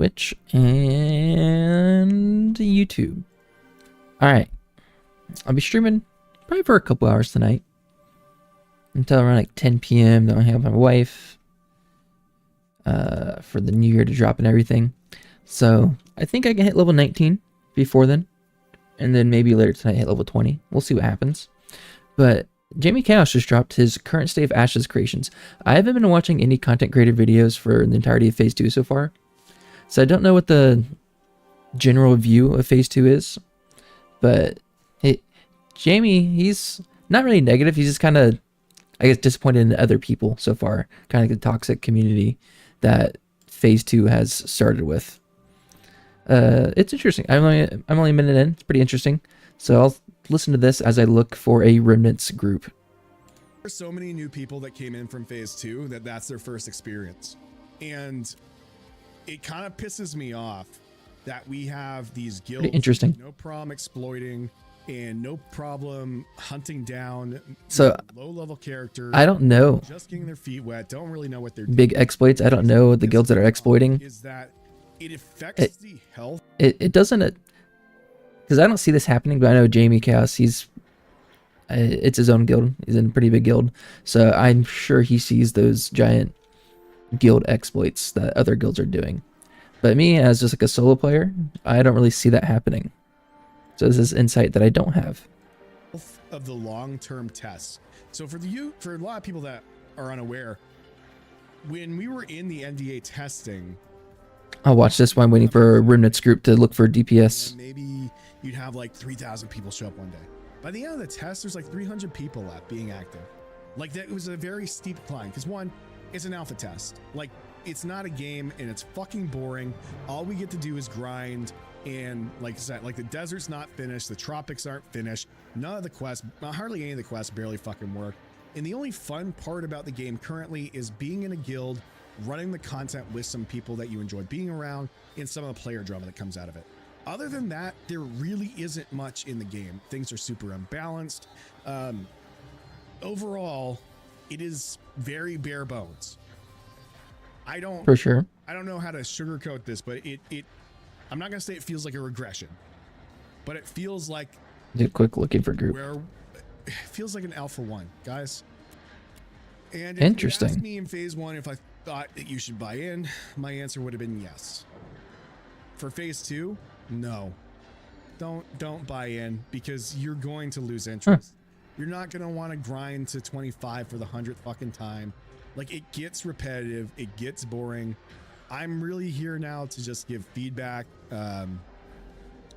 Twitch and YouTube. Alright. I'll be streaming probably for a couple hours tonight. Until around like 10 p.m. Then I'll hang out with my wife. For the new year to drop and everything. So I think I can hit level 19 before then. And then maybe later tonight hit level 20. We'll see what happens. But Jamie Chaos just dropped his current state of Ashes creations. I haven't been watching any content creator videos for the entirety of Phase 2 so far. So I don't know what the general view of Phase 2 is. But Jamie, he's not really negative. He's just kind of, I guess, disappointed in other people so far. Kind of like the toxic community that Phase 2 has started with. It's interesting. I'm only a minute in. It's pretty interesting. So I'll listen to this as I look for a Remnants group. There's so many new people that came in from Phase 2 that's their first experience. And it kind of pisses me off that we have these guilds. Pretty interesting. No problem exploiting and no problem hunting down low-level characters. I don't know. Just getting their feet wet. Don't really know what they're doing. Big exploits. I don't know the guilds that are exploiting. Is that it affects the health? It doesn't, because I don't see this happening. But I know Jamie Chaos. It's his own guild. He's in a pretty big guild, so I'm sure he sees those giant guild exploits that other guilds are doing. But me, as just like a solo player, I don't really see that happening. So this is insight that I don't have. Of the long-term tests. So for a lot of people that are unaware, when we were in the NDA testing, I'll watch this while I'm waiting for a Remnants group to look for DPS. Maybe you'd have like 3,000 people show up one day. By the end of the test, there's like 300 people left being active. Like that was a very steep climb because one, it's an alpha test. Like it's not a game and it's fucking boring. All we get to do is grind. And like I said, like the desert's not finished, the tropics aren't finished, none of the quests, hardly any of the quests barely fucking work. And the only fun part about the game currently is being in a guild, running the content with some people that you enjoy being around, and some of the player drama that comes out of it. Other than that, there really isn't much in the game. Things are super unbalanced. Overall, it is very bare bones. I don't know how to sugarcoat this, but I'm not gonna say it feels like a regression, but it feels like quick looking for group. Where it feels like an alpha 1, guys. And if interesting. you asked me in Phase 1 if I thought that you should buy in, my answer would have been yes. For Phase 2, no. Don't buy in because you're going to lose interest. You're not gonna want to grind to 25 for the 100th fucking time. Like it gets repetitive, it gets boring. I'm really here now to just give feedback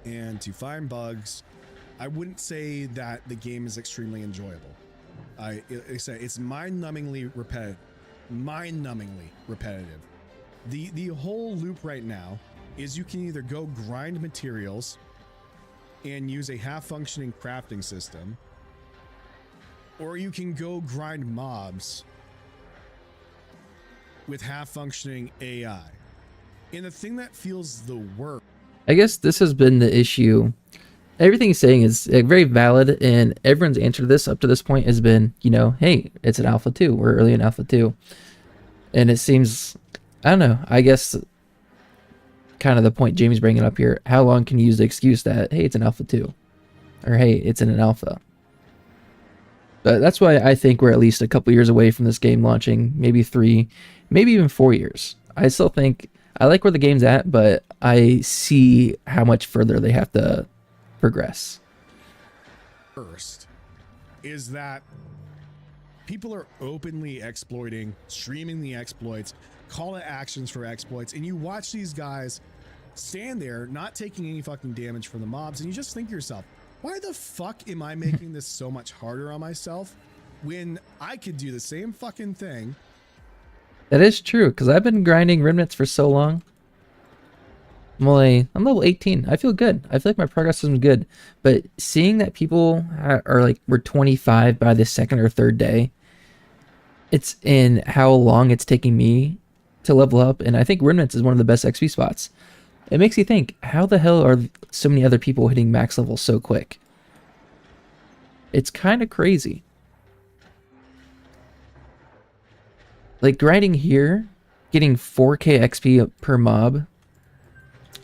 and to find bugs. I wouldn't say that the game is extremely enjoyable. I say it's mind-numbingly repetitive. The whole loop right now is you can either go grind materials and use a half-functioning crafting system, or you can go grind mobs with half-functioning AI. And the thing that feels the worst, I guess this has been the issue. Everything he's saying is very valid, and everyone's answer to this up to this point has been, hey, it's an Alpha 2. We're early in Alpha 2. And it seems, I don't know, I guess kind of the point Jamie's bringing up here, how long can you use the excuse that, hey, it's an Alpha 2? Or, hey, it's in an Alpha? But that's why I think we're at least a couple years away from this game launching, maybe 3, maybe even 4 years. I still think, I like where the game's at, but I see how much further they have to progress. First is that people are openly exploiting, streaming the exploits, call to actions for exploits, and you watch these guys stand there not taking any fucking damage from the mobs, and you just think to yourself, why the fuck am I making this so much harder on myself when I could do the same fucking thing? That is true, because I've been grinding Remnants for so long. I'm level 18. I feel good. I feel like my progress has been good. But seeing that people were 25 by the second or third day, it's in how long it's taking me to level up. And I think Remnants is one of the best XP spots. It makes you think, how the hell are so many other people hitting max level so quick? It's kind of crazy. Like grinding here, getting 4k XP per mob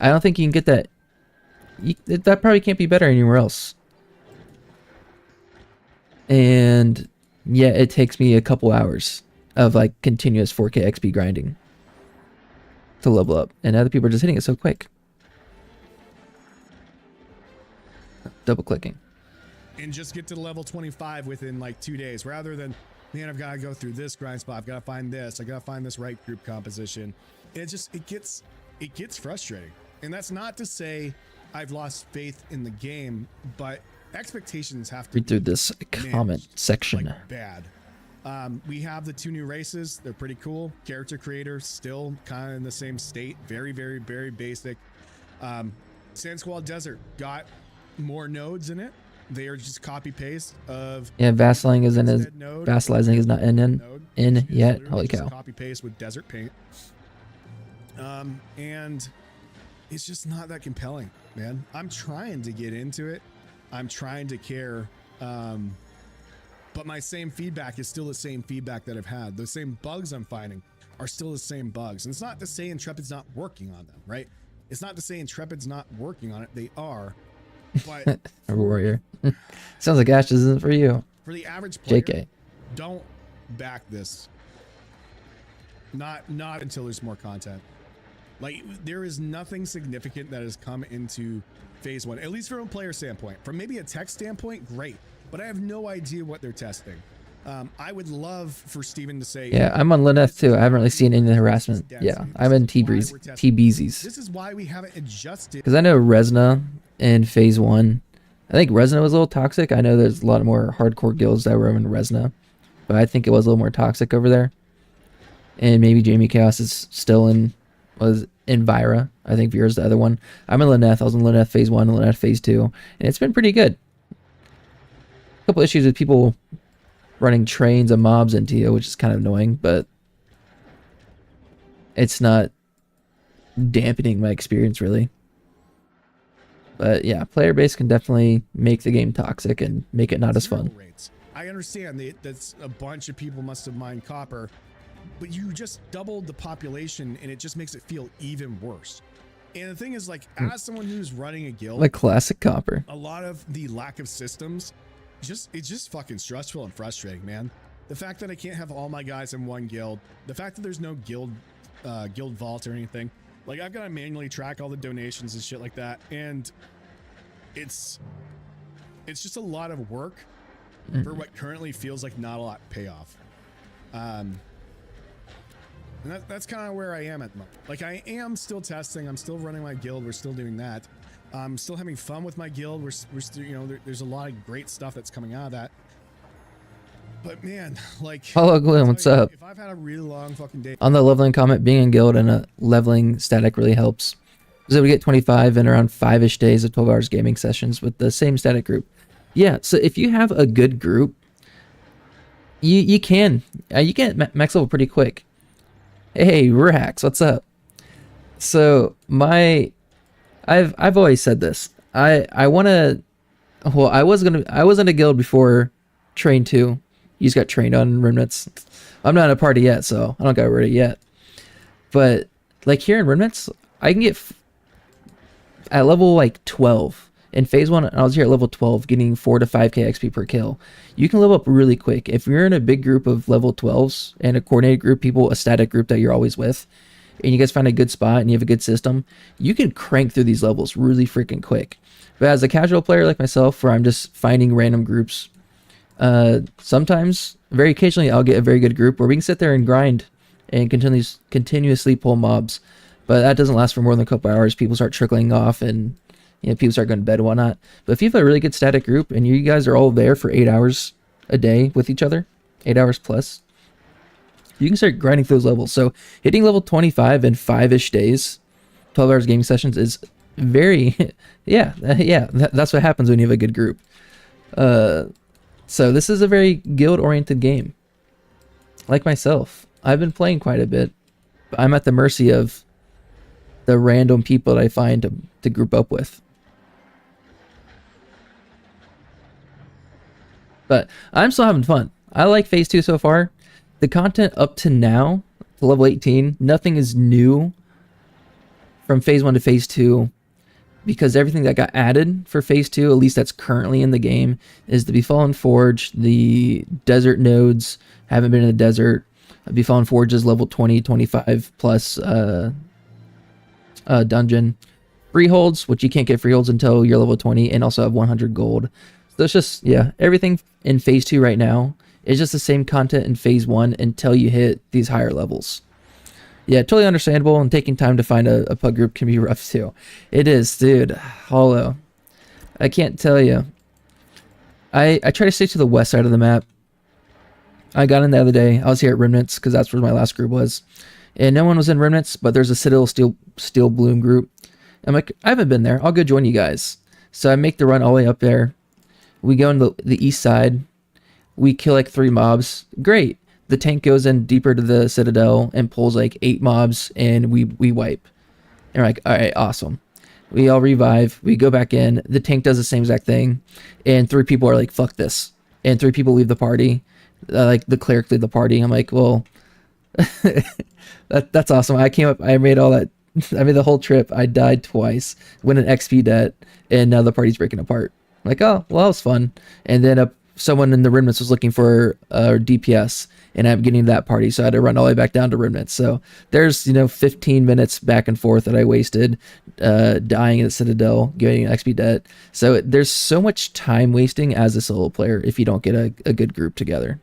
I don't think you can get that. That probably can't be better anywhere else. And yeah, it takes me a couple hours of like continuous 4K XP grinding to level up, and other people are just hitting it so quick. Double clicking. And just get to level 25 within like 2 days, rather than, man, I've got to go through this grind spot. I've got to find this. I got to find this right group composition. It gets frustrating. And that's not to say I've lost faith in the game, but expectations have to Read through this comment section. like bad. We have the 2 new races. They're pretty cool. Character creator still kind of in the same state. Very, very, very basic. Sand Squall Desert got more nodes in it. They are just copy paste of Vassalizing is not in yet. Holy cow! Copy paste with desert paint, and it's just not that compelling, man. I'm trying to get into it. I'm trying to care, but my same feedback is still the same feedback that I've had. The same bugs I'm finding are still the same bugs, and it's not to say Intrepid's not working on them, right? It's not to say Intrepid's not working on it. They are. But Warrior. Sounds like Ashes isn't for you. For the average player, JK. Don't back this. Not until there's more content. Like, there is nothing significant that has come into phase 1, at least from a player standpoint. From maybe a tech standpoint, great. But I have no idea what they're testing. I would love for Steven to say, yeah, I'm on Lineth too. I haven't really seen any harassment. Yeah, I'm in TBZs. This is why we haven't adjusted. Because I know Resna in phase 1. I think Resna was a little toxic. I know there's a lot more hardcore guilds that were in Resna, but I think it was a little more toxic over there. And maybe Jamie Chaos is still was in Vira. I think Vira's the other one. I'm in Lineth. I was in Lineth phase 1 and Lineth phase 2, and it's been pretty good. A couple issues with people running trains of mobs into you, which is kind of annoying, but it's not dampening my experience really. But yeah, player base can definitely make the game toxic and make it not as fun. Rates. I understand that's a bunch of people must have mined copper, but you just doubled the population and it just makes it feel even worse. And the thing is, like, as someone who's running a guild, like classic copper, a lot of the lack of systems, it's just fucking stressful and frustrating, man. The fact that I can't have all my guys in one guild, the fact that there's no guild vault or anything. Like, I've got to manually track all the donations and shit like that, and it's just a lot of work for what currently feels like not a lot payoff. And that's kind of where I am at the moment. Like, I am still testing. I'm still running my guild. We're still doing that. I'm still having fun with my guild. We're still, you know, there's a lot of great stuff that's coming out of that. But man, like, hello Gloom, what's up? If I've had a really long fucking day. On the leveling comment, being in guild and a leveling static really helps. So we get 25 in around 5-ish days of 12 hours gaming sessions with the same static group. Yeah, so if you have a good group, you can get max level pretty quick. Hey, Rurhax, what's up? So I've always said this. I was in a guild before Train 2. You just got trained on Remnants. I'm not in a party yet, so I don't got rid of it yet. But like here in Remnants, I can get at level like 12. In phase 1, I was here at level 12, getting 4 to 5k XP per kill. You can level up really quick. If you're in a big group of level 12s and a coordinated group, a static group that you're always with, and you guys find a good spot and you have a good system, you can crank through these levels really freaking quick. But as a casual player like myself, where I'm just finding random groups, sometimes, very occasionally, I'll get a very good group where we can sit there and grind and continuously pull mobs. But that doesn't last for more than a couple hours. People start trickling off and people start going to bed and whatnot. But if you have a really good static group and you guys are all there for 8 hours a day with each other, 8 hours plus, you can start grinding through those levels. So hitting level 25 in 5-ish days, 12 hours gaming sessions is very, that's what happens when you have a good group. So this is a very guild-oriented game. Like myself, I've been playing quite a bit, but I'm at the mercy of the random people that I find to group up with. But I'm still having fun. I like phase 2 so far. The content up to now, to level 18, nothing is new from phase 1 to phase 2, because everything that got added for phase 2, at least that's currently in the game, is the Befallen Forge, the desert nodes. Haven't been in the desert. Befallen Forge is level 20, 25 plus dungeon. Freeholds, which you can't get freeholds until you're level 20, and also have 100 gold. So it's just, yeah, everything in phase 2 right now is just the same content in phase 1 until you hit these higher levels. Yeah, totally understandable, and taking time to find a pug group can be rough too. It is, dude. Hollow. I can't tell you. I try to stay to the west side of the map. I got in the other day. I was here at Remnants because that's where my last group was. And no one was in Remnants, but there's a Citadel Steel Bloom group. I'm like, I haven't been there. I'll go join you guys. So I make the run all the way up there. We go on the east side. We kill like 3 mobs. Great. The tank goes in deeper to the Citadel and pulls like 8 mobs, and we wipe. And we're like, all right, awesome. We all revive. We go back in. The tank does the same exact thing. And 3 people are like, fuck this. And 3 people leave the party. Like the cleric leave the party. I'm like, well, that's awesome. I came up. I made all that. I made the whole trip. I died twice. Win an XP debt. And now the party's breaking apart. I'm like, oh, well, that was fun. And then someone in the Remnants was looking for DPS, and I'm getting to that party, so I had to run all the way back down to Remnants. So there's 15 minutes back and forth that I wasted dying in the Citadel, getting an XP debt. So there's so much time wasting as a solo player if you don't get a good group together.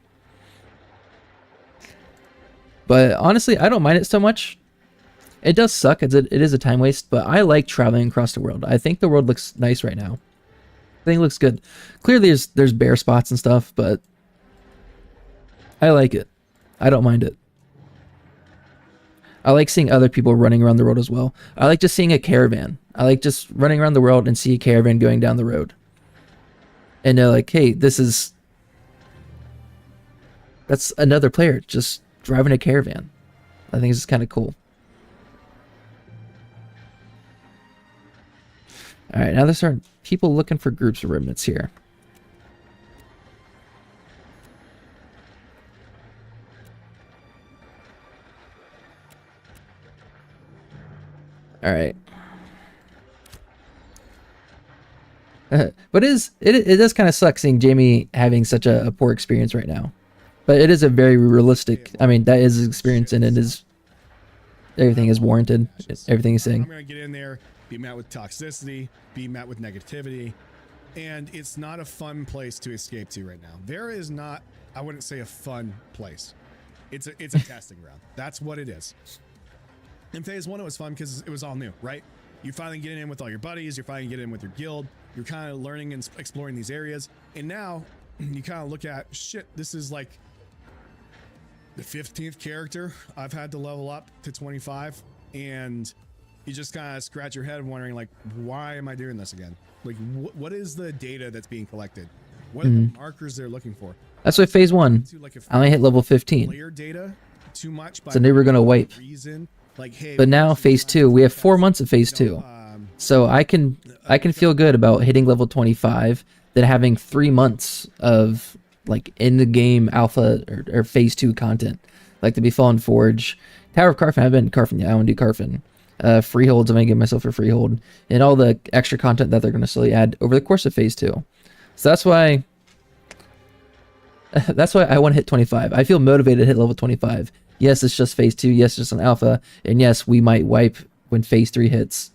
But honestly, I don't mind it so much. It does suck. It is a time waste, but I like traveling across the world. I think the world looks nice right now. I think it looks good. Clearly there's bare spots and stuff, but I like it. I don't mind it. I like seeing other people running around the road as well. I like just seeing a caravan. I like just running around the world and see a caravan going down the road. And they're like, hey, that's another player just driving a caravan. I think it's kind of cool. All right, now there's people looking for groups of remnants here. All right. But it does kind of suck seeing Jamie having such a poor experience right now. But it is a very realistic. I mean, that is his experience, and it is everything is warranted. Everything he's saying. I'm gonna get in there, be met with toxicity, be met with negativity, and it's not a fun place to escape to right now. There is not. I wouldn't say a fun place. It's a testing ground. That's what it is. In phase 1, it was fun because it was all new, right? You finally get in with all your buddies. You're finally getting in with your guild. You're kind of learning and exploring these areas. And now you kind of look at, shit, this is like the 15th character I've had to level up to 25. And you just kind of scratch your head wondering, like, why am I doing this again? Like, what is the data that's being collected? What are the markers they're looking for? That's what phase 1. I only hit level 15. Player data too much. So they were going to wipe. Like, hey, but now phase 2, we have 4 months of phase 2. So I can feel good about hitting level 25 than having 3 months of like in the game alpha or phase 2 content, like the Befallen Forge, Tower of Carfin. I've been Carfin. Yeah, I want to do Carfin. Freeholds. I'm gonna give myself a freehold, and all the extra content that they're gonna slowly add over the course of phase 2. So that's why I want to hit 25. I feel motivated to hit level 25. Yes, it's just phase 2. Yes, it's just an alpha. And yes, we might wipe when phase 3 hits.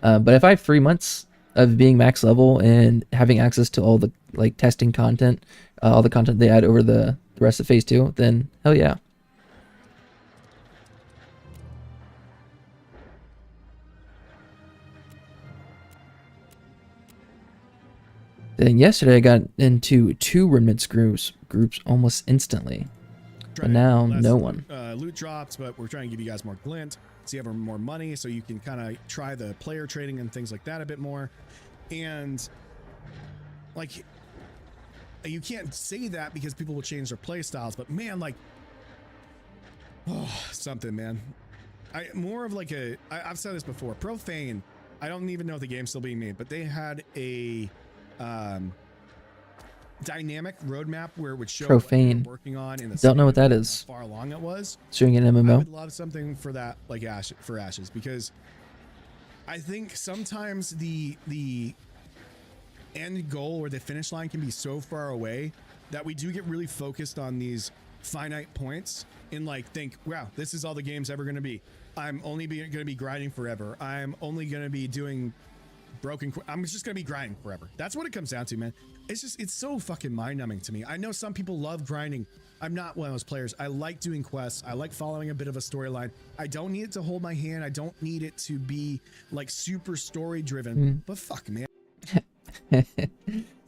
But if I have 3 months of being max level and having access to all the like testing content, all the content they add over the rest of phase 2, then hell yeah. Then yesterday I got into 2 remnants groups almost instantly. But now, no one. Loot drops, but we're trying to give you guys more glint, so you have more money, so you can kind of try the player trading and things like that a bit more. And like, you can't say that because people will change their play styles. But man, like, oh, something, man. More of like I've said this before. Profane. I don't even know if the game's still being made, but they had a dynamic roadmap where it would show Profane. What they were working on in the don't know what that is. How far along it was. Showing an MMO. I would love something for that, like for Ashes, because I think sometimes the end goal or the finish line can be so far away that we do get really focused on these finite points and like think, wow, this is all the game's ever going to be. I'm only going to be grinding forever. I'm only going to be doing I'm just going to be grinding forever. That's what it comes down to, man. It's so fucking mind numbing to me. I know some people love grinding. I'm not one of those players. I like doing quests. I like following a bit of a storyline. I don't need it to hold my hand. I don't need it to be like super story driven, but fuck, man.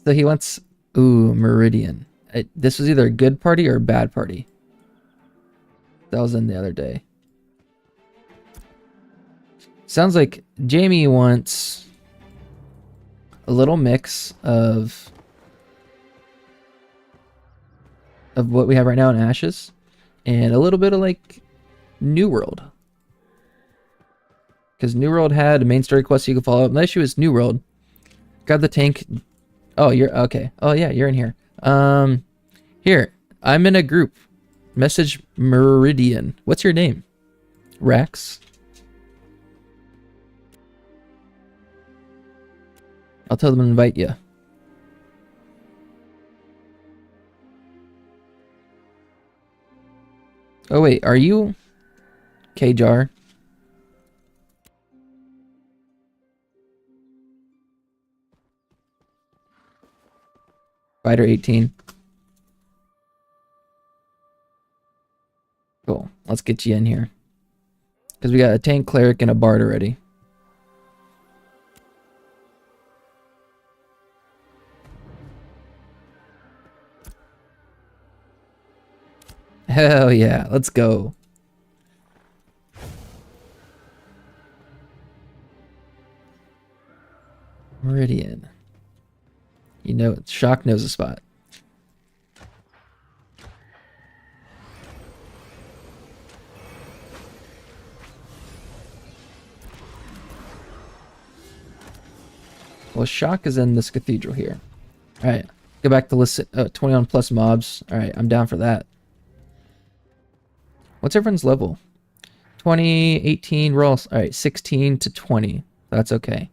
So he wants, Meridian. This was either a good party or a bad party. That was in the other day. Sounds like Jamie wants a little mix of what we have right now in Ashes and a little bit of like New World. Because New World had a main story quest you could follow up. The issue is New World. Grab the tank. Oh, you're okay. Oh yeah, you're in here. Here. I'm in a group. Message Meridian. What's your name? Rex. I'll tell them to invite you. Oh wait, are you K-Jar? Fighter 18. Cool. Let's get you in here. Because we got a tank cleric and a bard already. Hell yeah, let's go. Meridian. You know, Shock knows the spot. Well, Shock is in this cathedral here. Alright, go back to list 21 plus mobs. Alright, I'm down for that. What's everyone's level? 20, 18, we're all... Alright, 16 to 20. That's okay.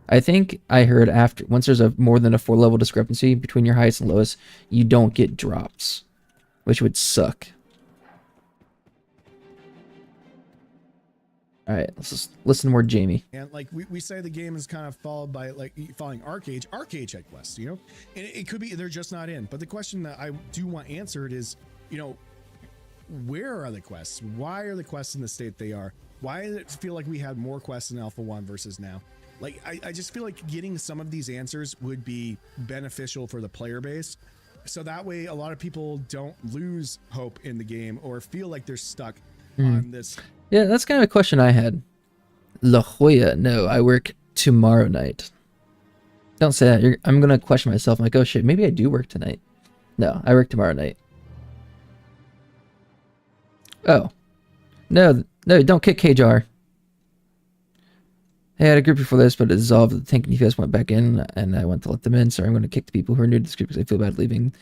I think I heard once there's a more than a 4 level discrepancy between your highest and lowest, you don't get drops. Which would suck. Alright, let's just listen more Jamie. And like we say the game is kind of followed by like following Arcade head quests, you know? And it could be they're just not in. But the question that I do want answered is, you know, where are the quests? Why are the quests in the state they are? Why does it feel like we had more quests in Alpha 1 versus now? Like, I just feel like getting some of these answers would be beneficial for the player base. So that way a lot of people don't lose hope in the game or feel like they're stuck on this. Yeah, that's kind of a question I had. La Jolla, no, I work tomorrow night. Don't say that. I'm going to question myself. I'm like, oh shit, maybe I do work tonight. No, I work tomorrow night. Oh. No, don't kick K-Jar. Hey, I had a group before this, but it dissolved. The tank and DPS went back in, and I went to let them in, so I'm going to kick the people who are new to this group because I feel bad leaving.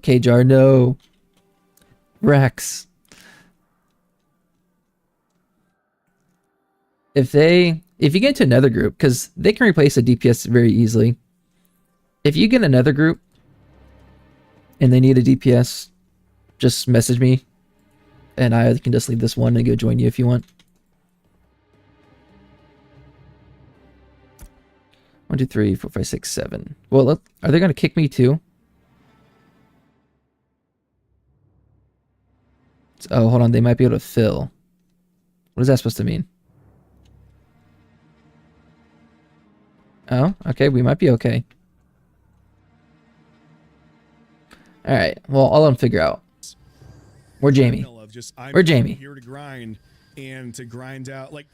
K-Jar, no. Rex. If you get into another group, because they can replace a DPS very easily. If you get another group, and they need a DPS, just message me. And I can just leave this one and go join you if you want. 1, 2, 3, 4, 5, 6, 7. Well, look, are they going to kick me too? Oh, hold on. They might be able to fill. What is that supposed to mean? Oh, okay. We might be okay. Alright. Well, I'll let them figure out. We're Jamie. We're Jamie. Here to grind and to grind out. Like,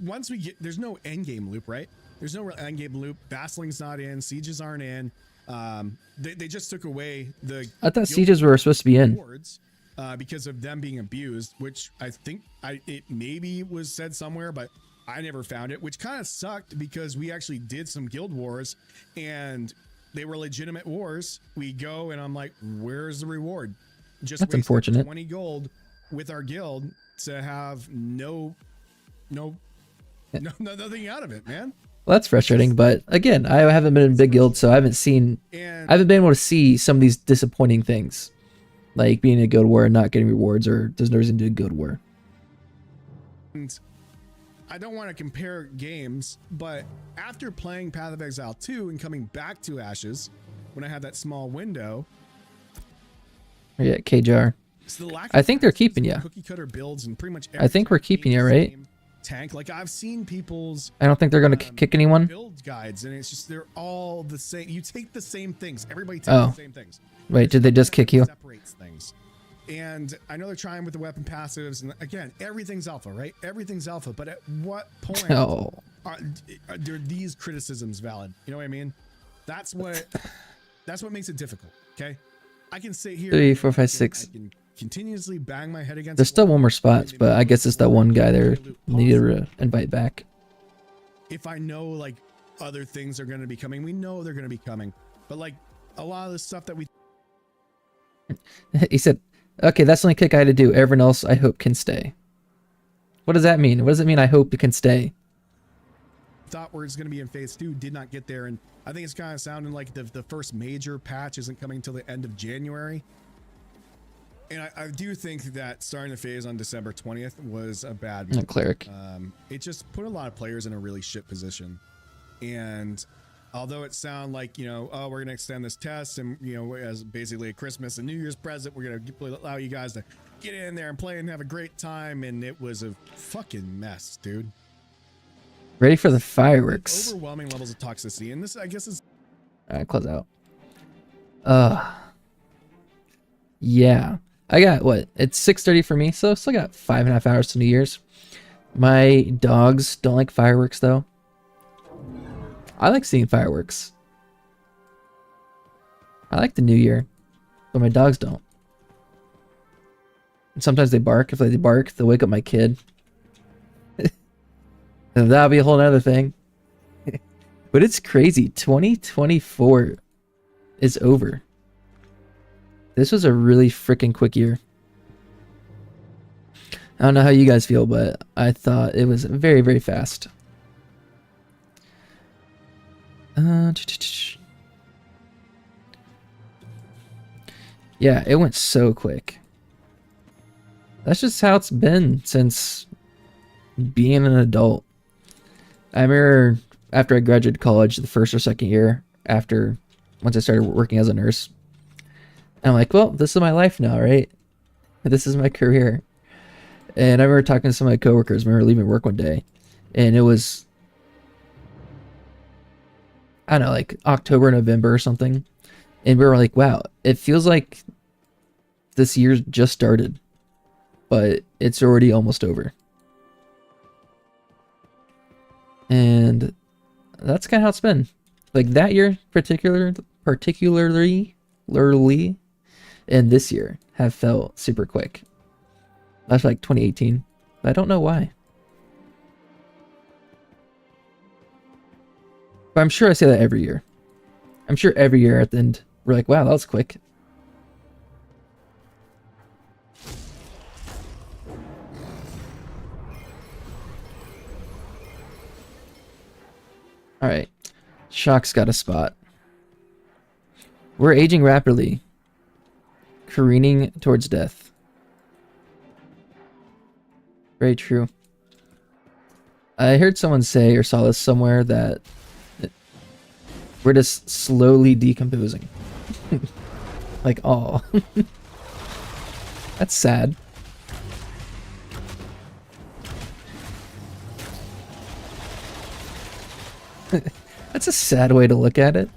once we get... There's no end game loop, right? There's no real end game loop. Bastling's not in. Sieges aren't in. They just took away the... I thought Sieges were supposed to be in. Because of them being abused, which I think it maybe was said somewhere, but I never found it, which kind of sucked because we actually did some guild wars and they were legitimate wars. We go and I'm like, where's the reward? Just that's unfortunate. 20 gold with our guild to have nothing out of it, man. Well, that's frustrating, but again, I haven't been in big guild, so I haven't been able to see some of these disappointing things, like being in a guild war and not getting rewards, or there's no reason to do a guild war. And I don't want to compare games, but after playing Path of Exile 2 and coming back to Ashes, when I had that small window, Yeah, KJR. I think they're keeping you. Cookie cutter builds and pretty much. I think we're keeping you, right? Tank. Like I've seen people's. I don't think they're going to kick anyone. Build guides, and it's just they're all the same. You take the same things. Everybody takes the same things. Wait, did they just kick you? Separates things. And I know they're trying with the weapon passives, and again, everything's alpha, right? Everything's alpha. But at what point are these criticisms valid? You know what I mean? That's what makes it difficult. Okay, I can sit here. 3, 4, 5, 6. I can continuously bang my head against. There's still one more spot, but I guess it's that one guy there need to invite back. If I know like other things are going to be coming, we know they're going to be coming. But like a lot of the stuff that we. He said, "Okay, that's the only kick I had to do. Everyone else, I hope, can stay." What does that mean? What does it mean? I hope it can stay. Thought where it's going to be in phase 2 did not get there, and I think it's kind of sounding like the first major patch isn't coming until the end of January. And I do think that starting the phase on December 20th was a bad move. Cleric. It just put a lot of players in a really shit position. And although it sounded like, you know, oh, we're going to extend this test and, you know, as basically a Christmas and New Year's present, we're going to allow you guys to get in there and play and have a great time. And it was a fucking mess, dude. Ready for the fireworks. Overwhelming levels of toxicity. And this, I guess, is... All right, close out. Yeah. I got, what? It's 6:30 for me, so I still got 5.5 hours to New Year's. My dogs don't like fireworks, though. I like seeing fireworks. I like the New Year, but my dogs don't. And sometimes they bark. If they bark, they'll wake up my kid. And that'll be a whole other thing. But it's crazy. 2024 is over. This was a really freaking quick year. I don't know how you guys feel, but I thought it was very, very fast. Yeah, it went so quick. That's just how it's been since being an adult. I remember after I graduated college, the first or second year once I started working as a nurse, I'm like, well, this is my life now, right? This is my career. And I remember talking to some of my coworkers. I remember leaving work one day, and it was, I don't know, like October, November or something. And we were like, wow, it feels like this year just started, but it's already almost over. And that's kind of how it's been. Like that year, particularly, and this year have felt super quick. That's like 2018. I don't know why. But I'm sure I say that every year. I'm sure every year at the end, we're like, wow, that was quick. Alright. Shock's got a spot. We're aging rapidly. Careening towards death. Very true. I heard someone say or saw this somewhere that we're just slowly decomposing. Like, oh. That's sad. That's a sad way to look at it.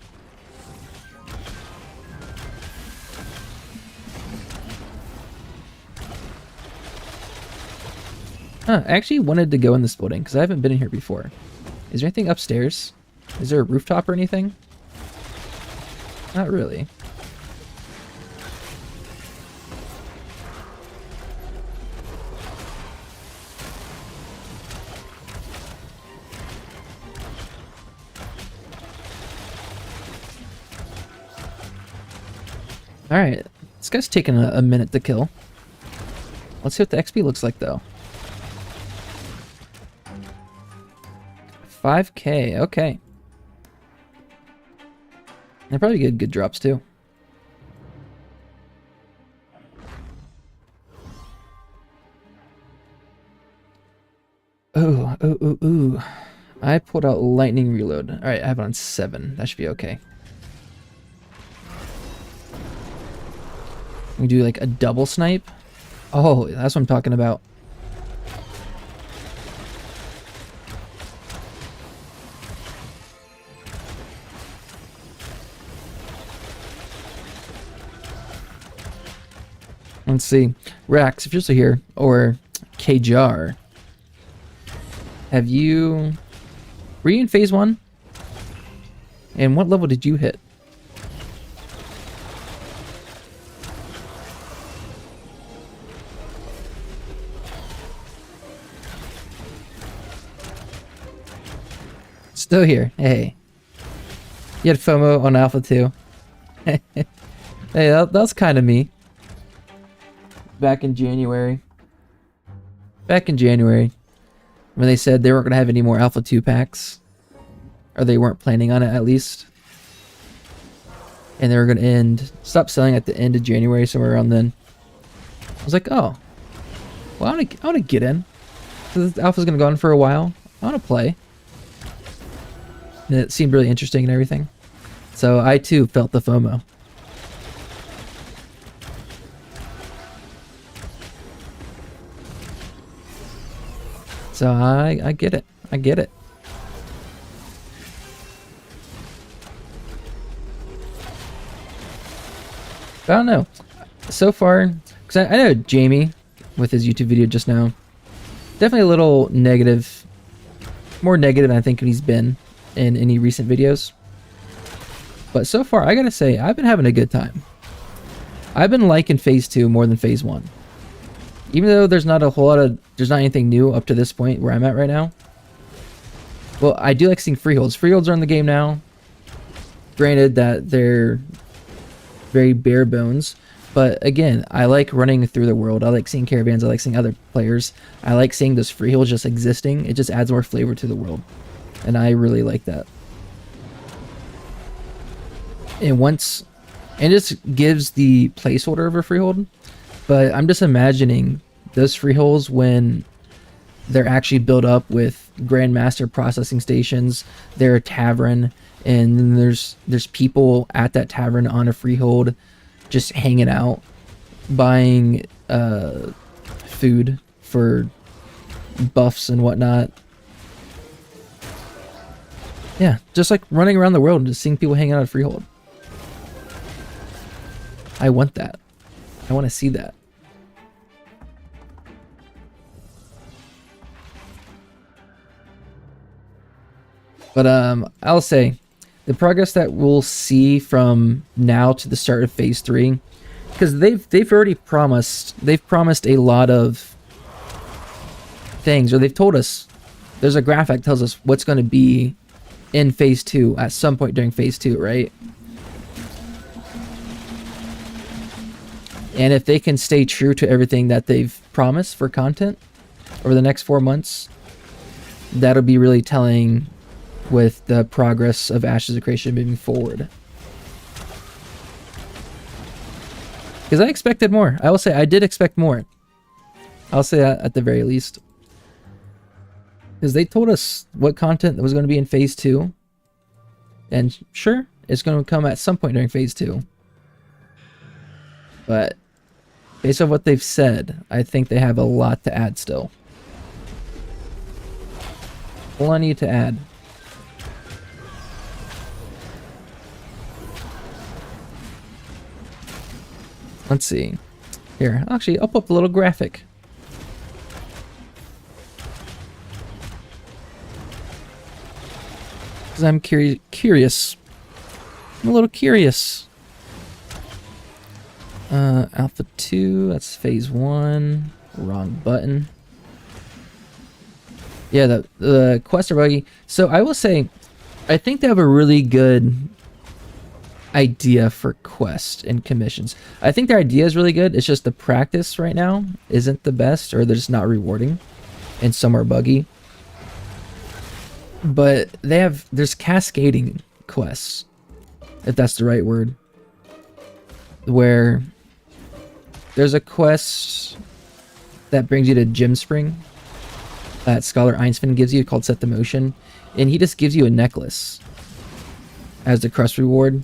Huh, I actually wanted to go in this building because I haven't been in here before. Is there anything upstairs? Is there a rooftop or anything? Not really. Alright, this guy's taking a minute to kill. Let's see what the XP looks like, though. 5K, okay. They probably get good drops, too. Ooh. I pulled out lightning reload. Alright, I have it on 7. That should be okay. We do like a double snipe. Oh, that's what I'm talking about. Let's see. Rax, if you're still here, or Kjar, were you in phase 1? And what level did you hit? Still here. Hey. You had FOMO on Alpha 2. Hey, that's kind of me. Back in January. When they said they weren't going to have any more Alpha 2 packs. Or they weren't planning on it, at least. And they were going to stop selling at the end of January, somewhere around then. I was like, oh. Well, I want to get in. Because Alpha's going to go on for a while. I want to play. And it seemed really interesting and everything. So I, too, felt the FOMO. So I get it. I get it. I don't know. So far, because I know Jamie, with his YouTube video just now, definitely a little negative. More negative than I think he's been in any recent videos. But so far, I gotta say, I've been having a good time. I've been liking phase 2 more than phase 1. Even though there's not anything new up to this point where I'm at right now. Well, I do like seeing freeholds. Freeholds are in the game now. Granted that they're very bare bones. But again, I like running through the world. I like seeing caravans. I like seeing other players. I like seeing those freeholds just existing. It just adds more flavor to the world. And I really like that. And it just gives the placeholder of a freehold. But I'm just imagining those freeholds when they're actually built up with Grandmaster processing stations, they're a tavern, and then there's people at that tavern on a freehold just hanging out, buying food for buffs and whatnot. Yeah, just like running around the world and just seeing people hang out at freehold. I want that. I want to see that. But I'll say the progress that we'll see from now to the start of phase 3, because they've already promised a lot of things, or they've told us there's a graphic that tells us what's going to be in phase 2 at some point during phase 2, right? And if they can stay true to everything that they've promised for content over the next 4 months, that'll be really telling with the progress of Ashes of Creation moving forward. Because I expected more. I will say I did expect more. I'll say that at the very least. Because they told us what content was going to be in phase 2. And sure, it's going to come at some point during phase 2. But based on what they've said, I think they have a lot to add still. Plenty to add. Let's see. Here, actually, I'll put up a little graphic. Because I'm curious. I'm a little curious. Alpha 2, that's phase 1. Wrong button. Yeah, the quest are buggy. So I will say, I think they have a really good idea for quests and commissions. I think their idea is really good. It's just the practice right now isn't the best, or they're just not rewarding, and some are buggy. But there's cascading quests, if that's the right word, where there's a quest that brings you to Gem Spring that Scholar Einstein gives you called Set the Motion, and he just gives you a necklace as the quest reward,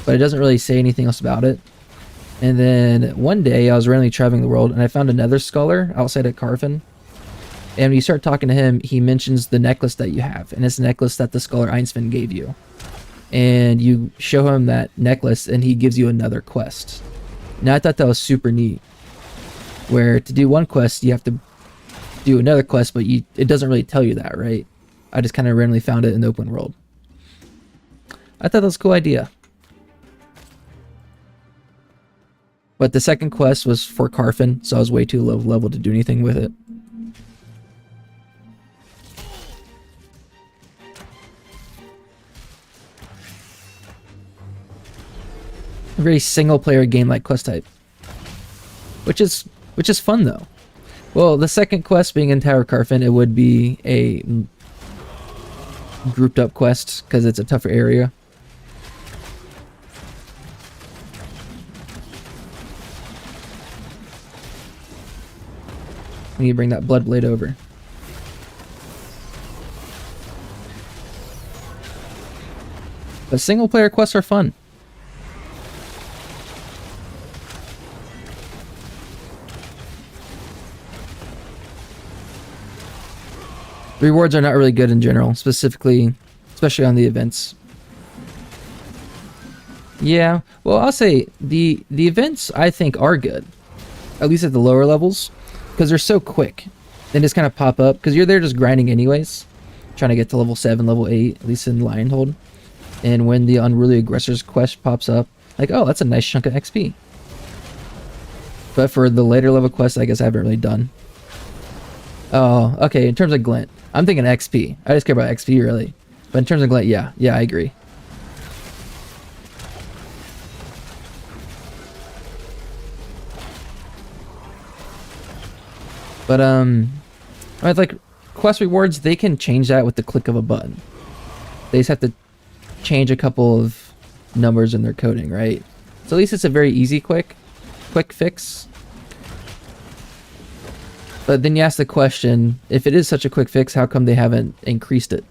but it doesn't really say anything else about it. And then one day I was randomly traveling the world and I found another scholar outside of Carfin, and when you start talking to him, he mentions the necklace that you have, and it's a necklace that the Scholar Einstein gave you, and you show him that necklace and he gives you another quest. Now I thought that was super neat, where to do one quest you have to do another quest, but it doesn't really tell you that, right? I just kind of randomly found it in the open world. I thought that was a cool idea. But the second quest was for Carfin, so I was way too low level to do anything with it. A very single player game like quest type. Which is fun though. Well, the second quest being in Tower Carfin, it would be a grouped up quest because it's a tougher area. We need to bring that blood blade over. But single player quests are fun. Rewards are not really good in general, especially on the events. Yeah, well, I'll say the events I think are good, at least at the lower levels, because they're so quick. They just kind of pop up because you're there just grinding anyways, trying to get to level 7, level 8, at least in Lionhold. And when the Unruly Aggressors quest pops up, like, oh, that's a nice chunk of XP. But for the later level quests, I guess I haven't really done. Oh, okay, in terms of Glint, I'm thinking XP. I just care about XP, really. But in terms of Glint, yeah, I agree. But, I like quest rewards, they can change that with the click of a button. They just have to change a couple of numbers in their coding, right? So at least it's a very easy, quick fix. But then you ask the question, if it is such a quick fix, how come they haven't increased it?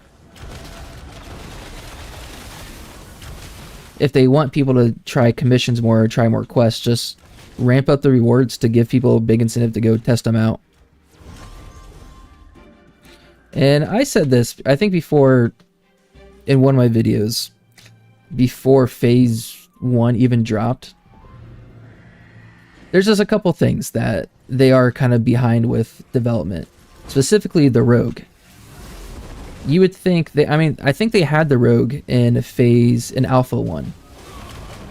If they want people to try commissions more or try more quests, just ramp up the rewards to give people a big incentive to go test them out. And I said this, I think before, in one of my videos, before Phase 1 even dropped, there's just a couple things that they are kind of behind with development. Specifically the Rogue. You would think I think they had the Rogue in Alpha 1.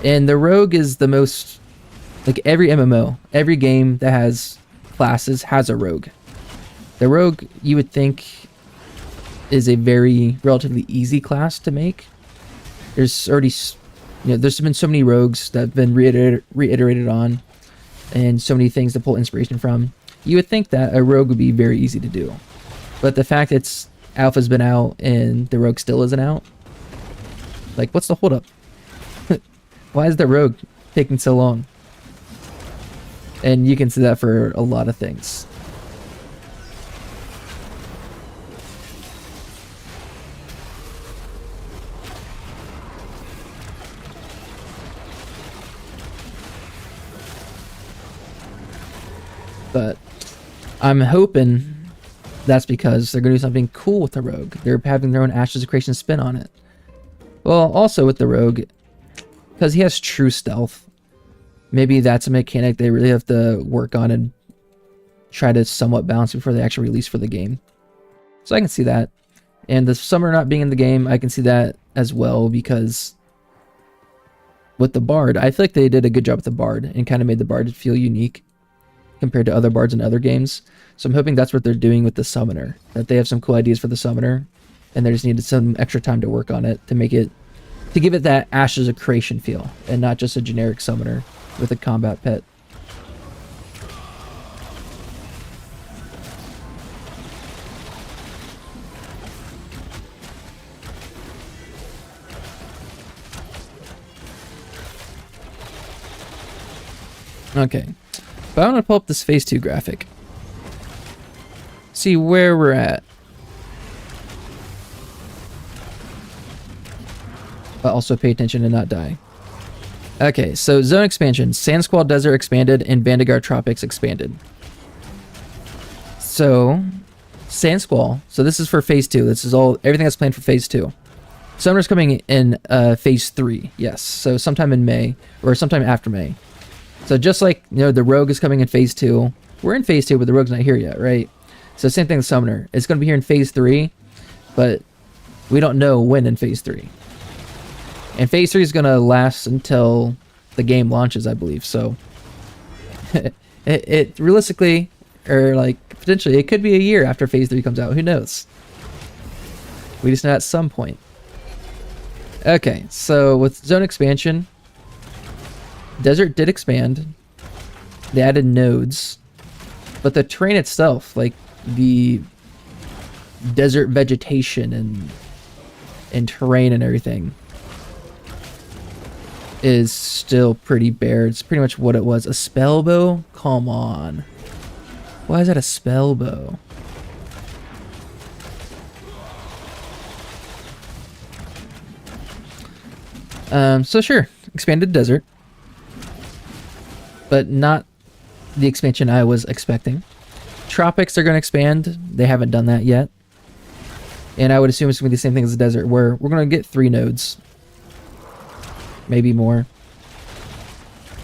And the Rogue is the most, like every MMO, every game that has classes has a Rogue. The Rogue, you would think, is a very relatively easy class to make. There's already, there's been so many rogues that have been reiterated on, and so many things to pull inspiration from. You would think that a rogue would be very easy to do, but the fact alpha's been out and the rogue still isn't out, like, what's the holdup? Why is the rogue taking so long? And you can see that for a lot of things. But I'm hoping that's because they're going to do something cool with the Rogue. They're having their own Ashes of Creation spin on it. Well, also with the Rogue, because he has true stealth, maybe that's a mechanic they really have to work on and try to somewhat balance before they actually release for the game. So I can see that. And the Summoner not being in the game, I can see that as well, because with the Bard, I feel like they did a good job with the Bard and kind of made the Bard feel unique compared to other bards in other games. So I'm hoping that's what they're doing with the Summoner, that they have some cool ideas for the Summoner, and they just needed some extra time to work on it to to give it that Ashes of Creation feel, and not just a generic summoner with a combat pet. Okay, but I'm gonna pull up this phase 2 graphic. See where we're at. But also pay attention and not die. Okay, so zone expansion. Sand Squall Desert expanded and Vandegar Tropics expanded. So, Sand Squall. So this is for phase 2. This is everything that's planned for phase 2. Summoner's coming in phase 3. Yes, so sometime in May or sometime after May. So just like, you know, the Rogue is coming in phase 2. We're in phase 2, but the Rogue's not here yet, right? So same thing with Summoner. It's going to be here in phase 3, but we don't know when in phase 3. And phase 3 is going to last until the game launches, I believe. So it realistically, or like potentially, it could be a year after phase 3 comes out. Who knows? We just know at some point. Okay, so with zone expansion, Desert did expand. They added nodes. But the terrain itself, like the desert vegetation and terrain and everything, is still pretty bare. It's pretty much what it was. A spell bow? Come on. Why is that a spell bow? So sure, expanded desert. But not the expansion I was expecting. Tropics are going to expand. They haven't done that yet. And I would assume it's going to be the same thing as the desert, where we're going to get 3 nodes. Maybe more.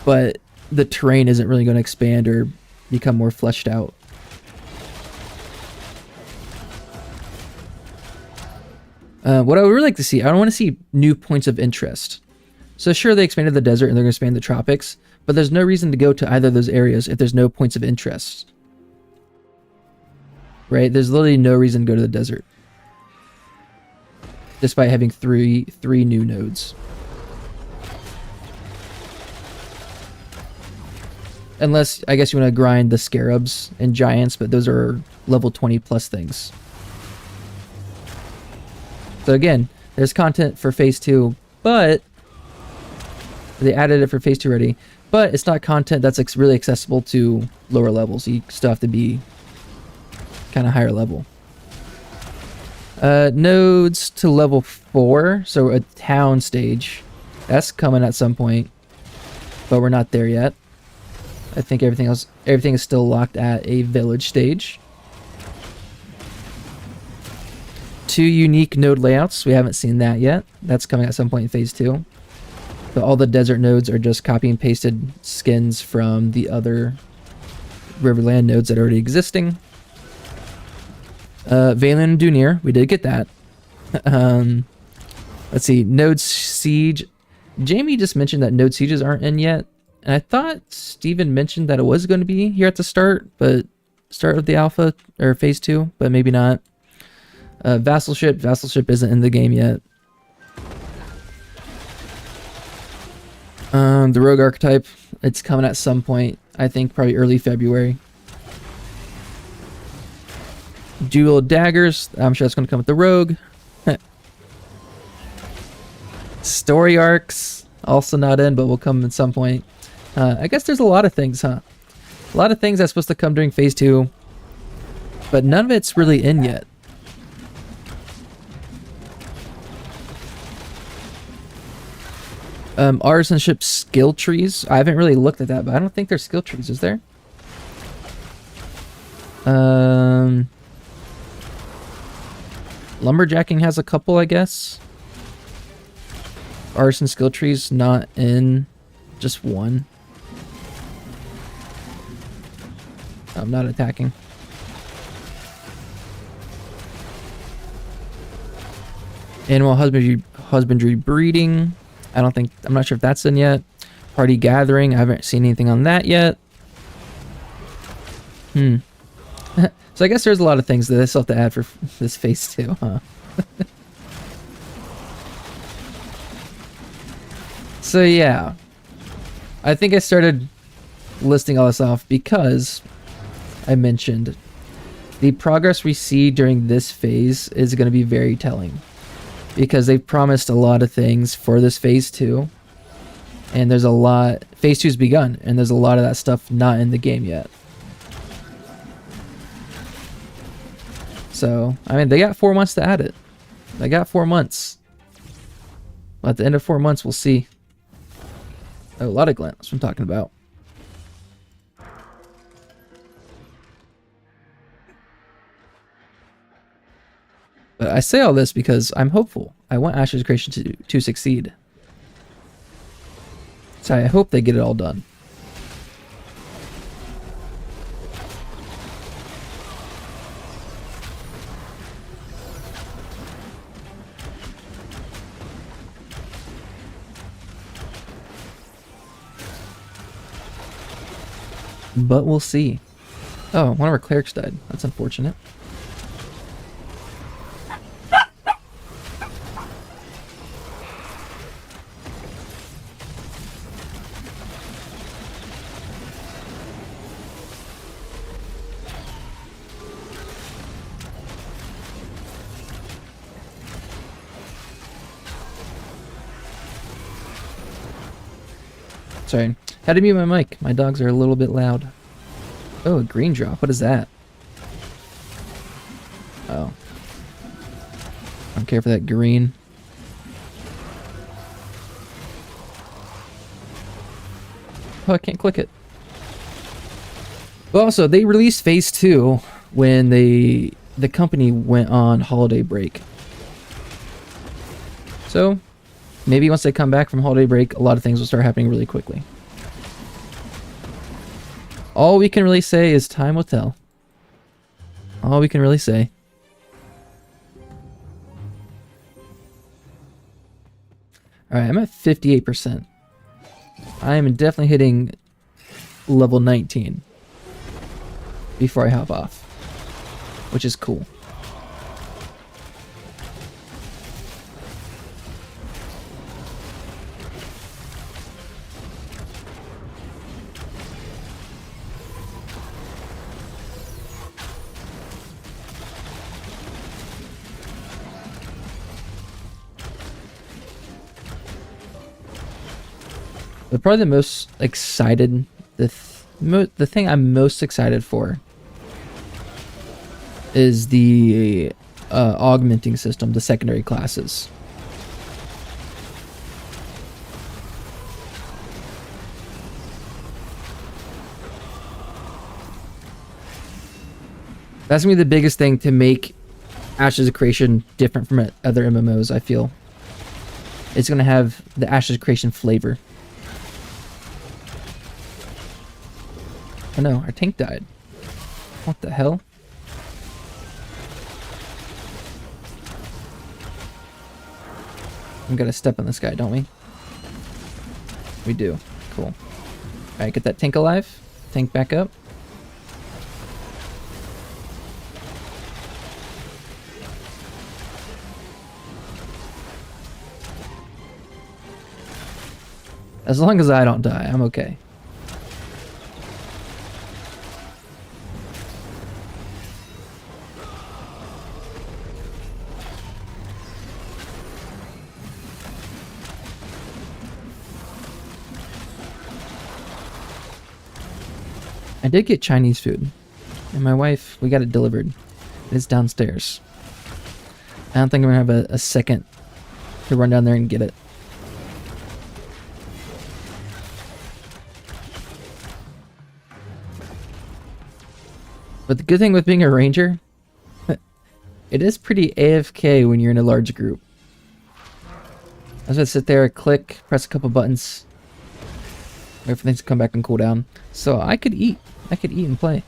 But the terrain isn't really going to expand or become more fleshed out. What I would really like to see, I don't want to see new points of interest. So sure, they expanded the desert and they're going to expand the tropics, but there's no reason to go to either of those areas if there's no points of interest. Right? There's literally no reason to go to the desert. Despite having three new nodes. Unless, I guess you want to grind the scarabs and giants, but those are level 20 plus things. So again, there's content for phase 2, but they added it for phase 2 already. But it's not content that's really accessible to lower levels. You still have to be kind of higher level. Nodes to level 4, so a town stage. That's coming at some point, but we're not there yet. I think everything is still locked at a village stage. 2 unique node layouts. We haven't seen that yet. That's coming at some point in phase 2. But all the desert nodes are just copy and pasted skins from the other Riverland nodes that are already existing. Valen and Dunir, we did get that. Let's see, Node Siege. Jamie just mentioned that Node Sieges aren't in yet. And I thought Steven mentioned that it was going to be here at the start of the alpha, or phase 2, but maybe not. Vassalship isn't in the game yet. The Rogue archetype, it's coming at some point. I think probably early February. Dual daggers, I'm sure that's going to come with the Rogue. Story arcs, also not in, but will come at some point. I guess there's a lot of things, huh? A lot of things that's supposed to come during phase 2, but none of it's really in yet. Artisanship skill trees. I haven't really looked at that, but I don't think there's skill trees, is there? Lumberjacking has a couple, I guess. Artisan skill trees not in, just one. I'm not attacking. Animal husbandry breeding. I'm not sure if that's in yet. Party gathering. I haven't seen anything on that yet. So I guess there's a lot of things that I still have to add for this phase 2, huh? So yeah, I think I started listing all this off because I mentioned the progress we see during this phase is going to be very telling, because they've promised a lot of things for this phase 2, and there's a lot. Phase 2's begun, and there's a lot of that stuff not in the game yet. So I mean, they got 4 months to add it. They got 4 months. At the end of 4 months, we'll see. Oh, a lot of glint. That's what I'm talking about. But I say all this because I'm hopeful. I want Ashes of Creation to succeed. So I hope they get it all done. But we'll see. Oh, one of our clerics died. That's unfortunate. Sorry. Had to mute my mic. My dogs are a little bit loud. Oh, a green drop. What is that? Oh. I don't care for that green. Oh, I can't click it. But also, they released Phase 2 when the company went on holiday break. So, maybe once they come back from holiday break, a lot of things will start happening really quickly. All we can really say is time will tell. All we can really say. Alright, I'm at 58%. I am definitely hitting level 19 before I hop off, which is cool. But probably the most excited, the thing I'm most excited for is the augmenting system, the secondary classes. That's gonna be the biggest thing to make Ashes of Creation different from other MMOs, I feel. It's gonna have the Ashes of Creation flavor. Oh no, our tank died. What the hell? We gotta step on this guy, don't we? We do. Cool. Alright, get that tank alive. Tank back up. As long as I don't die, I'm okay. I did get Chinese food, and my wife, we got it delivered. It's downstairs. I don't think I'm gonna have a second to run down there and get it. But the good thing with being a ranger, it is pretty AFK when you're in a large group. I was gonna sit there, click, press a couple buttons, wait for things to come back and cool down. So I could eat. I could eat and play.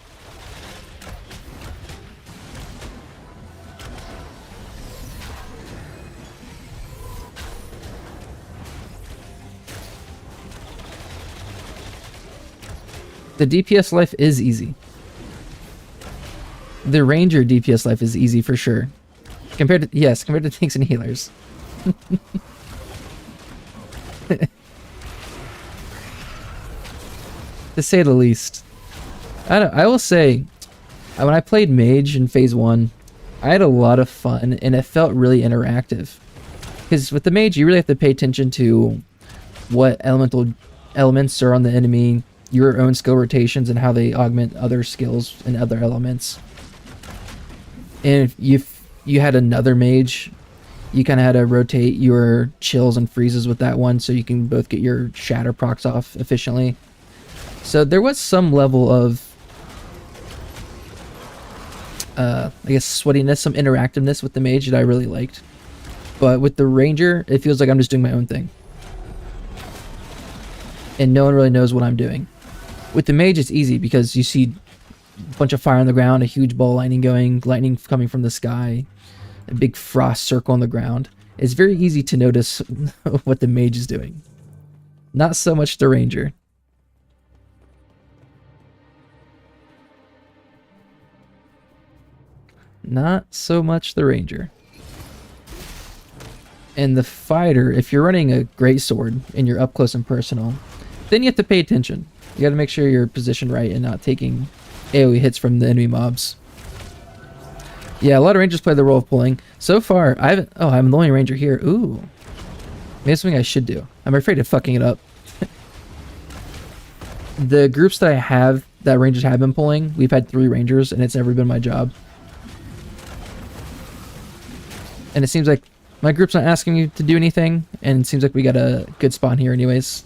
The DPS life is easy. The ranger DPS life is easy for sure. Compared to, yes, compared to tanks and healers. to say the least. I will say, when I played Mage in Phase 1, I had a lot of fun, and it felt really interactive. Because with the Mage, you really have to pay attention to what elemental elements are on the enemy, your own skill rotations, and how they augment other skills and other elements. And if you had another Mage, you kind of had to rotate your chills and freezes with that one so you can both get your shatter procs off efficiently. So there was some level of I guess sweatiness, some interactiveness with the Mage that I really liked. But with the Ranger, it feels like I'm just doing my own thing. And no one really knows what I'm doing. With the Mage, it's easy because you see a bunch of fire on the ground, a huge ball lightning going, lightning coming from the sky, a big frost circle on the ground. It's very easy to notice what the Mage is doing. Not so much the Ranger. Not so much the Ranger. And the Fighter, if you're running a greatsword and you're up close and personal, then you have to pay attention. You got to make sure you're positioned right and not taking AoE hits from the enemy mobs. Yeah, a lot of Rangers play the role of pulling. So far, I haven't... Oh, I'm the only Ranger here. Ooh. Maybe that's something I should do. I'm afraid of fucking it up. The groups that I have, that Rangers have been pulling, we've had 3 Rangers, and it's never been my job. And it seems like my group's not asking you to do anything, and it seems like we got a good spawn here anyways.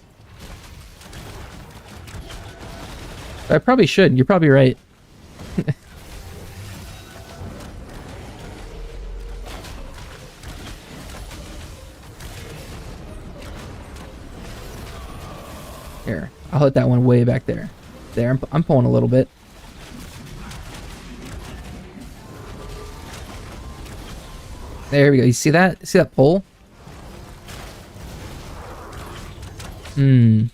I probably should. You're probably right. Here, I'll hit that one way back there. There, I'm pulling a little bit. There we go. You see that? See that pull? I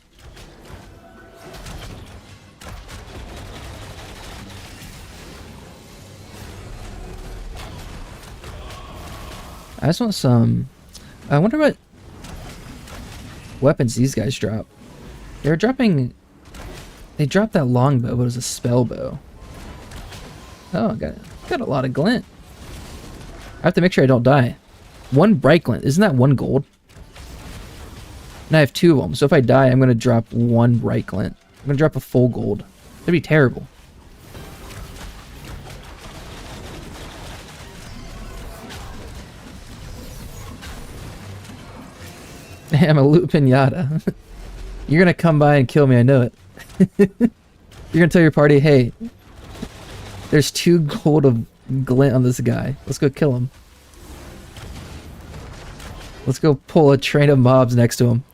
just want some... I wonder what weapons these guys drop. They're dropping... They dropped that longbow, but it was a spell bow. Oh, got a lot of glint. I have to make sure I don't die. 1 bright glint. Isn't that 1 gold? And I have 2 of them. So if I die, I'm going to drop 1 bright glint. I'm going to drop a full gold. That'd be terrible. I'm a loot pinata. You're going to come by and kill me. I know it. You're going to tell your party, hey, there's 2 gold of glint on this guy. Let's go kill him. Let's go pull a train of mobs next to him.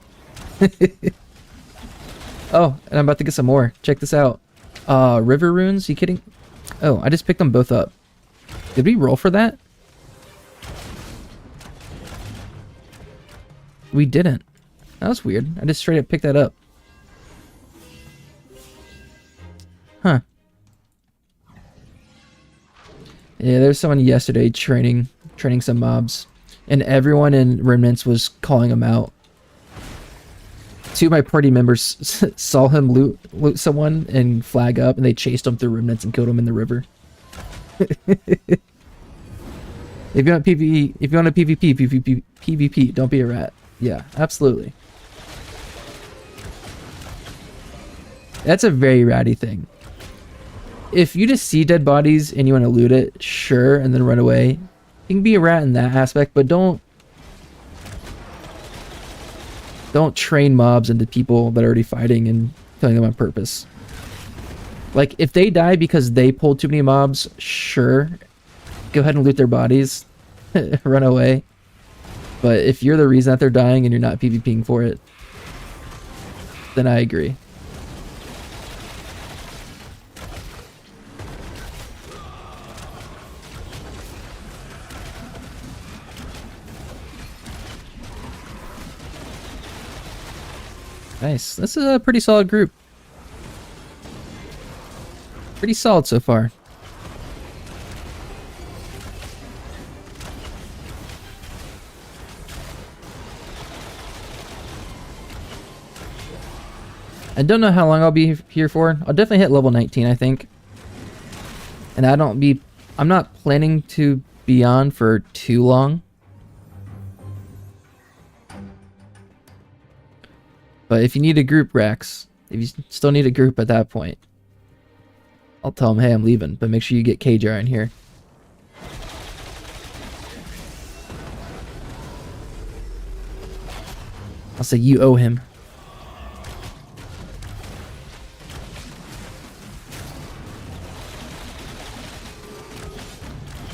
Oh, and I'm about to get some more. Check this out. River runes? You kidding? Oh, I just picked them both up. Did we roll for that? We didn't. That was weird. I just straight up picked that up. Huh. Yeah, there's someone yesterday training some mobs, and everyone in Remnants was calling him out. 2 of my party members saw him loot someone and flag up, and they chased him through Remnants and killed him in the river. If you want PvE, if you want a PvP, don't be a rat. Yeah, absolutely. That's a very ratty thing. If you just see dead bodies and you want to loot it, sure, and then run away. You can be a rat in that aspect, but don't train mobs into people that are already fighting and killing them on purpose. Like, if they die because they pulled too many mobs, sure, go ahead and loot their bodies, run away. But if you're the reason that they're dying and you're not PvPing for it, then I agree. Nice. This is a pretty solid group. Pretty solid so far. I don't know how long I'll be here for. I'll definitely hit level 19, I think. And I'm not planning to be on for too long. But if you need a group, Rex, if you still need a group at that point, I'll tell them, hey, I'm leaving, but make sure you get KJR in here. I'll say you owe him.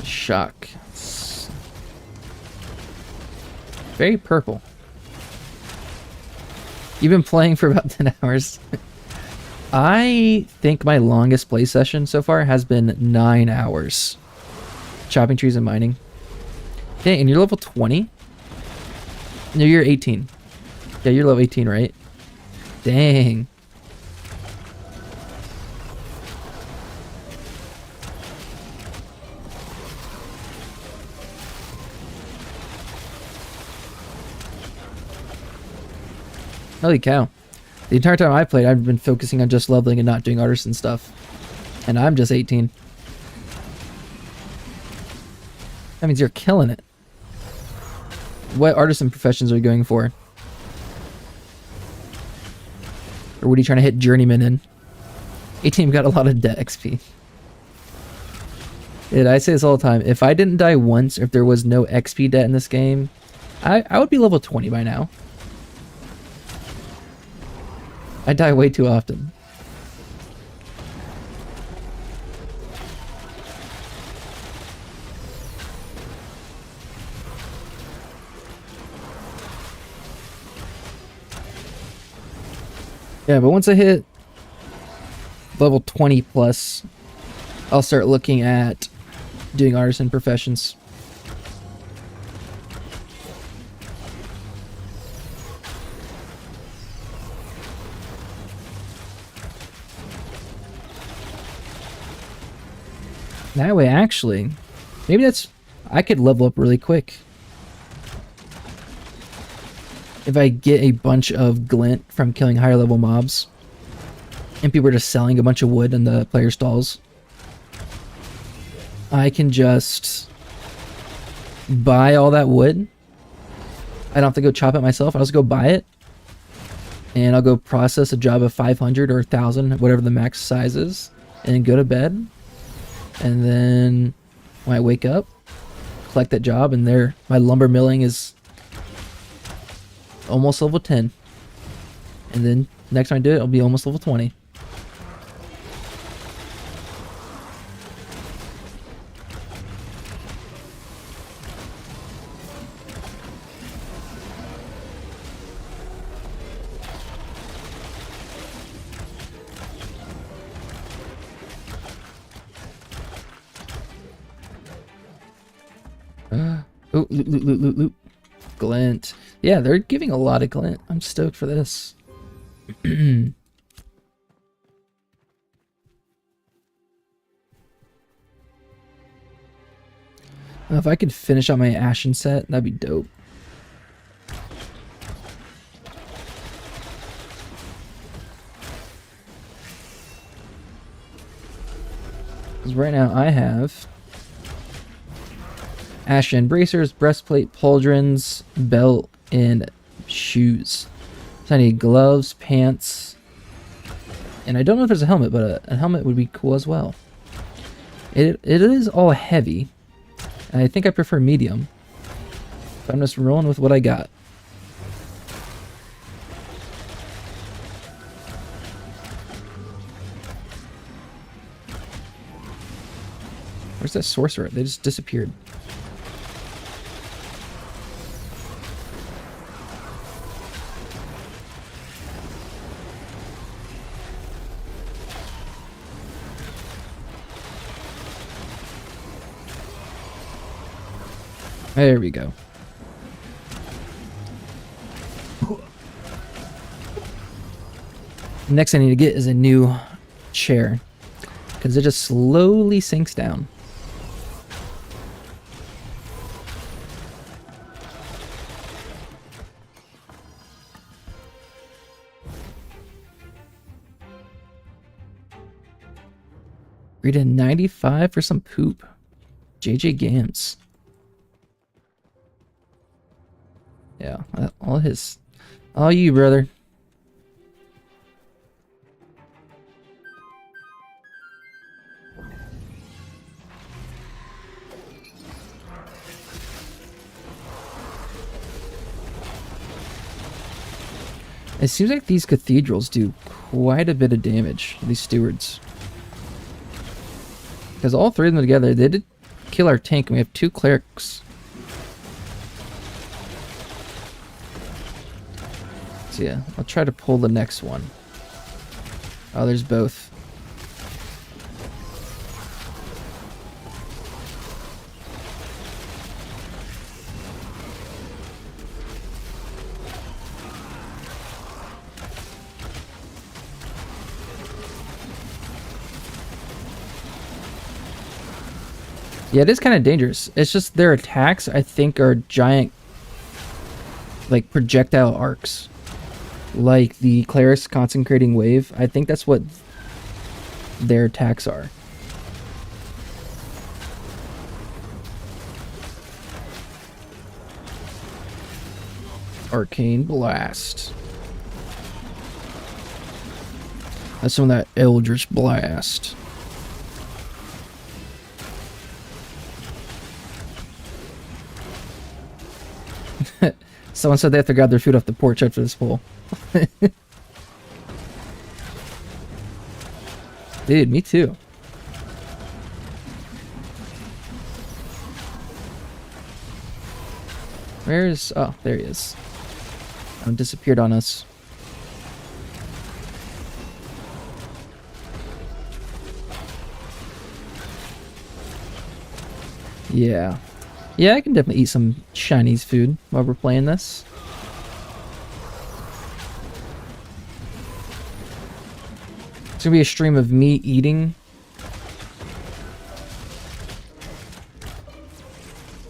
Shock. Very purple. You've been playing for about 10 hours. I think my longest play session so far has been 9 hours. Chopping trees and mining. Okay, and you're level 20? No, you're 18. Yeah, you're level 18, right? Dang. Holy cow. The entire time I played, I've been focusing on just leveling and not doing artisan stuff. And I'm just 18. That means you're killing it. What artisan professions are you going for? Or what are you trying to hit journeyman in? 18 got a lot of debt XP. Dude, I say this all the time. If I didn't die once, or if there was no XP debt in this game, I would be level 20 by now. I die way too often. Yeah, but once I hit level 20 plus, I'll start looking at doing artisan professions. That way, actually, maybe I could level up really quick. If I get a bunch of glint from killing higher level mobs, and people are just selling a bunch of wood in the player stalls, I can just buy all that wood. I don't have to go chop it myself. I'll just go buy it, and I'll go process a job of 500 or 1,000, whatever the max size is, and go to bed. And then when I wake up, collect that job, and my lumber milling is almost level 10. And then next time I do it, I'll be almost level 20. Oh, loot. Glint. Yeah, they're giving a lot of glint. I'm stoked for this. Now, if I could finish out my Ashen set, that'd be dope. Because right now I have Ashen bracers, breastplate, pauldrons, belt, and shoes. So I need gloves, pants, and I don't know if there's a helmet, but a helmet would be cool as well. It is all heavy, and I think I prefer medium. But I'm just rolling with what I got. Where's that sorcerer? They just disappeared. There we go. Next I need to get is a new chair, because it just slowly sinks down. Rated 95 for some poop. JJ Gams. Yeah, all you, brother. It seems like these cathedrals do quite a bit of damage, these stewards. Because all three of them together, they did kill our tank, and we have 2 clerics. So yeah, I'll try to pull the next one. Oh, there's both. Yeah, it is kind of dangerous. It's just their attacks, I think, are giant, like, projectile arcs. Like the Cleric's Consecrating Wave. I think that's what their attacks are. Arcane Blast. That's some of that Eldritch Blast. Someone said they have to grab their food off the porch after this poll. Dude, me too. Where's... Oh, there he is. Disappeared on us. Yeah. Yeah, I can definitely eat some Chinese food while we're playing this. It's gonna be a stream of me eating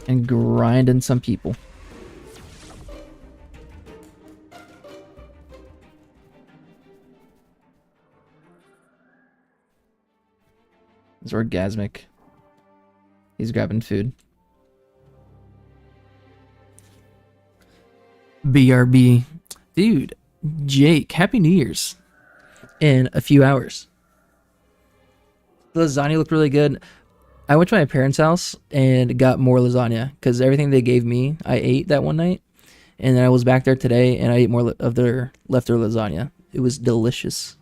and grinding some people. It's orgasmic. He's grabbing food. BRB. Dude, Jake, Happy New Year's. In a few hours. The lasagna looked really good. I went to my parents' house and got more lasagna because everything they gave me, I ate that one night. And then I was back there today and I ate more of their leftover lasagna. It was delicious.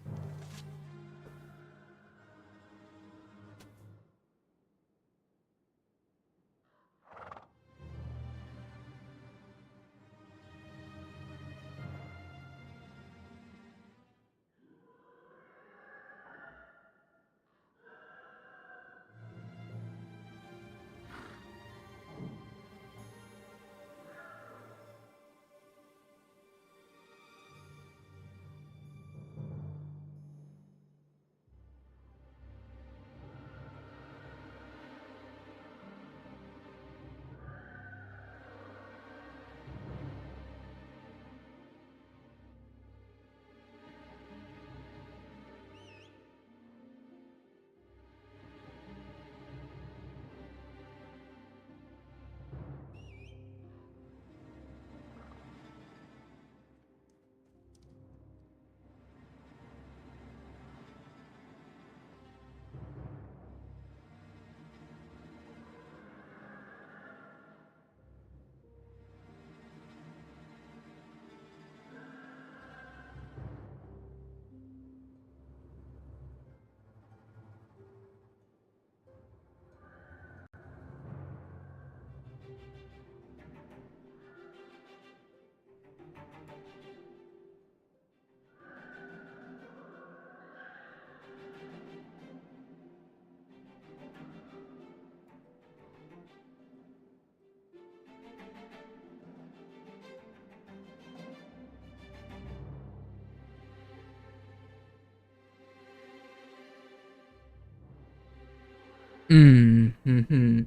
Mm-hmm.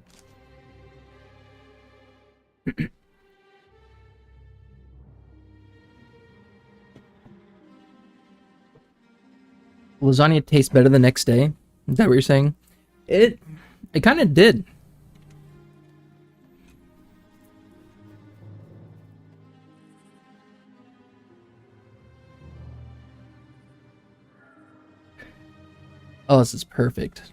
Lasagna tastes better the next day. Is that what you're saying? It kind of did. Oh, this is perfect.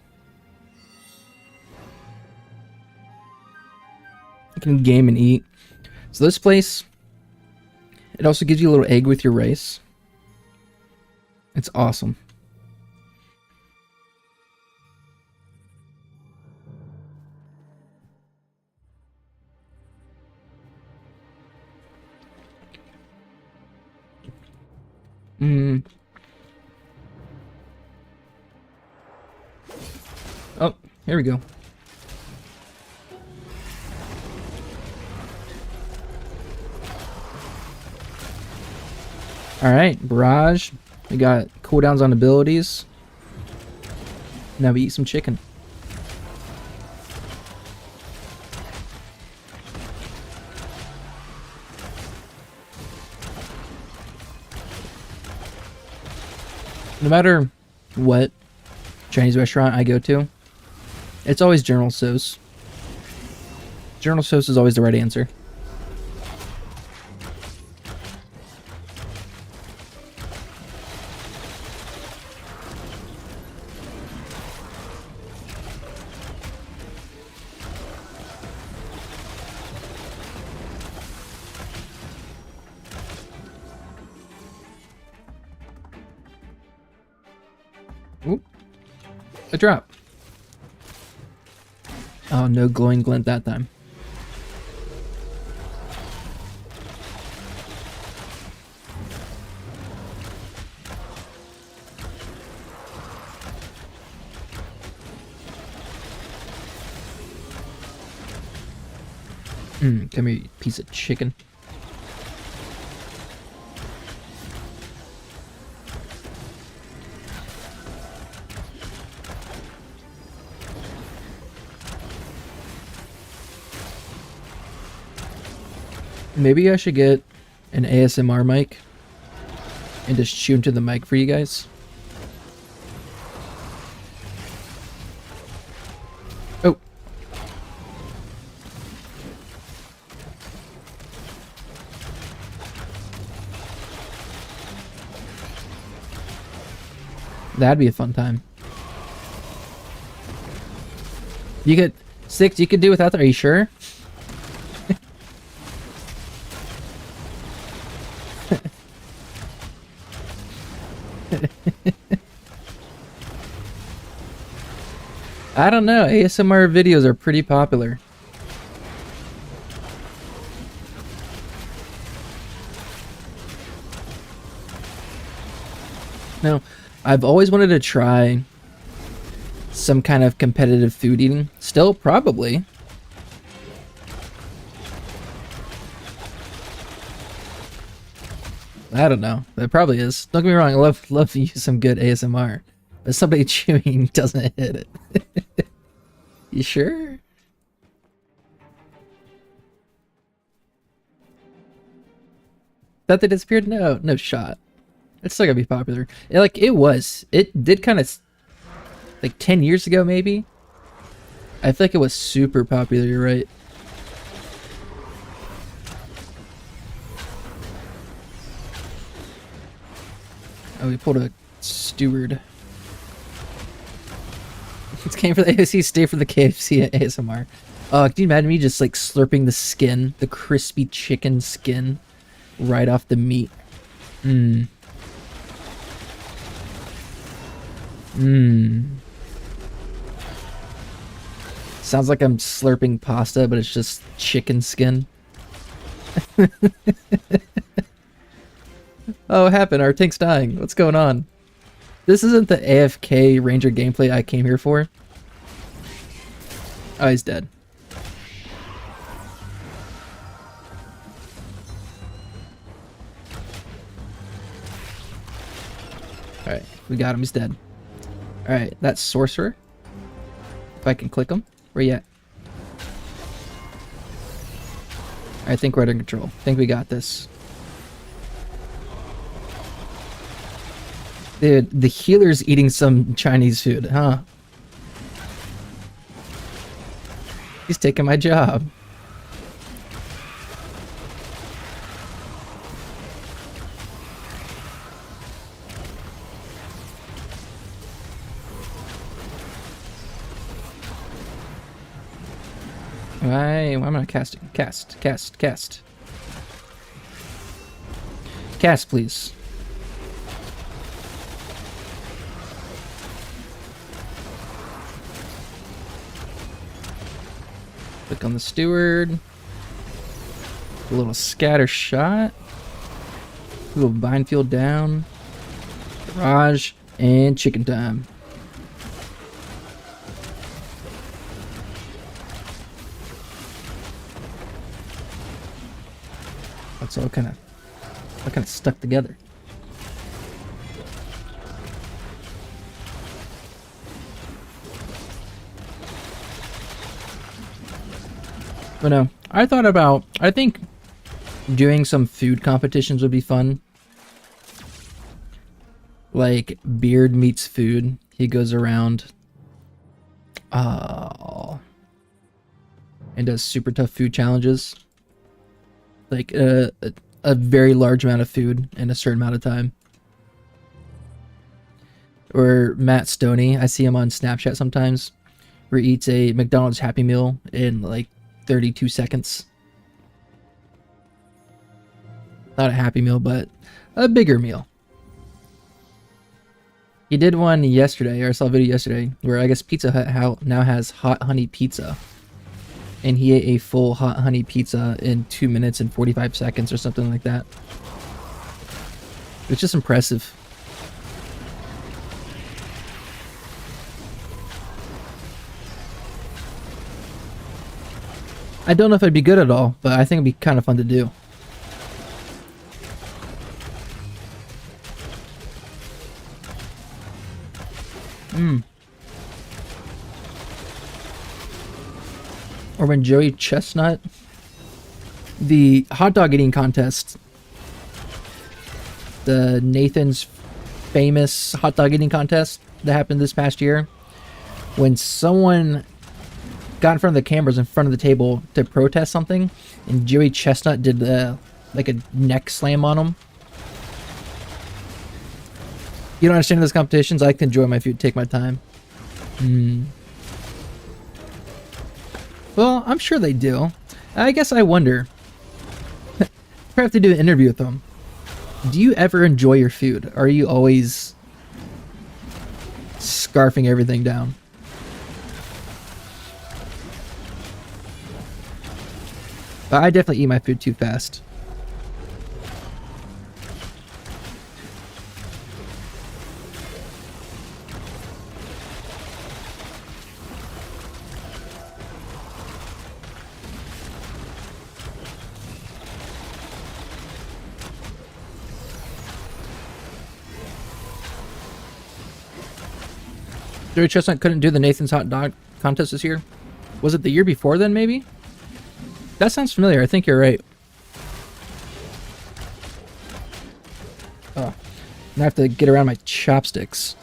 You can game and eat. So this place, it also gives you a little egg with your rice. It's awesome. Oh, here we go. Alright, barrage. We got cooldowns on abilities. Now we eat some chicken. No matter what Chinese restaurant I go to, it's always General Tso's. General Tso's is always the right answer. Oop. A drop. Oh, no glowing glint that time. Come here, you piece of chicken. Maybe I should get an ASMR mic and just chew into the mic for you guys. Oh. That'd be a fun time. You could, Six, you could do without that, are you sure? I don't know, ASMR videos are pretty popular. No, I've always wanted to try some kind of competitive food eating. Still, probably. I don't know. It probably is. Don't get me wrong, I love to use some good ASMR. But somebody chewing doesn't hit it. You sure? Thought they disappeared? No, no shot. It's still gonna be popular. It was. It did kind of... Like 10 years ago, maybe? I feel like it was super popular, you're right. Oh, we pulled a steward. It came for the AOC, stay for the KFC ASMR. Can you imagine me just like slurping the skin, the crispy chicken skin, right off the meat? Mmm. Mmm. Sounds like I'm slurping pasta, but it's just chicken skin. Oh, what happened? Our tank's dying. What's going on? This isn't the AFK Ranger gameplay I came here for. Oh, he's dead. Alright, we got him. He's dead. Alright, that's Sorcerer. If I can click him. Where you at? I think we're under control. I think we got this. Dude, the healer's eating some Chinese food, huh? He's taking my job. I'm gonna cast it. Cast. Cast, please. Click on the steward. A little scatter shot. A little vine field down. Garage and chicken time. It's all kind of stuck together. But no, I think doing some food competitions would be fun. Like Beard meets food. He goes around and does super tough food challenges. Like a very large amount of food in a certain amount of time. Or Matt Stoney, I see him on Snapchat sometimes, where he eats a McDonald's Happy Meal in like 32 seconds. Not a Happy Meal, but a bigger meal. He did one yesterday, or I saw a video yesterday, where I guess Pizza Hut now has hot honey pizza. And he ate a full hot honey pizza in 2 minutes and 45 seconds or something like that. It's just impressive. I don't know if it'd be good at all, but I think it'd be kind of fun to do. Or when Joey Chestnut, the hot dog eating contest, the Nathan's famous hot dog eating contest that happened this past year, when someone got in front of the cameras in front of the table to protest something, and Joey Chestnut did like a neck slam on him. You don't understand those competitions? I like to enjoy my food, take my time. Well, I'm sure they do. I guess I wonder. I have to do an interview with them. Do you ever enjoy your food? Or are you always scarfing everything down? But I definitely eat my food too fast. Joey Chestnut couldn't do the Nathan's hot dog contest this year. Was it the year before then, maybe? That sounds familiar. I think you're right. Oh, I have to get around my chopsticks.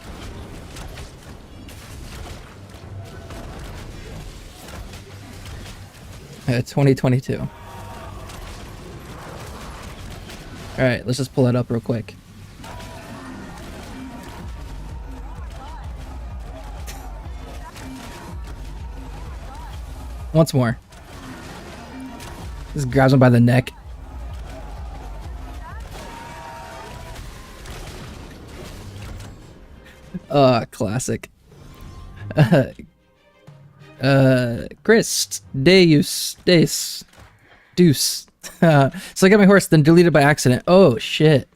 Yeah, 2022. All right, let's just pull that up real quick. Once more. Just grabs him by the neck. Classic. Chris, Deus, Deuce. So I got my horse, then deleted by accident. Oh, shit.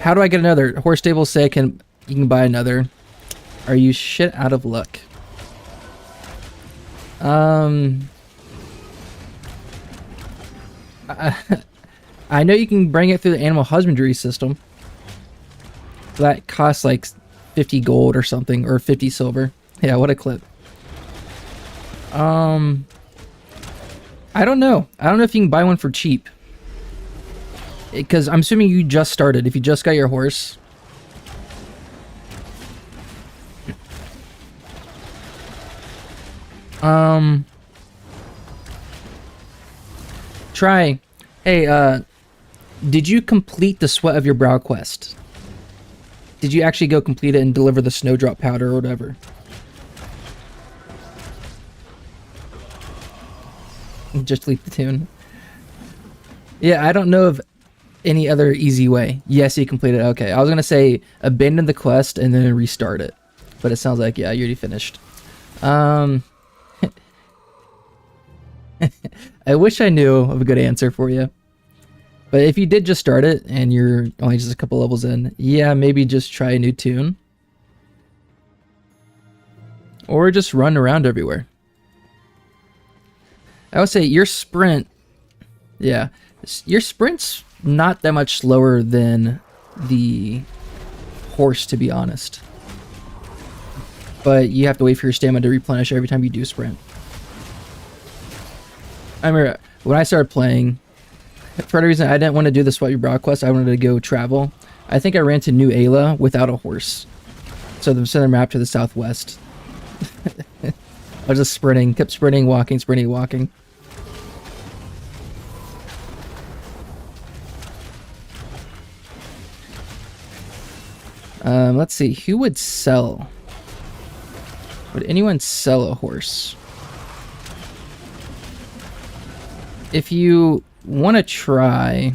How do I get another? Horse stable say you can buy another. Are you shit out of luck? I know you can bring it through the animal husbandry system. That costs like 50 gold or something, or 50 silver. Yeah, what a clip. I don't know. I don't know if you can buy one for cheap. Because I'm assuming you just started. If you just got your horse. Um, Try. Hey, did you complete the Sweat of Your Brow quest? Did you actually go complete it and deliver the snowdrop powder or whatever? Just delete the tune. Yeah, I don't know of any other easy way. Yes, you completed it. Okay, I was gonna say abandon the quest and then restart it, but it sounds like, yeah, you already finished. I wish I knew of a good answer for you. But if you did just start it and you're only just a couple levels in, yeah, maybe just try a new tune. Or just run around everywhere. I would say your sprint, yeah, your sprint's not that much slower than the horse, to be honest. But you have to wait for your stamina to replenish every time you do sprint. I remember when I started playing, for any reason I didn't want to do the Sweat Your Brow quest, I wanted to go travel. I think I ran to New Ayla without a horse. So the center map to the southwest. I was just sprinting, kept sprinting, walking, sprinting, walking. Let's see, who would sell? Would anyone sell a horse? If you want to try,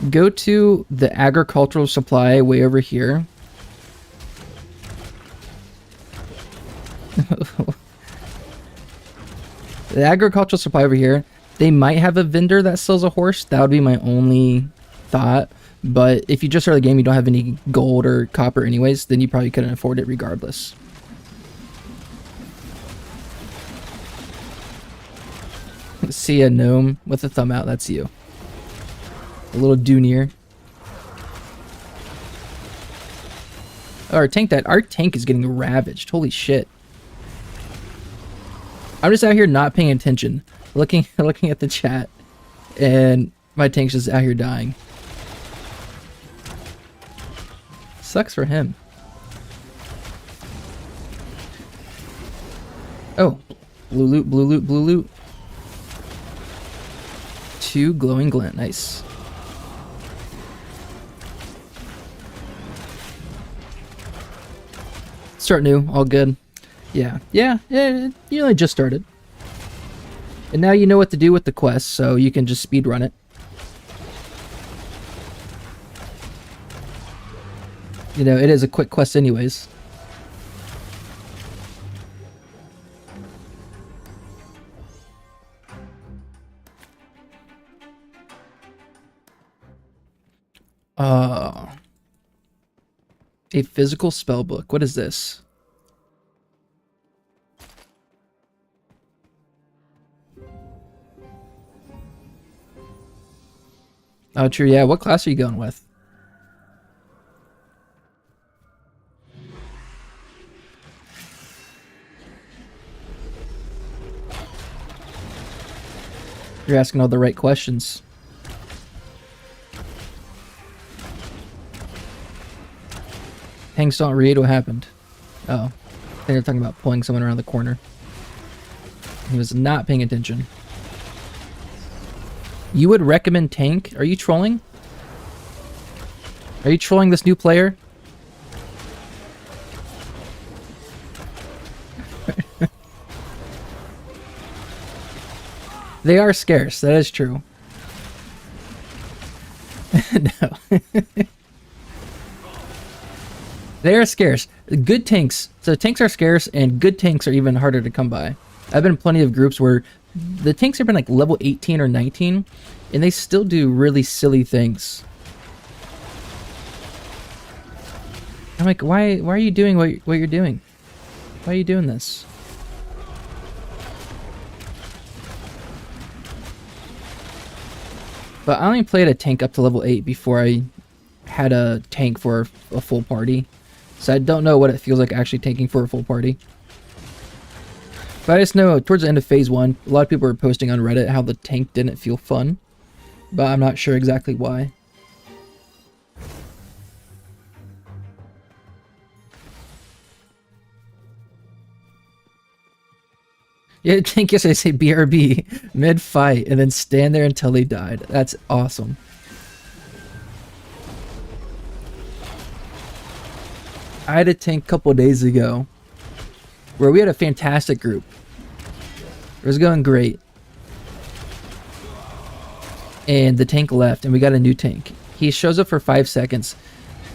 go to the agricultural supply way over here. The agricultural supply over here, they might have a vendor that sells a horse. That would be my only thought. But if you just start the game, you don't have any gold or copper anyways, then you probably couldn't afford it regardless. See a gnome with a thumb out, that's you. A little Dunier. Oh, our tank is getting ravaged. Holy shit. I'm just out here not paying attention, looking at the chat, and my tank's just out here dying. Sucks for him. Oh, blue loot, blue loot, blue loot. 2 glowing glint, nice. Start new, all good. Yeah, you only just started. And now you know what to do with the quest, so you can just speed run it. You know, it is a quick quest anyways. A physical spell book. What is this? Oh, true. Yeah. What class are you going with? You're asking all the right questions. Tanks don't read. What happened? Oh. I think they're talking about pulling someone around the corner. He was not paying attention. You would recommend tank? Are you trolling? Are you trolling this new player? They are scarce, that is true. No. They are scarce. Good tanks. So tanks are scarce, and good tanks are even harder to come by. I've been in plenty of groups where the tanks have been like level 18 or 19, and they still do really silly things. I'm like, why are you doing what you're doing? Why are you doing this? But I only played a tank up to level 8 before I had a tank for a full party. So I don't know what it feels like actually tanking for a full party. But I just know towards the end of phase 1, a lot of people were posting on Reddit how the tank didn't feel fun. But I'm not sure exactly why. Yeah, I think yes, I say BRB mid fight and then stand there until they died. That's awesome. I had a tank a couple days ago where we had a fantastic group. It was going great. And the tank left and we got a new tank. He shows up for 5 seconds.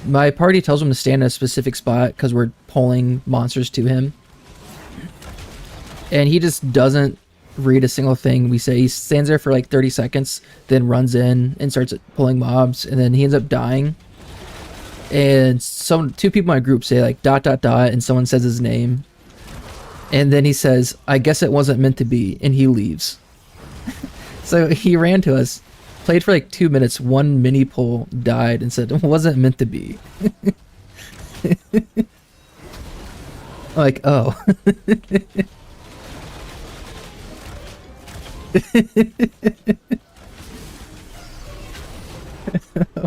My party tells him to stand in a specific spot because we're pulling monsters to him. And he just doesn't read a single thing we say. He stands there for like 30 seconds, then runs in and starts pulling mobs, and then he ends up dying. And two people in my group say like ... and someone says his name. And then he says, I guess it wasn't meant to be, and he leaves. So he ran to us, played for like 2 minutes, one mini pull, died, and said, it wasn't meant to be. Like, oh.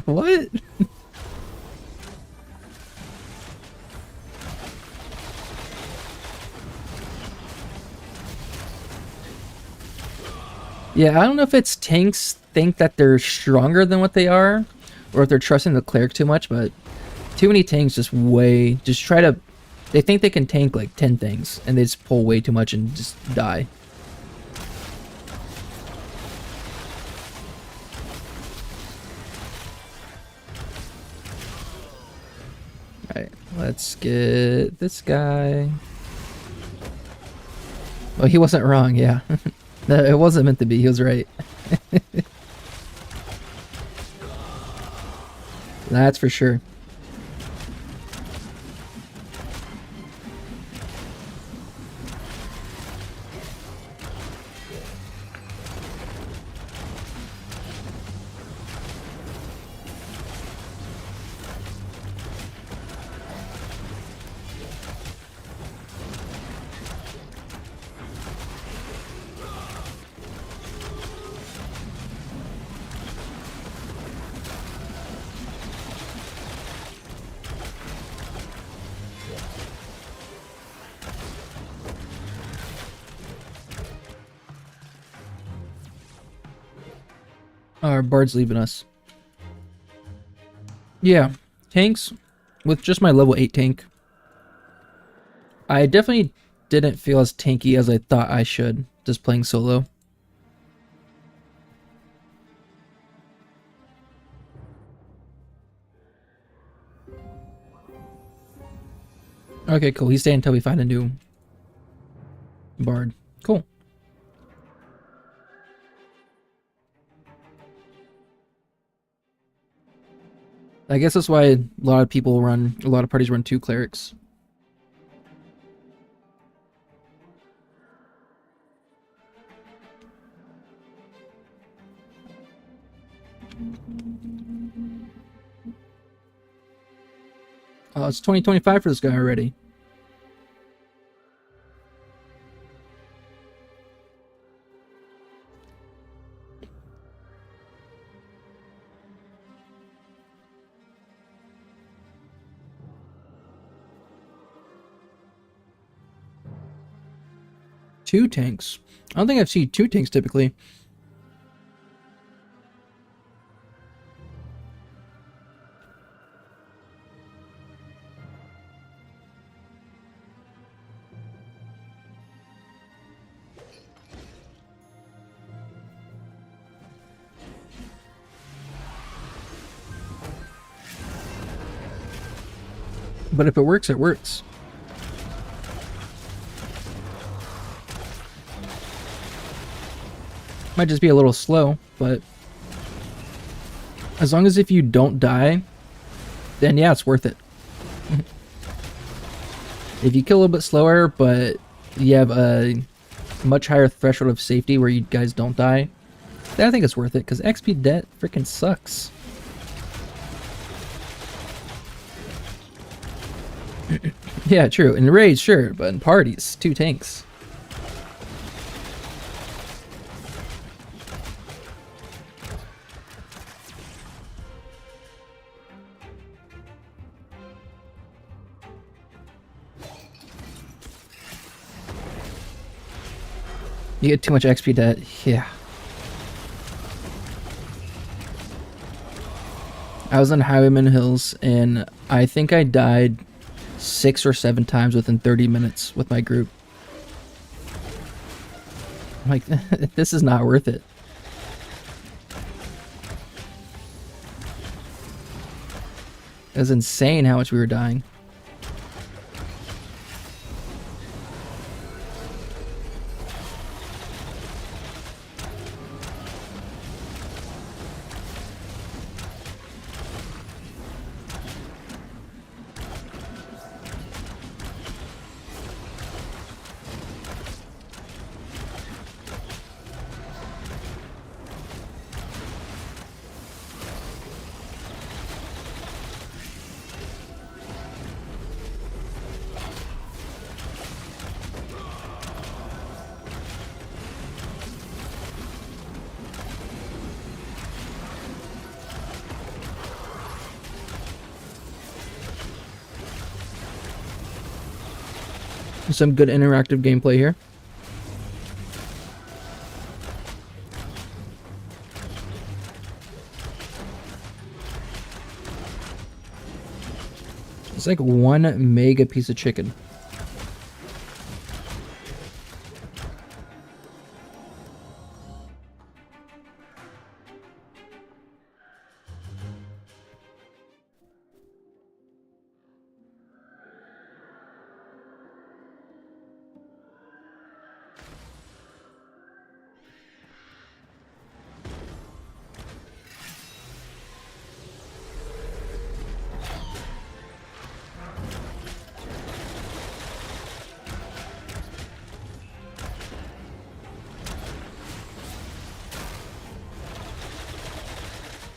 What? Yeah, I don't know if it's tanks think that they're stronger than what they are, or if they're trusting the cleric too much, but too many tanks just try to, they think they can tank like 10 things, and they just pull way too much and just die. Alright, let's get this guy. Oh, he wasn't wrong, yeah. No, it wasn't meant to be, he was right. That's for sure. Our bard's leaving us. Yeah, tanks, with just my level 8 tank, I definitely didn't feel as tanky as I thought I should, just playing solo. Okay, cool. He's staying until we find a new bard. Cool. I guess that's why a lot of parties run 2 clerics. Oh, it's 2025 for this guy already. Two tanks. I don't think I've seen 2 tanks typically. But if it works, it works. Might just be a little slow, but as long as if you don't die, then yeah, it's worth it. If you kill a little bit slower, but you have a much higher threshold of safety where you guys don't die, then I think it's worth it, because XP debt freaking sucks. Yeah, true. In raids, sure, but in parties, 2 tanks. You get too much XP debt. Yeah. I was on Highwayman Hills, and I think I died 6 or 7 times within 30 minutes with my group. I'm like, this is not worth it. It was insane how much we were dying. Some good interactive gameplay here. It's like 1 mega piece of chicken.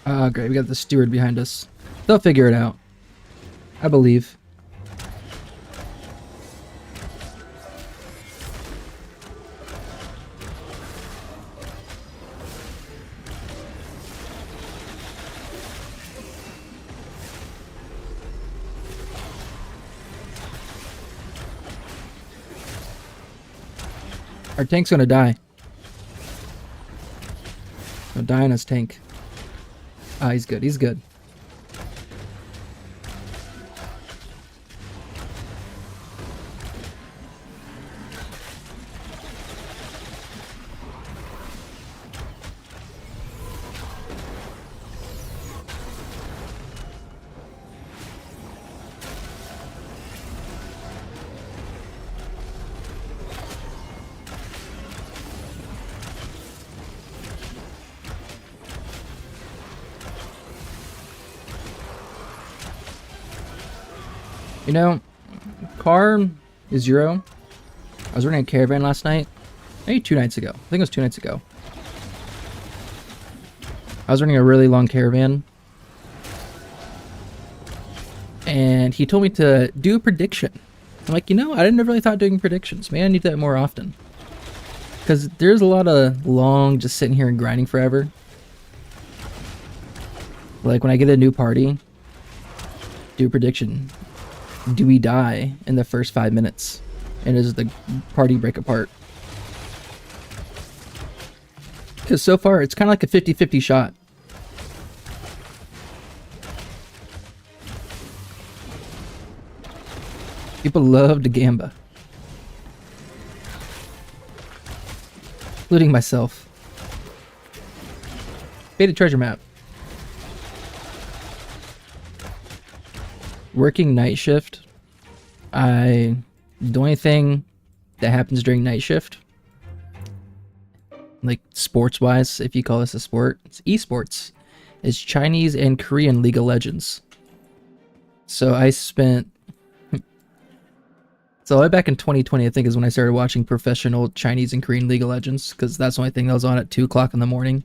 Oh, great. We got the steward behind us. They'll figure it out. I believe. Our tank's gonna die. He'll die in his tank. Ah, he's good. He's good. You know, car is 0. I was running a caravan last night. Maybe 2 nights ago. I think it was 2 nights ago. I was running a really long caravan. And he told me to do a prediction. I'm like, you know, I never really thought doing predictions. Maybe I need that more often. Because there's a lot of long just sitting here and grinding forever. Like when I get a new party, do a prediction. Do we die in the first 5 minutes? And does the party break apart? Because so far, it's kind of like a 50-50 shot. People love to gamba. Including myself. Beta treasure map. Working night shift. The only thing that happens during night shift, like sports wise, if you call this a sport, it's esports, is Chinese and Korean League of Legends. So I spent so way back in 2020, I think, is when I started watching professional Chinese and Korean League of Legends, because that's the only thing that was on at 2 o'clock in the morning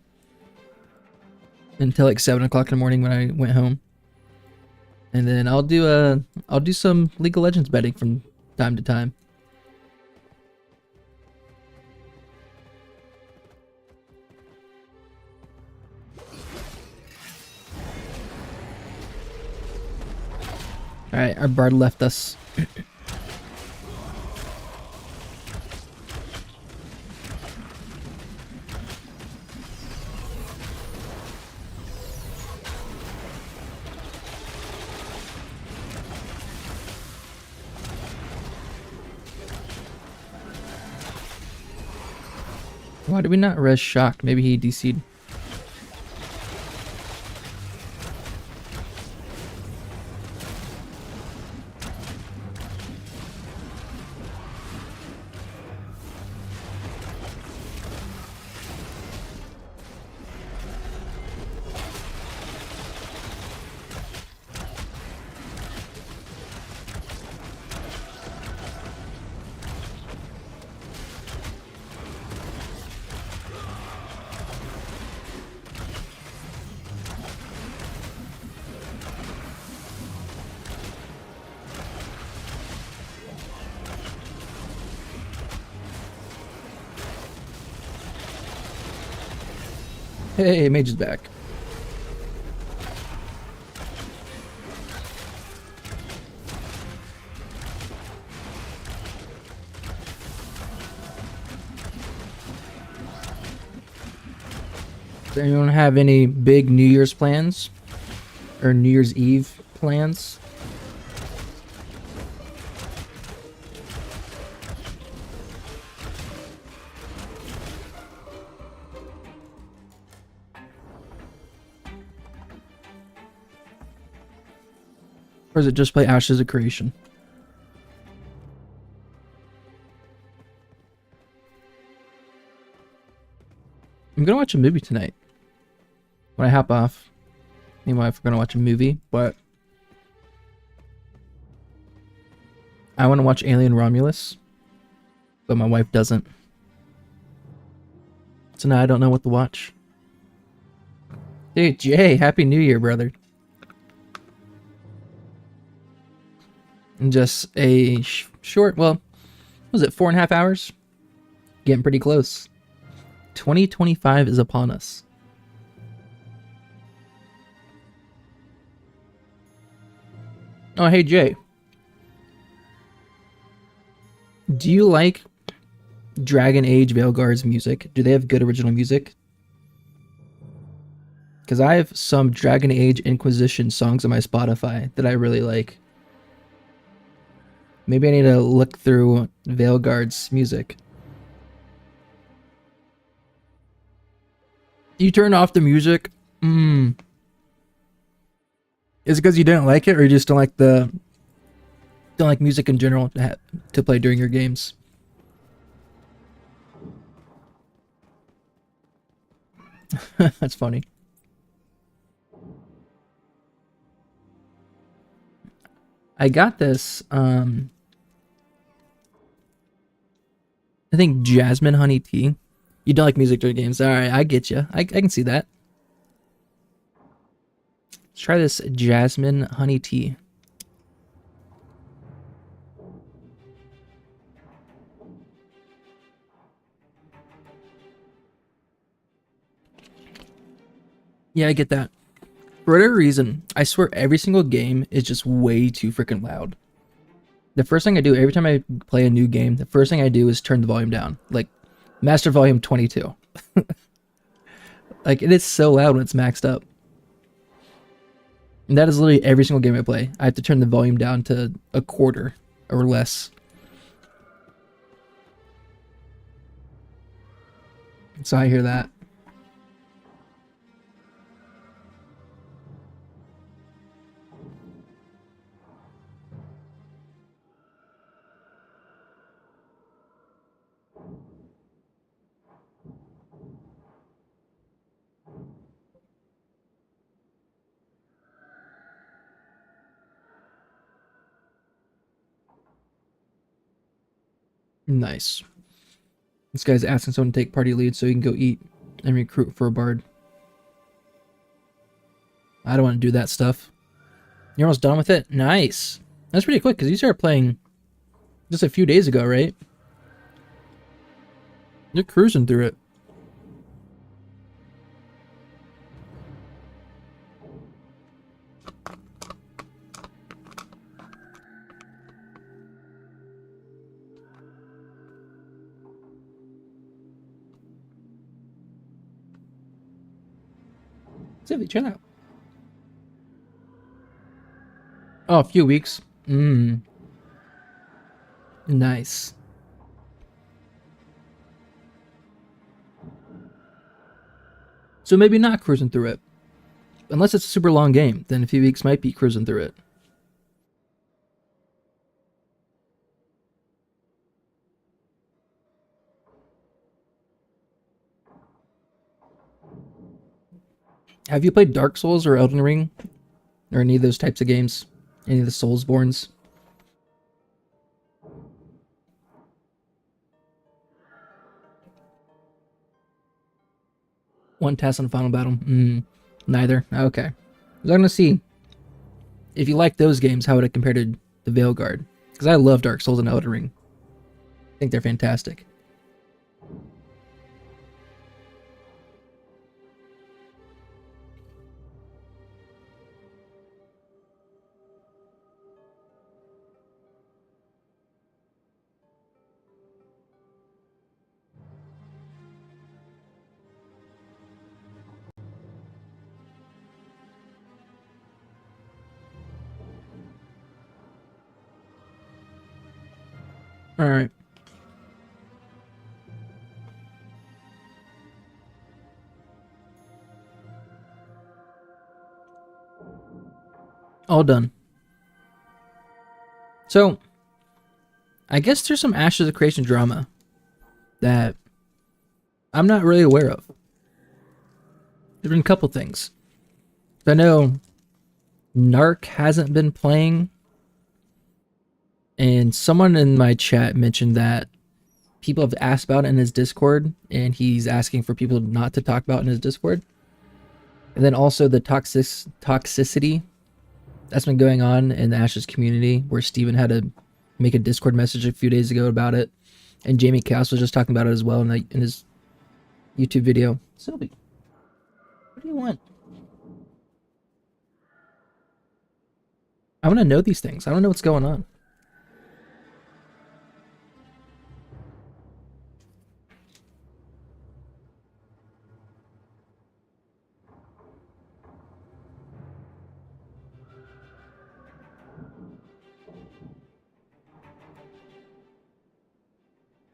until like 7 o'clock in the morning when I went home. And then I'll do some League of Legends betting from time to time. Alright, our bard left us. Why did we not res Shock? Maybe he DC'd. Hey, Mage is back. Does anyone have any big New Year's plans? Or New Year's Eve plans? Or is it just play Ashes of Creation? I'm gonna watch a movie tonight. When I hop off, me and my wife are gonna watch a movie, but I want to watch Alien Romulus, but my wife doesn't. So now I don't know what to watch. Dude, Jay, Happy New Year, brother. And just a short, well, what was it 4.5 hours? Getting pretty close. 2025 is upon us. Oh, hey, Jay. Do you like Dragon Age Veilguard's music? Do they have good original music? Because I have some Dragon Age Inquisition songs on my Spotify that I really like. Maybe I need to look through Veilguard's music. You turned off the music? Is it because you didn't like it, or you just don't like music in general to play during your games? That's funny. I got this, I think Jasmine Honey Tea. You don't like music during games. Alright, I get you. I can see that. Let's try this Jasmine Honey Tea. Yeah, I get that. For whatever reason, I swear every single game is just way too freaking loud. The first thing I do every time I play a new game, the first thing I do is turn the volume down. Like, master volume 22. Like, it is so loud when it's maxed up. And that is literally every single game I play. I have to turn the volume down to a quarter or less. So I hear that. Nice. This guy's asking someone to take party lead so he can go eat and recruit for a bard. I don't want to do that stuff. You're almost done with it? Nice. That's pretty quick because you started playing just a few days ago, right? You're cruising through it. Civi, chill out. Oh, a few weeks. Nice. So maybe not cruising through it. Unless it's a super long game, then a few weeks might be cruising through it. Have you played Dark Souls or Elden Ring? Or any of those types of games? Any of the Soulsborns? One task on the final battle? Neither. Okay. I was going to see if you like those games, how would it compare to the Veilguard? Because I love Dark Souls and Elden Ring. I think they're fantastic. All right. All done. So, I guess there's some Ashes of Creation drama that I'm not really aware of. There's been a couple things. I know Narc hasn't been playing, and someone in my chat mentioned that people have asked about it in his Discord, and he's asking for people not to talk about it in his Discord. And then also the toxicity that's been going on in the Ashes community, where Steven had to make a Discord message a few days ago about it, and Jamie Chaos was just talking about it as well in his YouTube video. Sylvie, what do you want? I want to know these things. I don't know what's going on.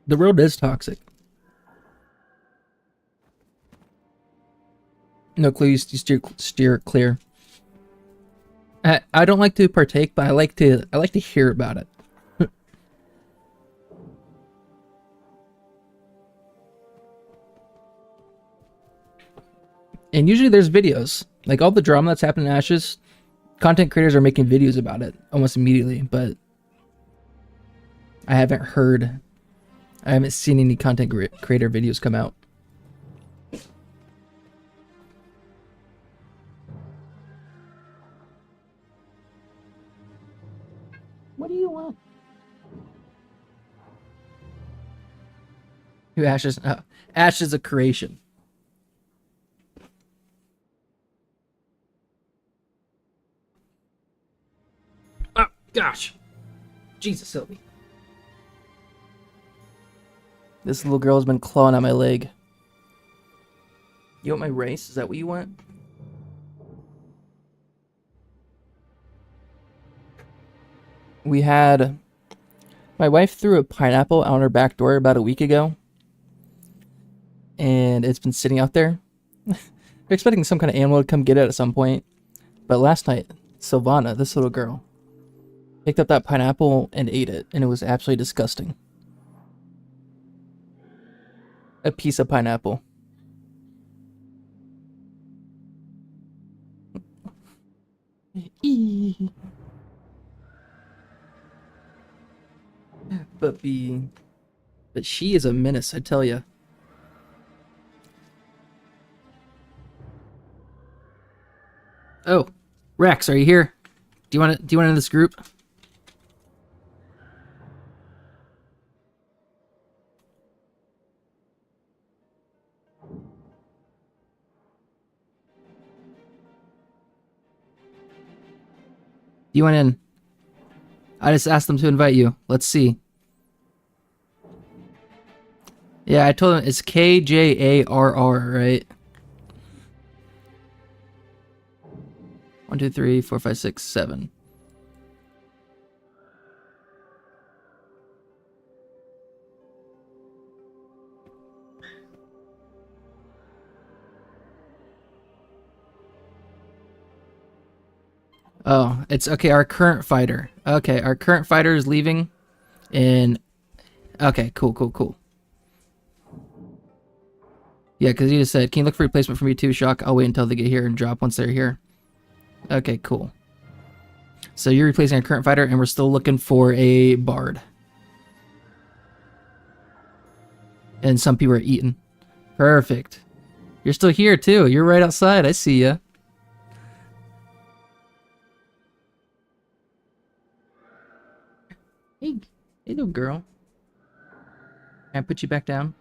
The world is toxic. No clue. You steer clear. I don't like to partake, but I like to hear about it. And usually there's videos. Like all the drama that's happened in Ashes, content creators are making videos about it almost immediately, but I haven't seen any content creator videos come out. What do you want? Who Ashes? Ashes of Creation. Oh gosh, Jesus, Sylvie. This little girl has been clawing at my leg. You want my race? Is that what you want? We had... My wife threw a pineapple out her back door about a week ago. And it's been sitting out there. We're expecting some kind of animal to come get it at some point. But last night, Sylvana, this little girl, picked up that pineapple and ate it. And it was absolutely disgusting. A piece of pineapple. But she is a menace, I tell you. Oh, Rex, are you here? Do you want in this group? You went in. I just asked them to invite you. Let's see. Yeah, I told them it's KJARR, right? 1, 2, 3, 4, 5, 6, 7. Oh, it's okay. Our current fighter. Okay, our current fighter is leaving. And okay, cool, cool, cool. Yeah, because you just said, can you look for replacement for me too, Shock? I'll wait until they get here and drop once they're here. Okay, cool. So you're replacing our current fighter, and we're still looking for a bard. And some people are eating. Perfect. You're still here too. You're right outside. I see ya. Hey, hey, little girl. Can I put you back down?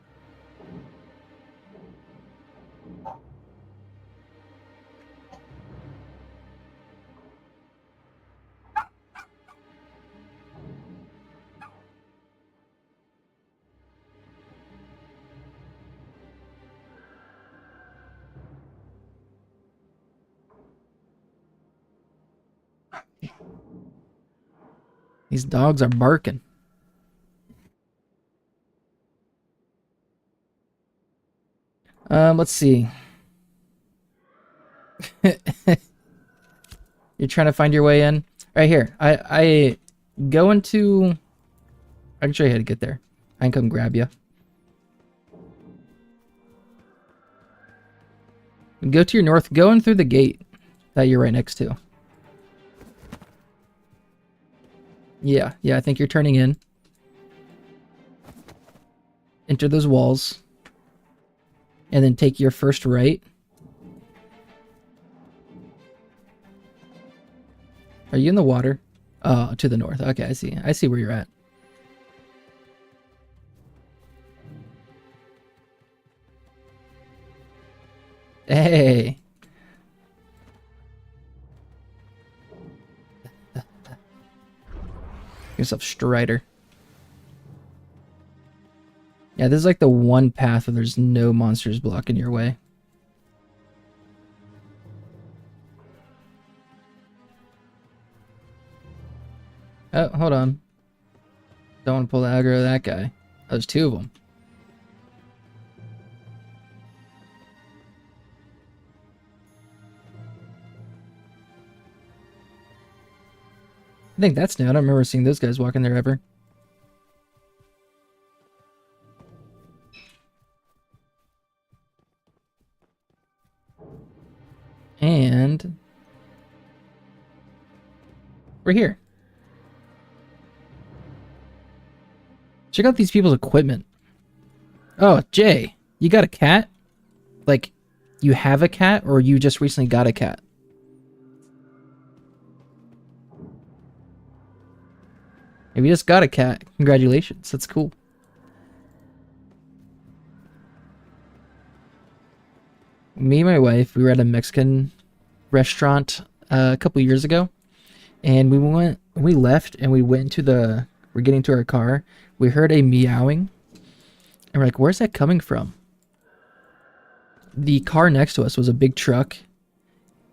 These dogs are barking. Let's see. You're trying to find your way in? Right here. I go into... I can show you how to get there. I can come grab you. Go to your north. Go in through the gate that you're right next to. Yeah, I think you're turning in. Enter those walls. And then take your first right. Are you in the water? Oh, to the north. Okay, I see. I see where you're at. Hey. Yourself Strider. Yeah, this is like the one path where there's no monsters blocking your way. Oh, hold on. Don't want to pull the aggro of that guy. Oh, there's two of them. I think that's new. I don't remember seeing those guys walking there ever. And we're here. Check out these people's equipment. Oh, Jay, you got a cat? Like, you have a cat, or you just recently got a cat? If you just got a cat, congratulations. That's cool. Me and my wife, we were at a Mexican restaurant a couple years ago, and we left and we went into we're getting to our car. We heard a meowing, and we're like, where's that coming from? The car next to us was a big truck,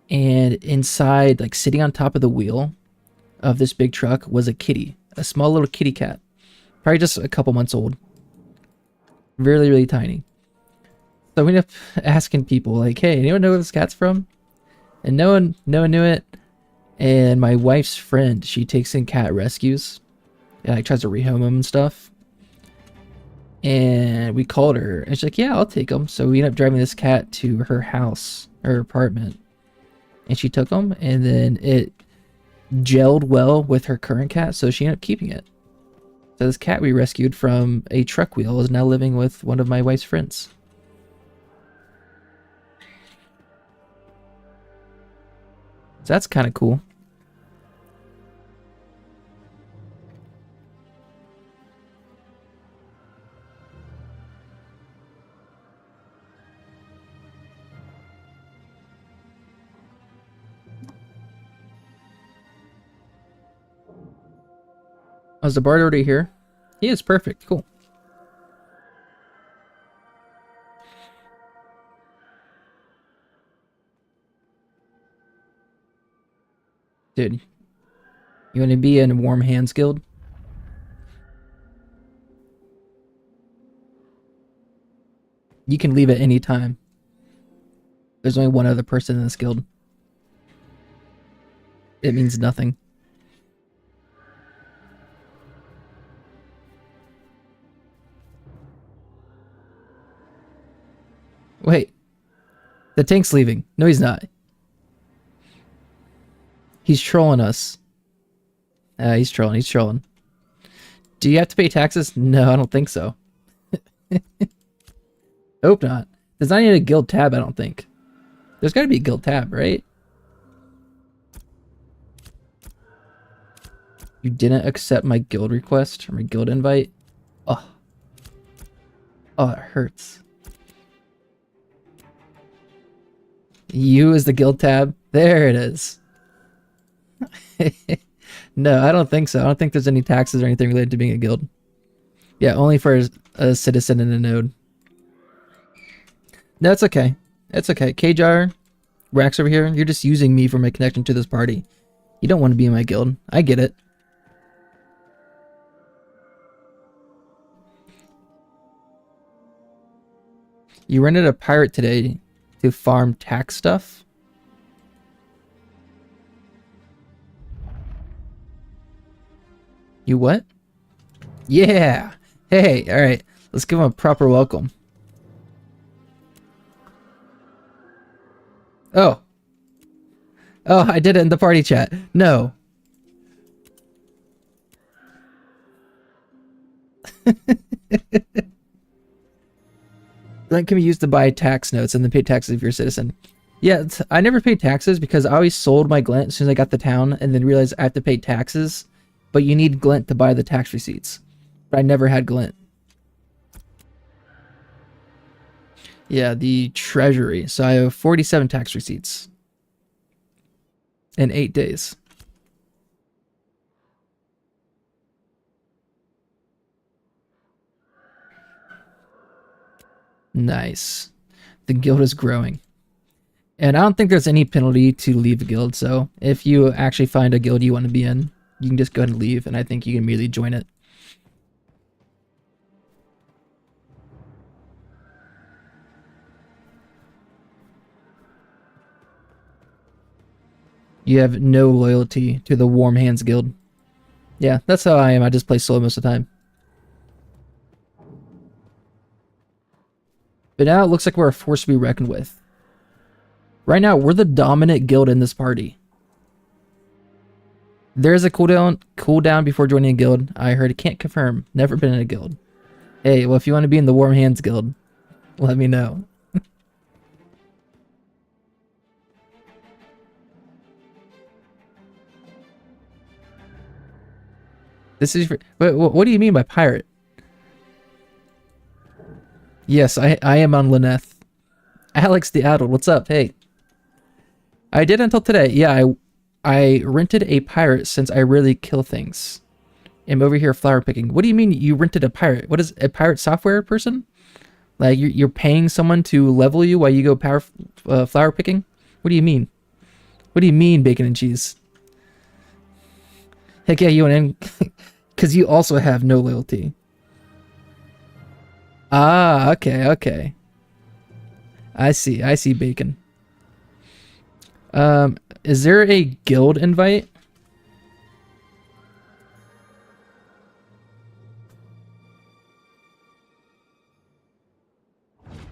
and inside, like sitting on top of the wheel of this big truck, was a kitty, a small little kitty cat, probably just a couple months old, really, really tiny. So we ended up asking people, like, hey, anyone know where this cat's from? And no one knew it. And my wife's friend, she takes in cat rescues and like tries to rehome them and stuff. And we called her, and she's like, yeah, I'll take them. So we ended up driving this cat to her house, her apartment, and she took him, and then it gelled well with her current cat, so she ended up keeping it. So this cat we rescued from a truck wheel is now living with one of my wife's friends. So that's kind of cool. Oh, is the bard already here? He is perfect. Cool. Dude, you want to be in Warm Hands Guild? You can leave at any time. There's only one other person in this guild. It means nothing. Wait. The tank's leaving. No, he's not. He's trolling us. He's trolling. He's trolling. Do you have to pay taxes? No, I don't think so. Hope not. There's not even a guild tab, I don't think. There's got to be a guild tab, right? You didn't accept my guild request or my guild invite? Oh. Oh, it hurts. You is the guild tab? There it is. No, I don't think so. I don't think there's any taxes or anything related to being a guild. Yeah, only for a citizen in a node. No, it's okay. It's okay. Kjar, Rax over here, you're just using me for my connection to this party. You don't want to be in my guild. I get it. You rented a pirate today to farm tax stuff? You what? Yeah! Hey, alright. Let's give him a proper welcome. Oh. Oh, I did it in the party chat. No. That can be used to buy tax notes and then pay taxes if you're a citizen. Yeah, I never paid taxes because I always sold my glint as soon as I got the town and then realized I have to pay taxes. But you need glint to buy the tax receipts. But I never had glint. Yeah, the treasury. So I have 47 tax receipts. In 8 days. Nice. The guild is growing. And I don't think there's any penalty to leave a guild, so if you actually find a guild you want to be in, you can just go ahead and leave, and I think you can immediately join it. You have no loyalty to the Warm Hands Guild. Yeah, that's how I am. I just play solo most of the time. But now it looks like we're a force to be reckoned with. Right now, we're the dominant guild in this party. There's a cooldown before joining a guild. I heard it, can't confirm. Never been in a guild. Hey, well, if you want to be in the Warm Hands Guild, let me know. This is... Wait, what do you mean by pirate? Yes, I am on Lineth. Alex the Addled, what's up? Hey. I did until today. Yeah, I rented a pirate since I rarely kill things. I'm over here flower picking. What do you mean you rented a pirate? What is a pirate software person? Like you're paying someone to level you while you go flower picking? What do you mean? What do you mean bacon and cheese? Heck yeah, you went in because you also have no loyalty. Ah, okay, okay. I see bacon. Is there a guild invite?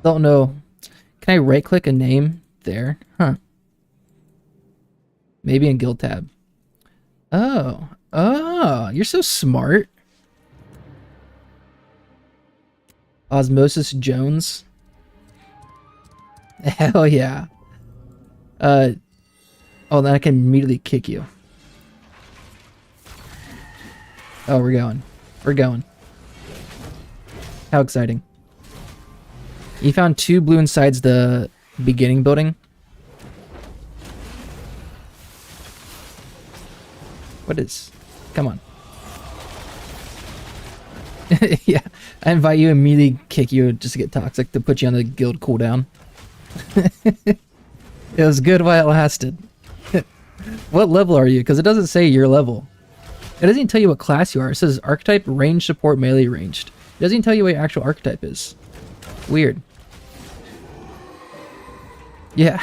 Don't know. Can I right click a name there? Huh. Maybe in guild tab. Oh. Oh, you're so smart. Osmosis Jones. Hell yeah. Oh, then I can immediately kick you. Oh, we're going. We're going. How exciting. You found 2 blue insides the beginning building. What is... Come on. Yeah, I invite you, immediately kick you just to get toxic to put you on the guild cooldown. It was good while it lasted. What level are you? Because it doesn't say your level. It doesn't even tell you what class you are. It says archetype, range, support, melee, ranged. It doesn't even tell you what your actual archetype is. Weird. Yeah.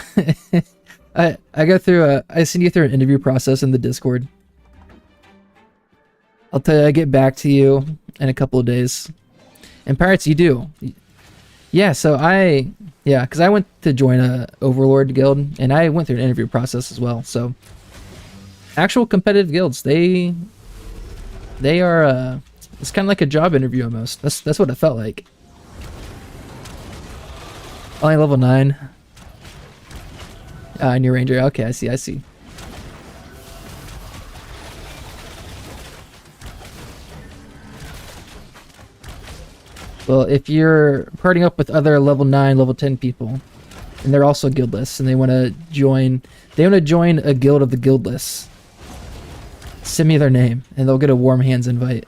I go through I send you through an interview process in the Discord. I'll tell you, I get back to you in a couple of days. And Pirates, you do. Yeah, so because I went to join a Overlord guild, and I went through an interview process as well. So, actual competitive guilds, they are, it's kind of like a job interview almost. That's what it felt like. Only level 9. New Ranger. Okay, I see. Well, if you're partying up with other level 9, level 10 people, and they're also guildless, and they want to join a guild of the guildless, send me their name, and they'll get a warm hands invite.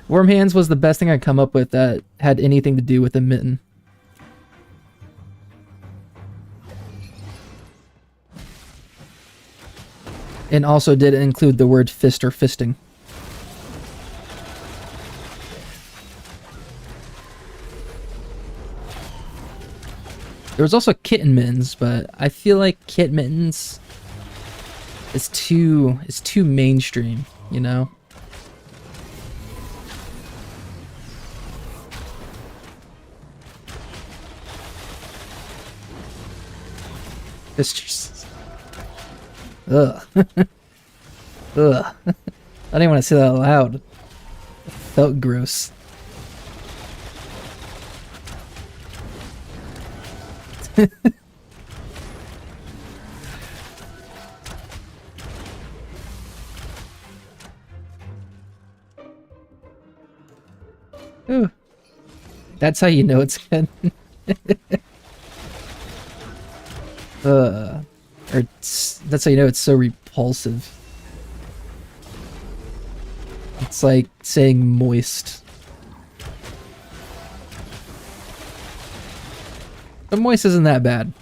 Warm hands was the best thing I could come up with that had anything to do with a mitten. And also did include the word fist or fisting. There was also kitten mittens, but I feel like kit mittens is too mainstream, you know? Fisters. Ugh. Ugh. I didn't want to say that out loud. It felt gross. Ooh. That's how you know it's good. That's how you know it's so repulsive. It's like saying moist. But moist isn't that bad.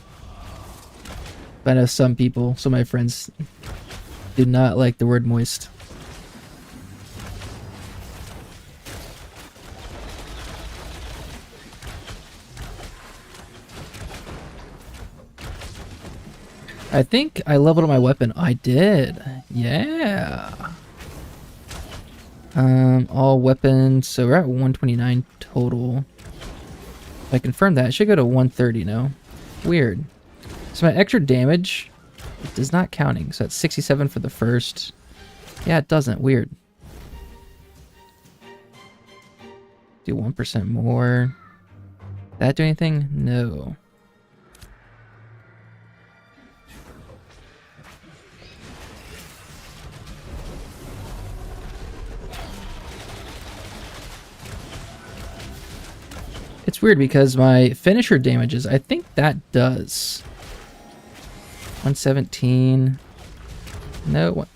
But I know some people, some of my friends, do not like the word moist. I think I leveled up my weapon. I did. Yeah. All weapons. So we're at 129 total. If I confirm that, it should go to 130 now. Weird. So my extra damage is not counting. So that's 67 for the first. Yeah, it doesn't. Weird. Do 1% more. That do anything? No. It's weird because my finisher damages, I think that does. 117. No.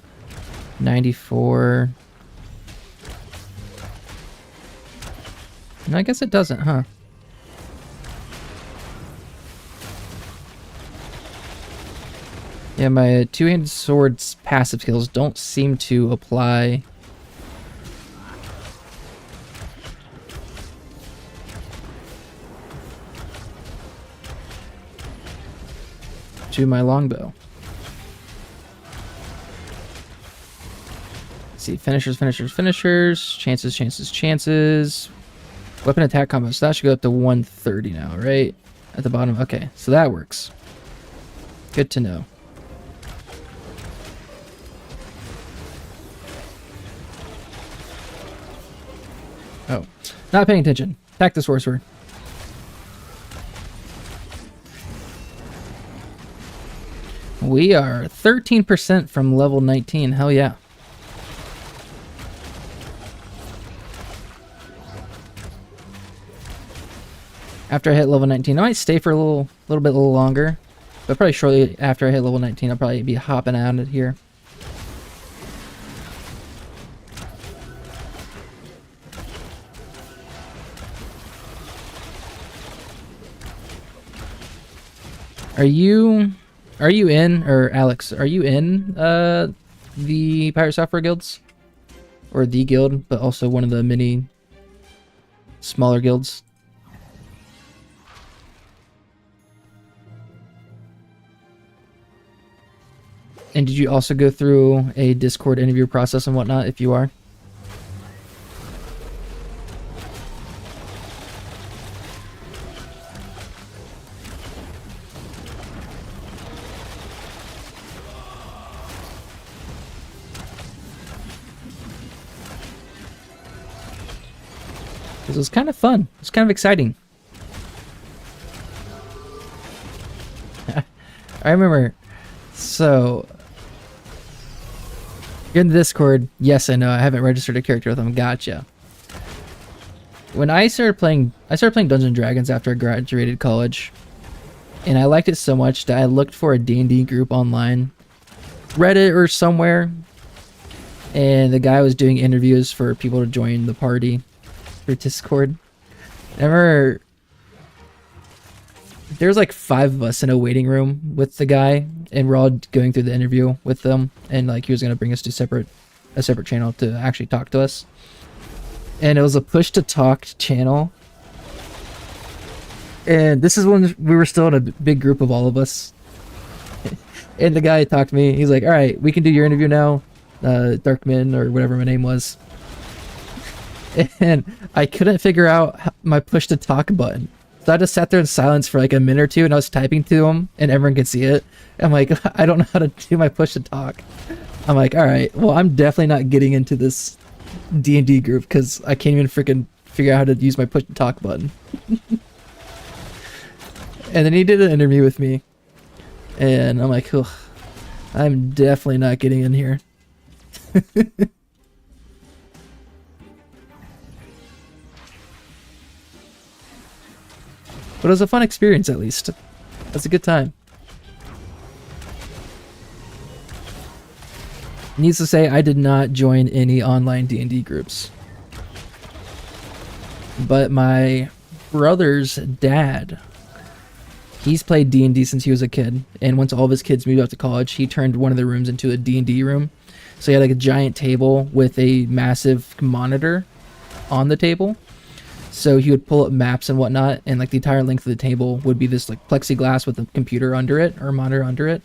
94. No, I guess it doesn't, huh? Yeah, my two-handed sword's passive skills don't seem to apply. To my longbow. Let's see, finishers. Chances. Weapon attack combo. So that should go up to 130 now, right? At the bottom. Okay, so that works. Good to know. Oh, not paying attention. Attack the sorcerer. We are 13% from level 19. Hell yeah. After I hit level 19, I might stay for a little bit longer. But probably shortly after I hit level 19, I'll probably be hopping out of here. Are you in, or Alex, are you in the Pirate Software Guilds? Or the guild, but also one of the many smaller guilds? And did you also go through a Discord interview process and whatnot, if you are? It was kind of fun. It was kind of exciting. I remember, so you're in the Discord. Yes, I know. I haven't registered a character with them. Gotcha. When I started playing Dungeons and Dragons after I graduated college, and I liked it so much that I looked for a D&D group online, Reddit or somewhere, and the guy was doing interviews for people to join the party for Discord. I remember there was like 5 of us in a waiting room with the guy, and we're all going through the interview with them, and like he was gonna bring us to a separate channel to actually talk to us. And it was a push to talk channel. And this is when we were still in a big group of all of us. And the guy talked to me. He's like, "All right, we can do your interview now, Darkman," or whatever my name was. And I couldn't figure out my push to talk button. So I just sat there in silence for like a minute or two, and I was typing to him, and everyone could see it. I'm like, I don't know how to do my push to talk. I'm like, all right, well, I'm definitely not getting into this D&D group because I can't even freaking figure out how to use my push to talk button. And then he did an interview with me, and I'm like, ugh, I'm definitely not getting in here. But it was a fun experience, at least. That's a good time. Needs to say, I did not join any online D&D groups. But my brother's dad, he's played D&D since he was a kid. And once all of his kids moved out to college, he turned one of the rooms into a D&D room. So he had like a giant table with a massive monitor on the table. So he would pull up maps and whatnot, and like the entire length of the table would be this like plexiglass with a computer under it, or a monitor under it.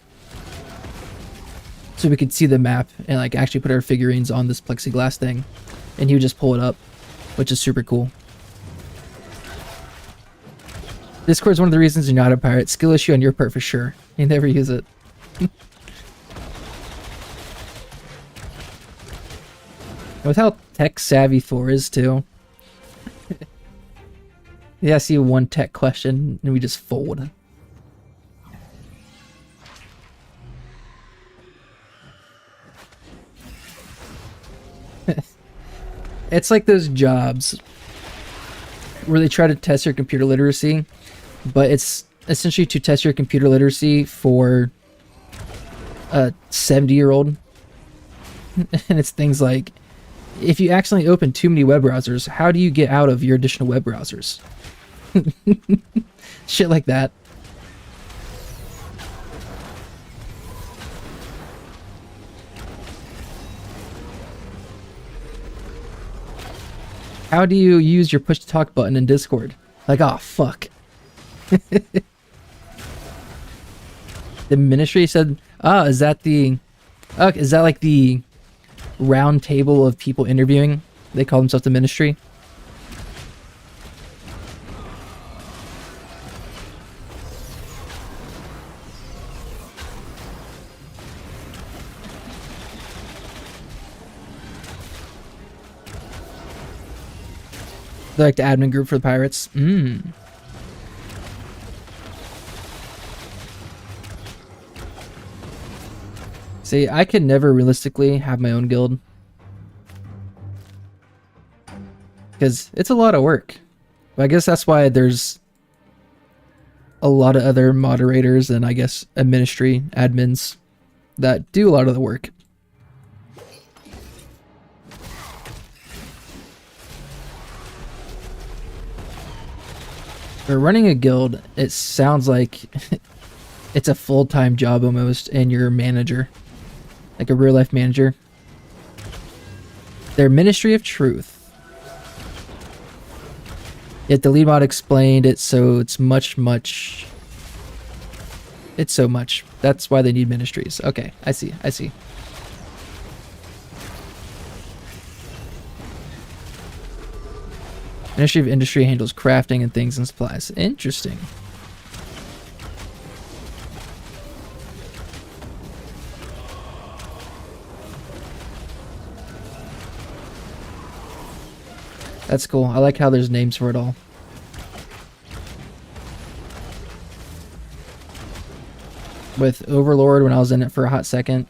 So we could see the map and like actually put our figurines on this plexiglass thing. And he would just pull it up, which is super cool. Discord is one of the reasons you're not a pirate. Skill issue on your part for sure. You never use it. With how tech savvy Thor is too. Yeah, I see one tech question and we just fold. It's like those jobs where they try to test your computer literacy, but it's essentially to test your computer literacy for a 70-year-old. And it's things like, if you accidentally open too many web browsers, how do you get out of your additional web browsers? Shit like that. How do you use your push to talk button in Discord? Like, oh fuck. The ministry said, is that like the round table of people interviewing? They call themselves the ministry. They're like the admin group for the pirates. See, I could never realistically have my own guild. Because it's a lot of work. But I guess that's why there's a lot of other moderators and I guess administry admins that do a lot of the work. For running a guild, it sounds like it's a full-time job almost, and you're a manager. Like a real-life manager. Their Ministry of Truth. Yet the lead mod explained it so it's much It's so much. That's why they need ministries. Okay, I see. I see. Ministry of Industry handles crafting and things and supplies. Interesting. That's cool. I like how there's names for it all. With Overlord, when I was in it for a hot second,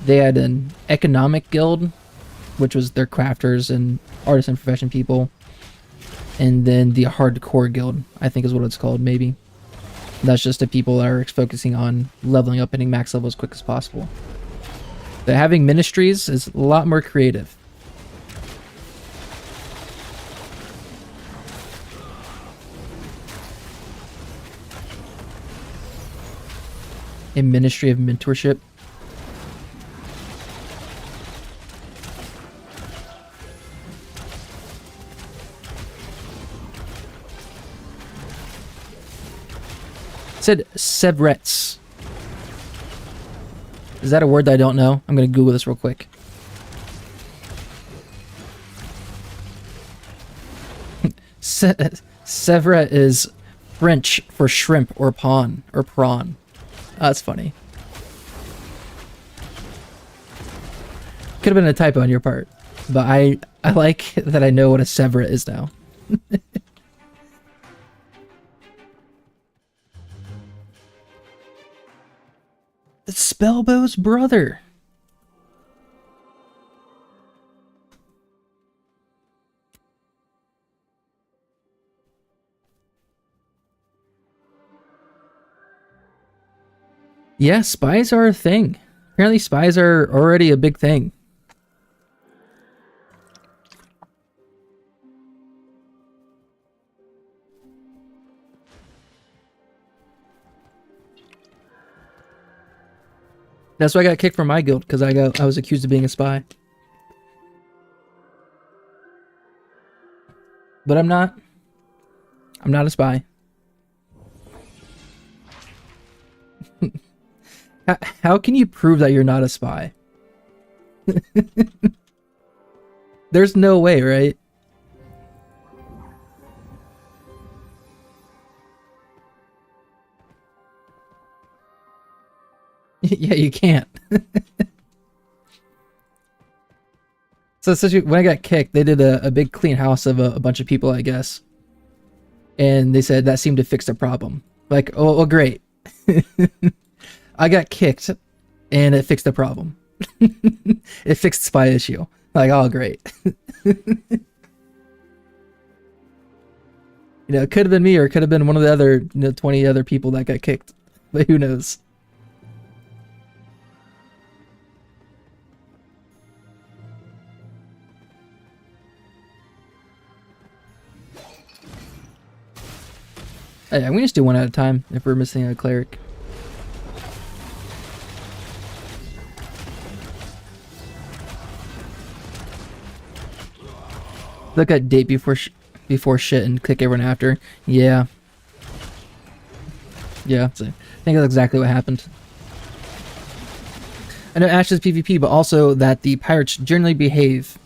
they had an economic guild, which was their crafters and artisan profession people. And then the hardcore guild, I think is what it's called, maybe. That's just the people that are focusing on leveling up and hitting max level as quick as possible. But having ministries is a lot more creative. A ministry of mentorship. It said Sevrets. Is that a word that I don't know? I'm gonna Google this real quick. Sevret is French for shrimp or pawn or prawn. Oh, that's funny. Could have been a typo on your part, but I like that I know what a Sevret is now. It's Spellbow's brother. Yeah, spies are a thing. Apparently spies are already a big thing. That's why I got kicked from my guild, because I was accused of being a spy. But I'm not. I'm not a spy. How can you prove that you're not a spy? There's no way, right? Yeah, you can't. So essentially, when I got kicked, they did a big clean house of a bunch of people, I guess. And they said that seemed to fix the problem. Like, oh, well, great. I got kicked, and it fixed the problem. It fixed the spy issue. Like, oh, great. You know, it could have been me, or it could have been one of the other, 20 other people that got kicked. But who knows? Hey, I'm gonna just do one at a time if we're missing a cleric. Look at date before shit and click everyone after. Yeah. Yeah, so I think that's exactly what happened. I know Ash is PvP, but also that the pirates generally behave.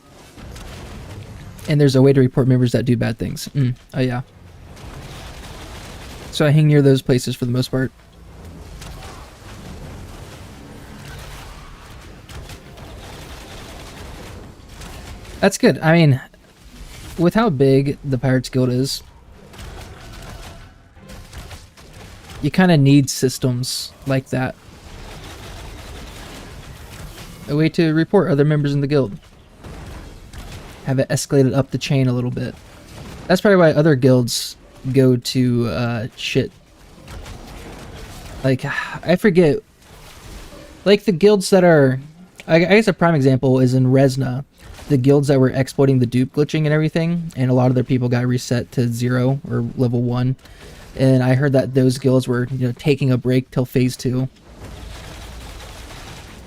And there's a way to report members that do bad things. Oh yeah. So I hang near those places for the most part. That's good. I mean, with how big the Pirates Guild is, you kind of need systems like that. A way to report other members in the guild. Have it escalated up the chain a little bit. That's probably why other guilds go to shit. Like, I forget. Like the guilds that are, I guess a prime example is in Resna. The guilds that were exploiting the dupe glitching and everything, and a lot of their people got reset to 0 or level 1. And I heard that those guilds were, taking a break till phase 2.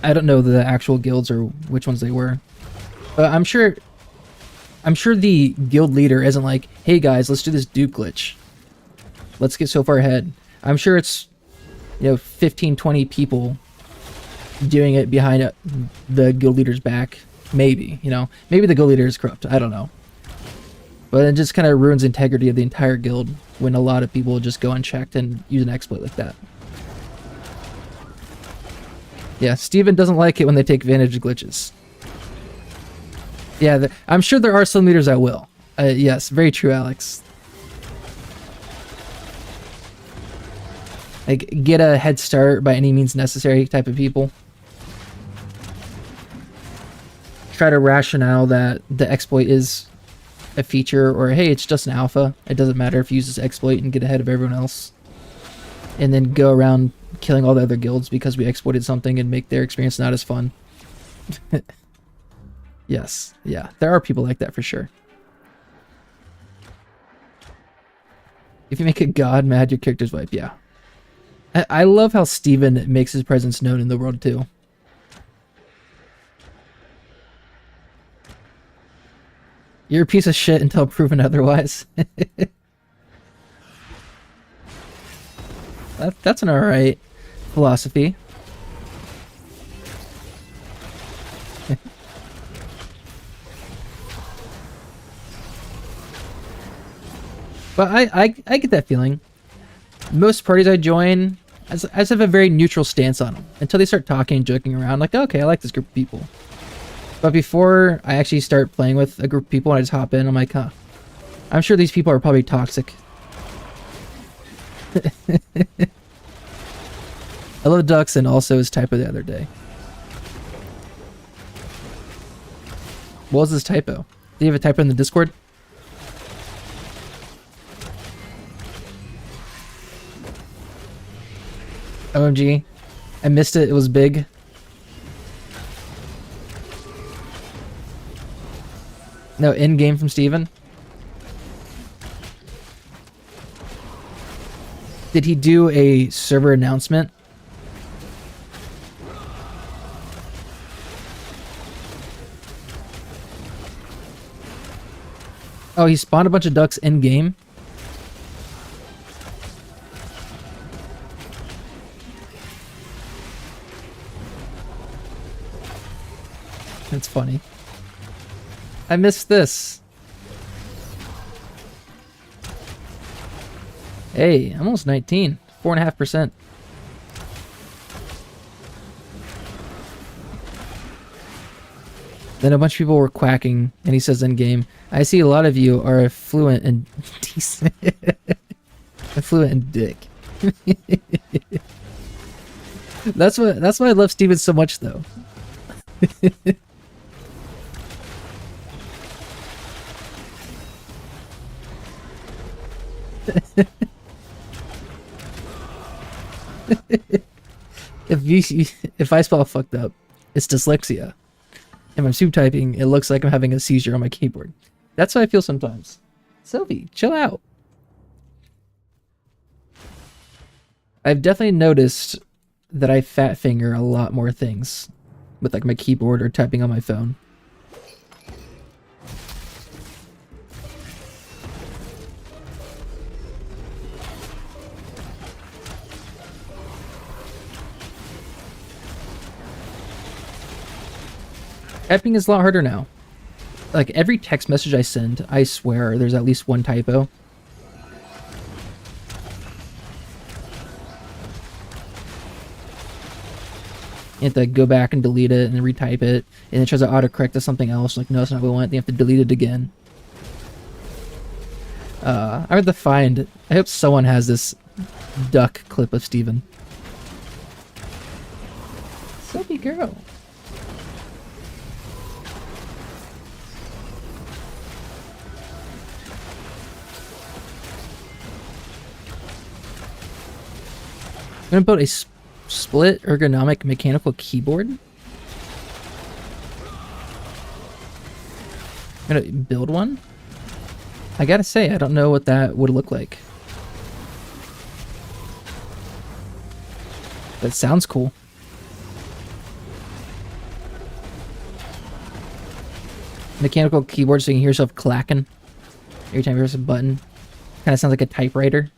I don't know the actual guilds or which ones they were, but I'm sure the guild leader isn't like, hey guys, let's do this dupe glitch. Let's get so far ahead. I'm sure it's 15, 20 people doing it behind the guild leader's back. Maybe, maybe the guild leader is corrupt. I don't know. But it just kind of ruins the integrity of the entire guild when a lot of people just go unchecked and use an exploit like that. Yeah, Steven doesn't like it when they take advantage of glitches. Yeah, I'm sure there are some leaders that will. Yes, very true, Alex. Like, get a head start by any means necessary type of people. Try to rationale that the exploit is a feature, or hey, it's just an alpha. It doesn't matter if you use this exploit and get ahead of everyone else. And then go around killing all the other guilds because we exploited something and make their experience not as fun. Yes, yeah, there are people like that for sure. If you make a god mad, your character's wipe, yeah. I love how Steven makes his presence known in the world too. You're a piece of shit until proven otherwise. That's an alright philosophy. But I get that feeling. Most parties I join, I just have a very neutral stance on them until they start talking and joking around. Like, okay, I like this group of people. But before I actually start playing with a group of people and I just hop in, I'm like, huh, I'm sure these people are probably toxic. I love ducks and also his typo the other day. What was his typo? Did you have a typo in the Discord? OMG. I missed it. It was big. No, in-game from Steven. Did he do a server announcement? Oh, he spawned a bunch of ducks in-game? That's funny. I missed this. Hey, I'm almost 19. 4.5%. Then a bunch of people were quacking, and he says in game, I see a lot of you are fluent and decent. Fluent and dick. That's why I love Steven so much though. If I spell fucked up, it's dyslexia. If I'm soup typing, it looks like I'm having a seizure on my keyboard. That's how I feel sometimes. Sylvie, chill out. I've definitely noticed that I fat finger a lot more things with like my keyboard or typing on my phone. Typing is a lot harder now. Like every text message I send, I swear there's at least one typo. You have to go back and delete it and then retype it, and it tries to autocorrect to something else. Like, no, that's not what we want. Then you have to delete it again. I have to find. I hope someone has this duck clip of Steven. Soapy girl. I'm gonna build a split ergonomic mechanical keyboard. I'm gonna build one. I gotta say, I don't know what that would look like. That sounds cool. Mechanical keyboard so you can hear yourself clacking every time you press a button. Kind of sounds like a typewriter.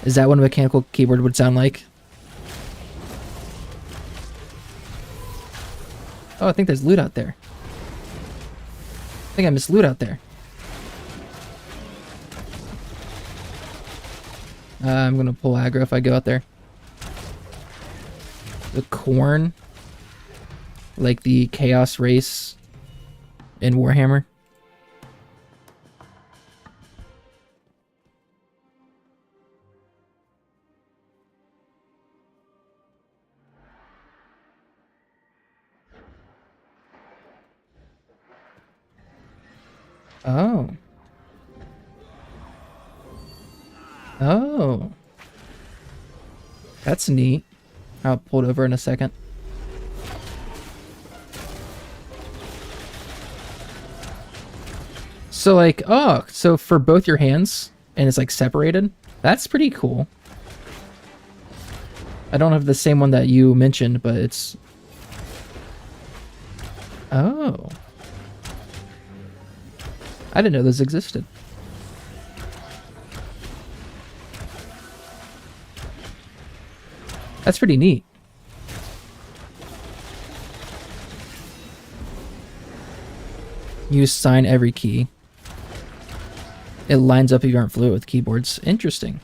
Is that what a mechanical keyboard would sound like? Oh, I think there's loot out there. I think I missed loot out there. I'm gonna pull aggro if I go out there. The corn. Like the Chaos Race in Warhammer. Oh. Oh. That's neat. I'll pull it over in a second. So like, oh, so for both your hands, and it's like separated? That's pretty cool. I don't have the same one that you mentioned, but it's... Oh. I didn't know those existed. That's pretty neat. You assign every key. It lines up if you aren't fluent with keyboards. Interesting.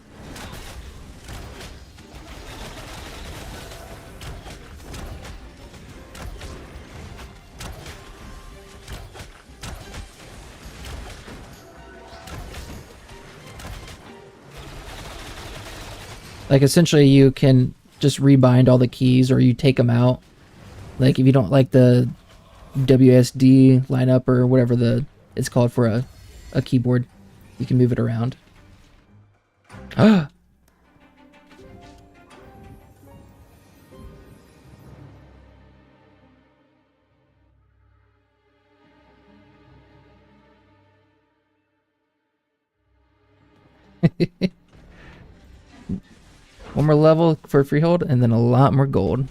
Like, essentially, you can just rebind all the keys, or you take them out. Like, if you don't like the WSD lineup or whatever it's called for a keyboard, you can move it around. Ah! One more level for freehold, and then a lot more gold.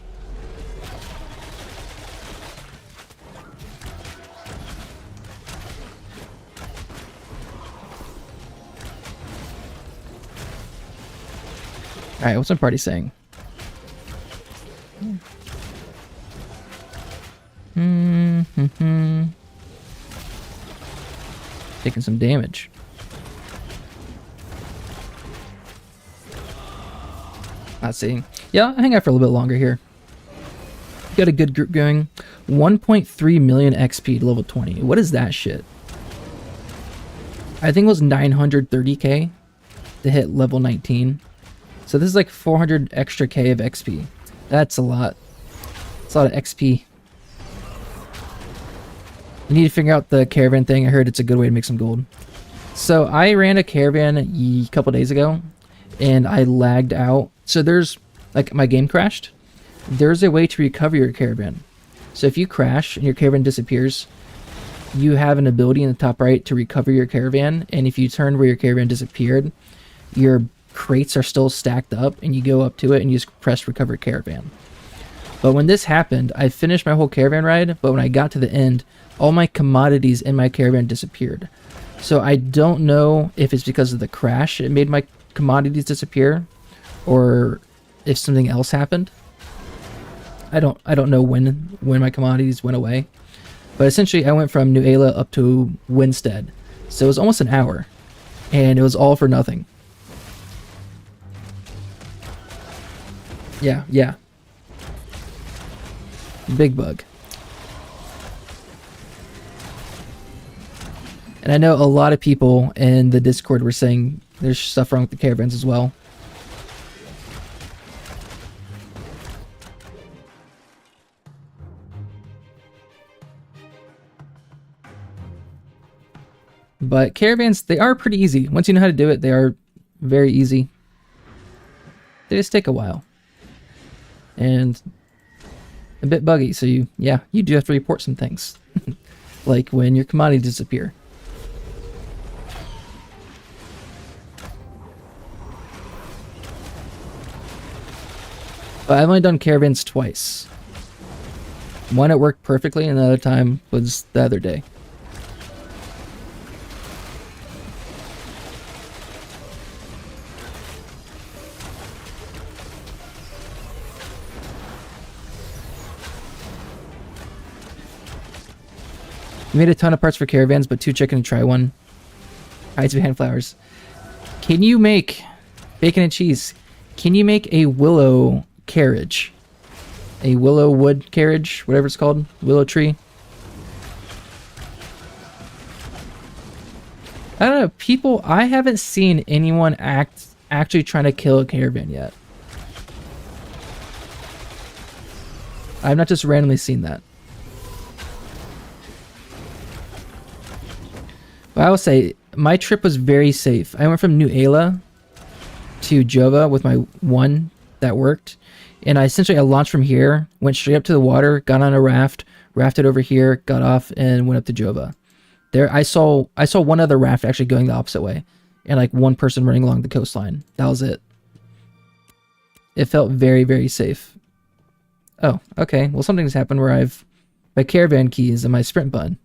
Alright, what's my party saying? Taking some damage. Let's see. Yeah, I'll hang out for a little bit longer here. Got a good group going. 1.3 million XP to level 20. What is that shit? I think it was 930k to hit level 19. So this is like 400 extra K of XP. That's a lot. It's a lot of XP. I need to figure out the caravan thing. I heard it's a good way to make some gold. So I ran a caravan a couple days ago, and I lagged out. So there's, like, my game crashed. There's a way to recover your caravan. So if you crash and your caravan disappears, you have an ability in the top right to recover your caravan. And if you turn where your caravan disappeared, your crates are still stacked up, and you go up to it and you just press recover caravan. But when this happened, I finished my whole caravan ride, but when I got to the end, all my commodities in my caravan disappeared. So I don't know if it's because of the crash it made my commodities disappear, or if something else happened. I don't know when my commodities went away. But essentially I went from New Ayla up to Winstead. So it was almost an hour, and it was all for nothing. Yeah. Big bug. And I know a lot of people in the Discord were saying there's stuff wrong with the caravans as well. But caravans, they are pretty easy. Once you know how to do it, they are very easy. They just take a while. And a bit buggy, so you do have to report some things. Like when your commodities disappear. But I've only done caravans twice. One it worked perfectly, and the other time was the other day. You made a ton of parts for caravans, but 2 chicken to try one. Hides behind flowers. Can you make bacon and cheese? Can you make a willow carriage? A willow wood carriage, whatever it's called. Willow tree. I don't know. People, I haven't seen anyone actually trying to kill a caravan yet. I've not just randomly seen that. But I will say, my trip was very safe. I went from New Ayla to Jova with my one that worked. And I launched from here, went straight up to the water, got on a raft, rafted over here, got off, and went up to Jova. There, I saw one other raft actually going the opposite way, and like one person running along the coastline. That was it. It felt very, very safe. Oh, okay. Well, something's happened where I've my caravan keys and my sprint button.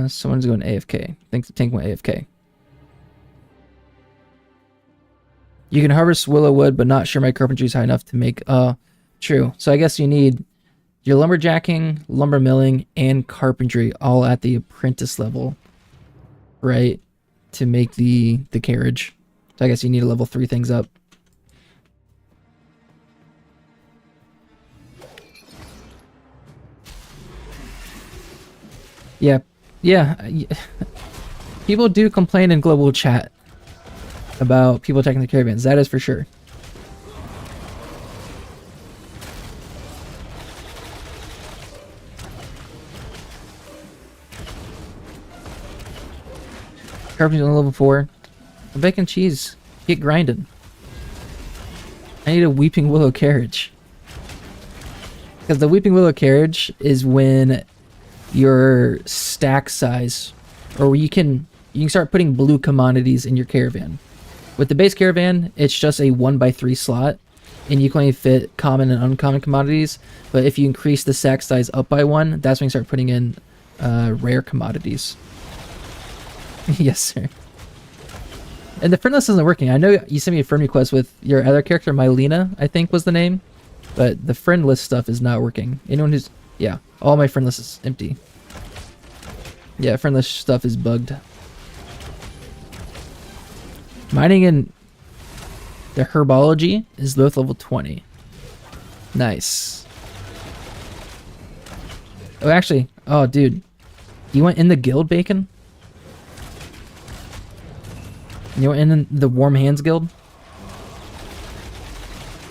Someone's going AFK. I think the tank went AFK. You can harvest willow wood, but not sure my carpentry is high enough to make... True. So I guess you need your lumberjacking, lumber milling, and carpentry all at the apprentice level, right? To make the carriage. So I guess you need to level 3 things up. Yeah. Yeah. People do complain in global chat about people attacking the caravans. That is for sure. Carpentry on level 4. The bacon cheese. Get grinding. I need a weeping willow carriage. Because the weeping willow carriage is when your stack size, or you can start putting blue commodities in your caravan. With the base caravan, it's just a 1x3 slot, and you can only fit common and uncommon commodities. But if you increase the stack size up by 1, that's when you start putting in rare commodities. Yes, sir. And the friend list isn't working. I know you sent me a friend request with your other character, Mylena, I think was the name. But the friend list stuff is not working. Anyone who's... Yeah, all my friend list is empty. Yeah, friend list stuff is bugged. Mining in the herbology is both level 20. Nice. Oh, actually... Oh, dude. You went in the guild, Bacon? You went in the Warm Hands Guild?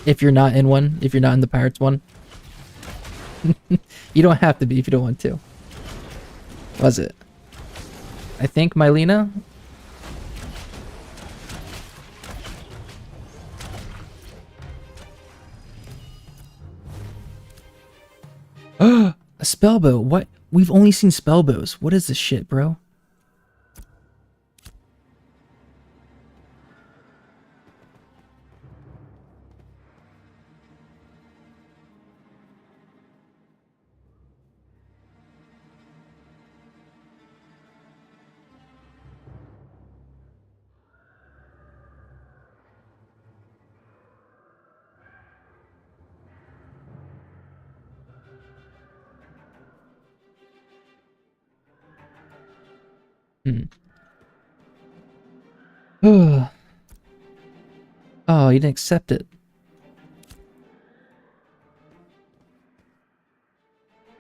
If you're not in one. If you're not in the Pirates one. You don't have to be if you don't want to. Was it? I think Mylena? A spellbow. What? We've only seen spellbows. What is this shit, bro? Oh, you didn't accept it.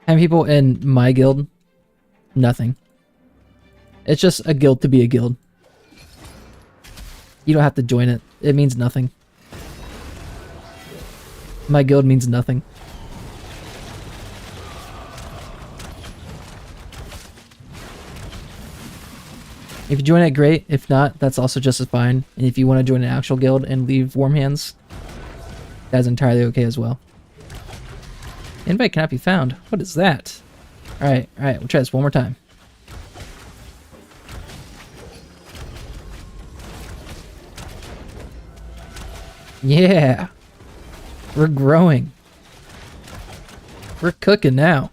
How many people in my guild? Nothing. It's just a guild to be a guild. You don't have to join it. It means nothing. My guild means nothing. If you join it, great. If not, that's also just as fine. And if you want to join an actual guild and leave Warm Hands, that's entirely okay as well. Invite cannot be found. What is that? Alright, we'll try this one more time. Yeah! We're growing. We're cooking now.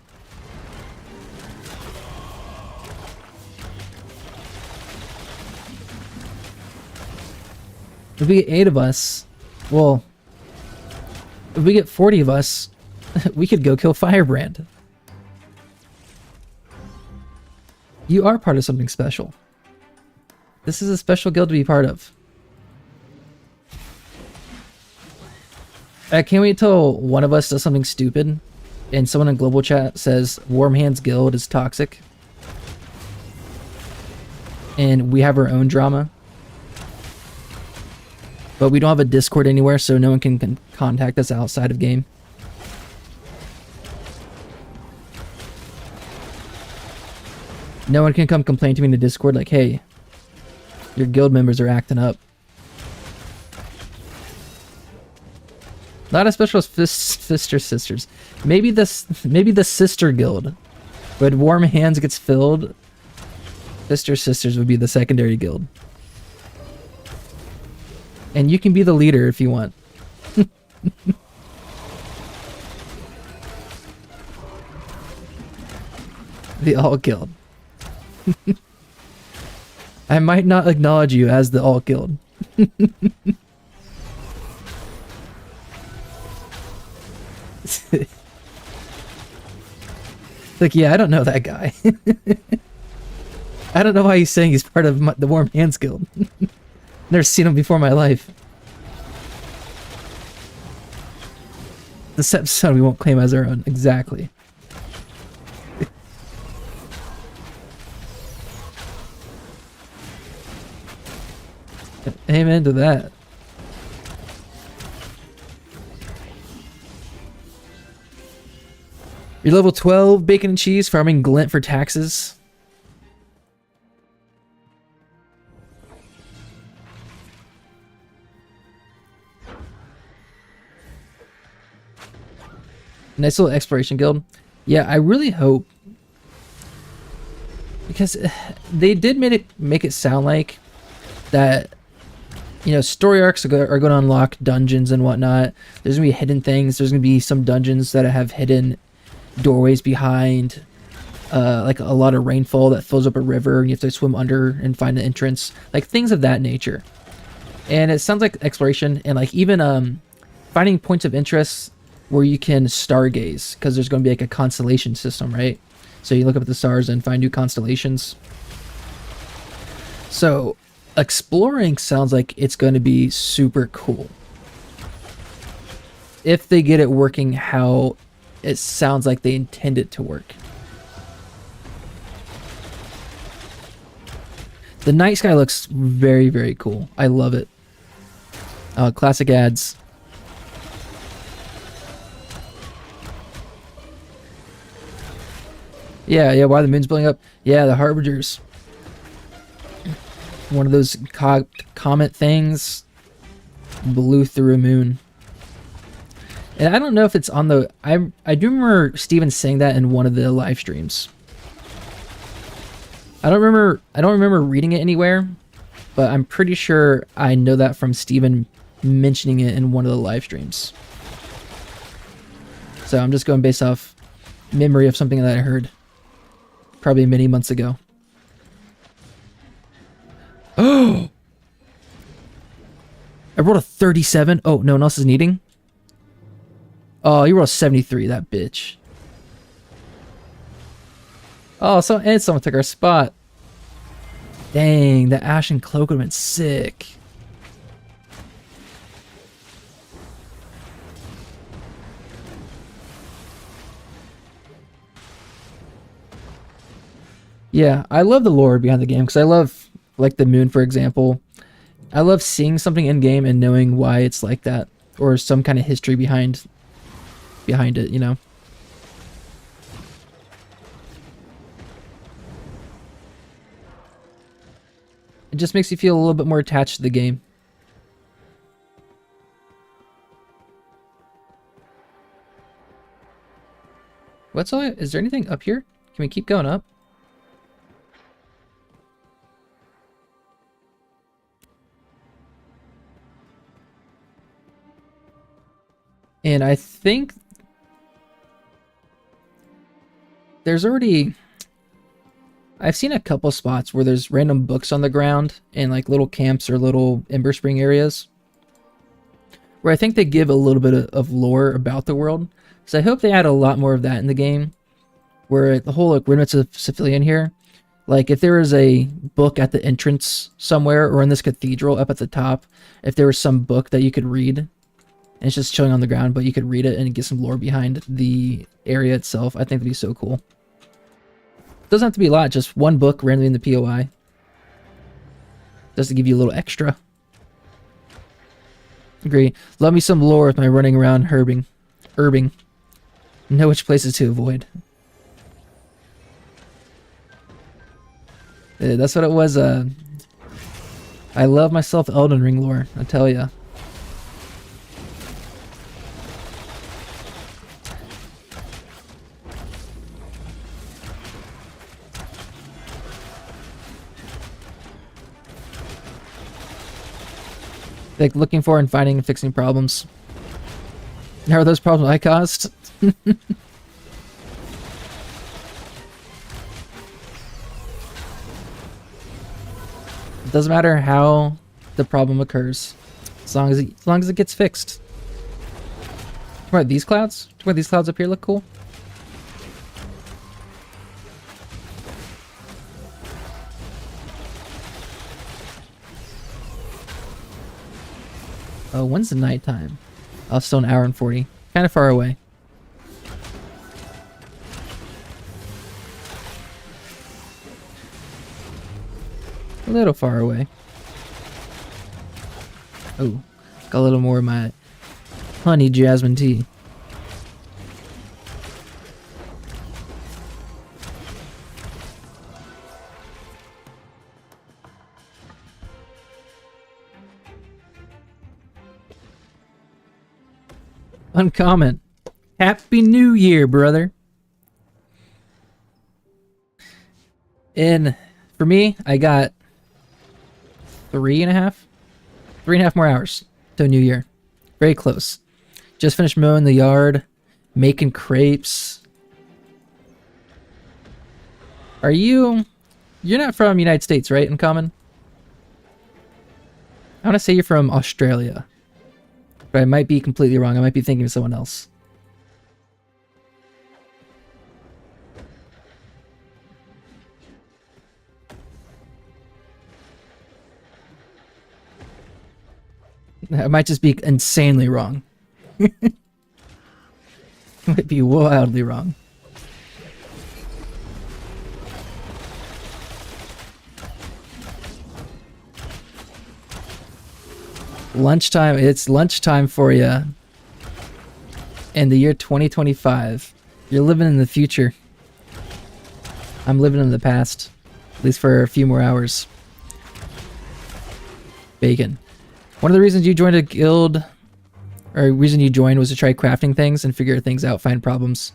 If we get 8 of us, well, if we get 40 of us, we could go kill Firebrand. You are part of something special. This is a special guild to be part of. I can't wait till one of us does something stupid and someone in global chat says Warm Hands Guild is toxic. And we have our own drama. But we don't have a Discord anywhere, so no one can contact us outside of game. No one can come complain to me in the Discord like, hey, your guild members are acting up. Not as special as Fister Sisters. Maybe the Sister Guild. When Warm Hands gets filled, Fister Sisters would be the secondary guild. And you can be the leader if you want. The Alt Guild. I might not acknowledge you as the Alt Guild. Like, yeah, I don't know that guy. I don't know why he's saying he's part of the Warm Hands Guild. Never seen him before in my life. This episode we won't claim as our own. Exactly. Amen to that. You're level 12, bacon and cheese, farming glint for taxes. Nice little exploration guild. Yeah, I really hope, because they did make it sound like that, you know, story arcs are going to unlock dungeons and whatnot. There's going to be hidden things. There's going to be some dungeons that have hidden doorways behind, like a lot of rainfall that fills up a river and you have to swim under and find an entrance, like things of that nature. And it sounds like exploration and like even finding points of interest where you can stargaze, because there's going to be like a constellation system, right? So you look up at the stars and find new constellations. So exploring sounds like it's going to be super cool if they get it working how it sounds like they intend it to work. The night sky looks very, very cool. I love it. Classic ads. Yeah, why the moon's blowing up. Yeah, the Harbingers. One of those comet things blew through a moon. And I don't know if it's on the... I do remember Steven saying that in one of the live streams. I don't remember reading it anywhere, but I'm pretty sure I know that from Steven mentioning it in one of the live streams. So I'm just going based off memory of something that I heard probably many months ago. Oh! I rolled a 37. Oh, no one else is needing? Oh, you rolled a 73, that bitch. Oh, someone took our spot. Dang, the Ashen Cloak would have been sick. Yeah, I love the lore behind the game because I love, like, the moon, for example. I love seeing something in game and knowing why it's like that, or some kind of history behind it, you know. It just makes you feel a little bit more attached to the game. Is there anything up here? Can we keep going up? And I think there's already... I've seen a couple spots where there's random books on the ground and like little camps or little Ember Spring areas. where I think they give a little bit of lore about the world. So I hope they add a lot more of that in the game, where the whole like Remnants of Civilian here, like if there was a book at the entrance somewhere or in this cathedral up at the top, if there was some book that you could read, and it's just chilling on the ground, but you could read it and get some lore behind the area itself, I think that'd be so cool. Doesn't have to be a lot, just one book randomly in the POI. Just to give you a little extra. Agree. Love me some lore with my running around herbing. Know which places to avoid. Yeah, that's what it was. I love myself Elden Ring lore, I tell ya. Like looking for and finding and fixing problems. How are those problems I caused? It doesn't matter how the problem occurs, as long as it gets fixed. What, these clouds? What, these clouds up here look cool? Oh, when's the nighttime? Oh, still an hour and 40. Kind of far away. A little far away. Oh, got a little more of my honey jasmine tea. Uncommon. Happy New Year, brother. And for me, I got 3.5 more hours to New Year. Very close. Just finished mowing the yard, making crepes. You're not from United States, right? Uncommon? I want to say you're from Australia. But I might be completely wrong. I might be thinking of someone else. I might just be insanely wrong. Might be wildly wrong. Lunchtime. It's lunchtime for you. In the year 2025. You're living in the future. I'm living in the past. At least for a few more hours. Bacon. One of the reasons you joined a guild, or reason you joined, was to try crafting things and figure things out, find problems.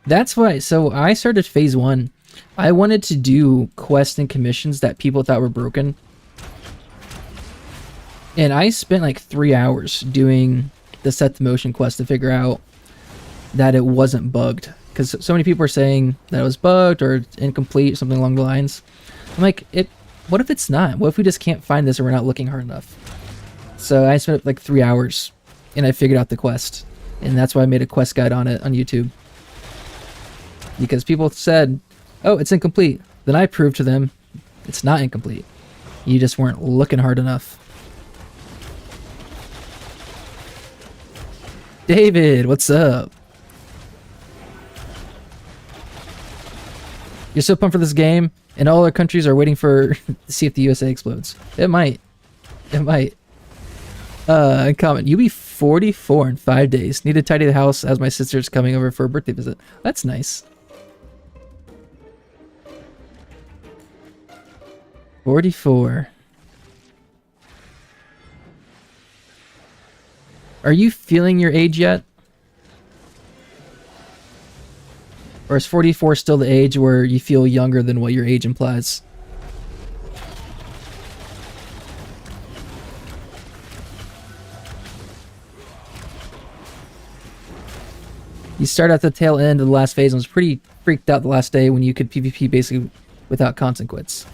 That's why. So I started phase 1. I wanted to do quests and commissions that people thought were broken. And I spent like 3 hours doing the set the motion quest to figure out that it wasn't bugged. Because so many people were saying that it was bugged or incomplete, something along the lines. I'm like, what if it's not? What if we just can't find this or we're not looking hard enough? So I spent like 3 hours and I figured out the quest. And that's why I made a quest guide on it on YouTube. Because people said, oh, it's incomplete. Then I proved to them it's not incomplete. You just weren't looking hard enough. David, what's up? You're so pumped for this game, and all other countries are waiting for to see if the USA explodes. It might. It might. Comment. You'll be 44 in 5 days. Need to tidy the house as my sister's coming over for a birthday visit. That's nice. 44. Are you feeling your age yet? Or is 44 still the age where you feel younger than what your age implies? You start at the tail end of the last phase and was pretty freaked out the last day when you could PvP basically without consequence.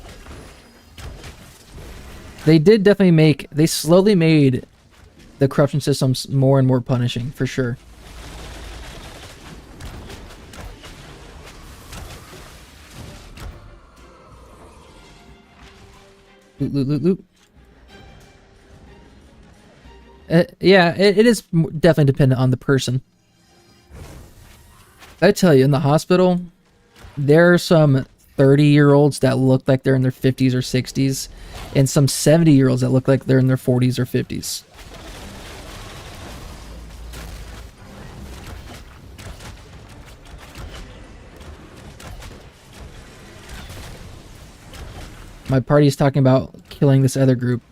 They did definitely make... They slowly made the corruption systems more and more punishing, for sure. Loot, loot, loot, loot. Yeah, it is definitely dependent on the person. I tell you, in the hospital, there are some 30-year-olds that look like they're in their 50s or 60s, and some 70-year-olds that look like they're in their 40s or 50s. My party's talking about killing this other group.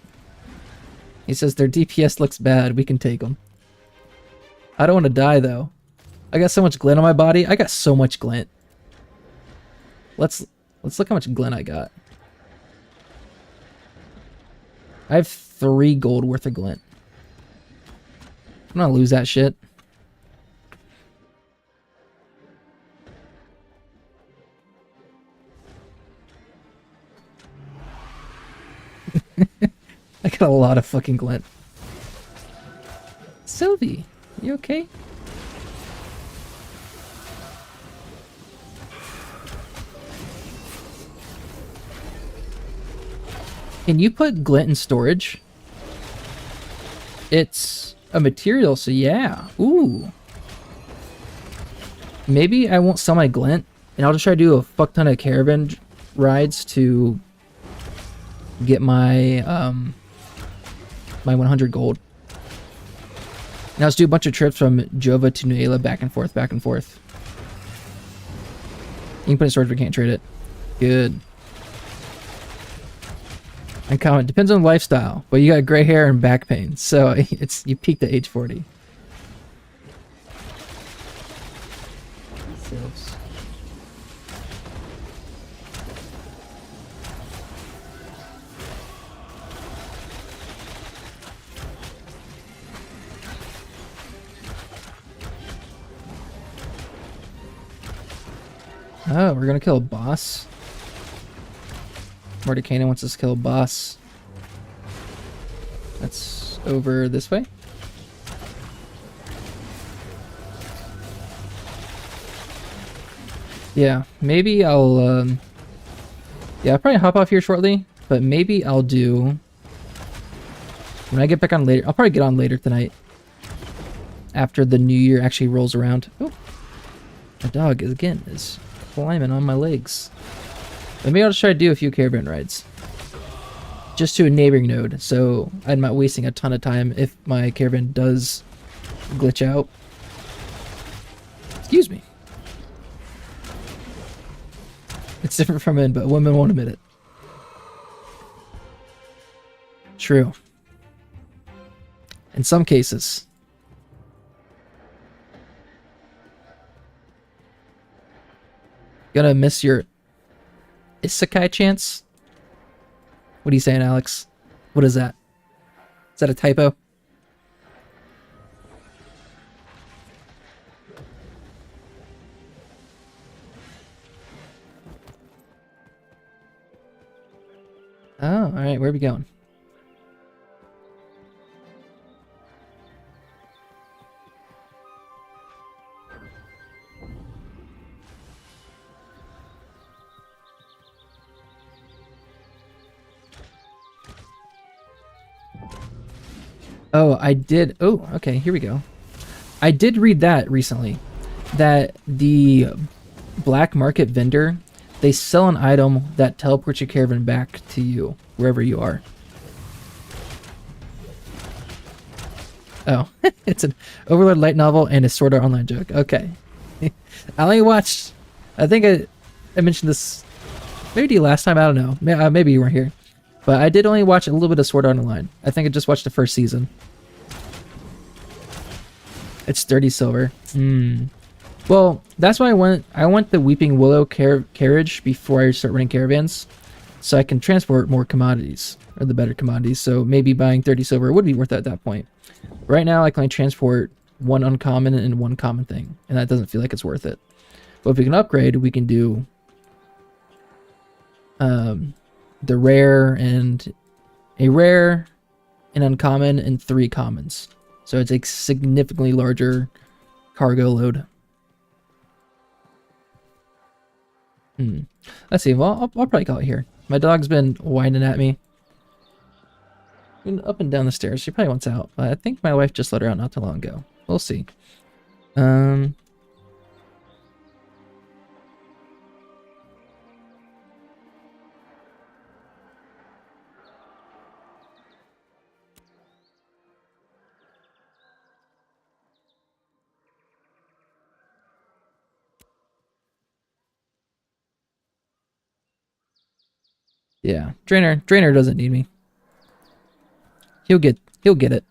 He says their DPS looks bad. We can take them. I don't want to die, though. I got so much glint on my body. I got so much glint. Let's look how much glint I got. I have 3 gold worth of glint. I'm gonna lose that shit. I got a lot of fucking glint. Sylvie, you okay? Can you put glint in storage? It's a material, so yeah. Ooh. Maybe I won't sell my glint, and I'll just try to do a fuck ton of caravan rides to get my my 100 gold. Now let's do a bunch of trips from Jova to Nuela, back and forth, back and forth. You can put it in storage, but can't trade it. Good. And comment, depends on lifestyle, but you got gray hair and back pain, so it's you peaked at age 40. Sales. Oh, we're gonna kill a boss. Mordecana wants us to kill a boss. That's over this way. Yeah, maybe I'll yeah, I'll probably hop off here shortly, but maybe I'll do when I get back on later. I'll probably get on later tonight after the new year actually rolls around. Oh, my dog is climbing on my legs. But maybe I'll just try to do a few caravan rides. Just to a neighboring node, so I'm not wasting a ton of time if my caravan does glitch out. Excuse me. It's different from men, but women won't admit it. True. In some cases. Gonna miss your Isekai chance? What are you saying, Alex? What is that? Is that a typo? Oh, alright, where are we going? Oh, I did. Oh, okay, here we go. I did read that recently. That the black market vendor, they sell an item that teleports your caravan back to you, wherever you are. Oh, it's an Overlord light novel and a Sword Art Online joke. Okay. I only watched, I think I mentioned this maybe last time, I don't know. Maybe you weren't here. But I did only watch a little bit of Sword Art Online. I think I just watched the first season. It's 30 silver. Well, that's why I went the Weeping Willow carriage before I start running caravans. So I can transport more commodities, or the better commodities. So maybe buying 30 silver would be worth it at that point. Right now I can only transport 1 uncommon and 1 common thing. And that doesn't feel like it's worth it. But if we can upgrade, we can do the rare and a rare, an uncommon, and 3 commons. So it's a significantly larger cargo load. Let's see. Well, I'll probably call it here. My dog's been whining at me. Been up and down the stairs. She probably wants out. But I think my wife just let her out not too long ago. We'll see. Yeah, Drainer doesn't need me. He'll get it.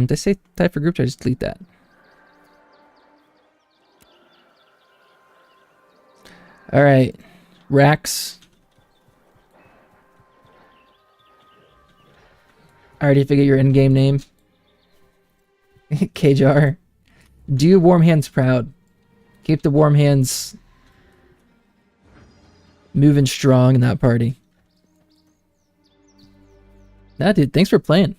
They say type for group chat, just delete that. All right, Rax. I already figured your in-game name. Kjar. Do warm hands proud. Keep the warm hands moving strong in that party. Nah, dude, thanks for playing.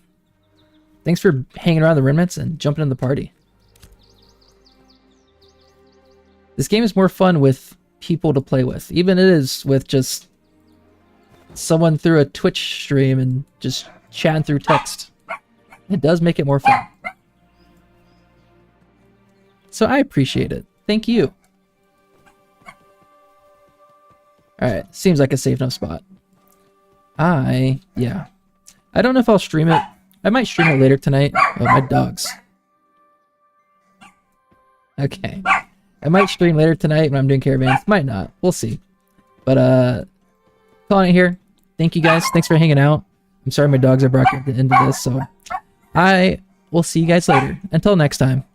Thanks for hanging around the remnants and jumping in the party. This game is more fun with people to play with. Even it is with just someone through a Twitch stream and just chatting through text. It does make it more fun. So I appreciate it. Thank you. Alright, seems like a safe enough spot. Yeah. I don't know if I'll stream it. I might stream it later tonight. Oh, my dogs. Okay. I might stream later tonight when I'm doing caravans. Might not. We'll see. But, calling it here. Thank you guys. Thanks for hanging out. I'm sorry my dogs are barking at the end of this, so I will see you guys later. Until next time.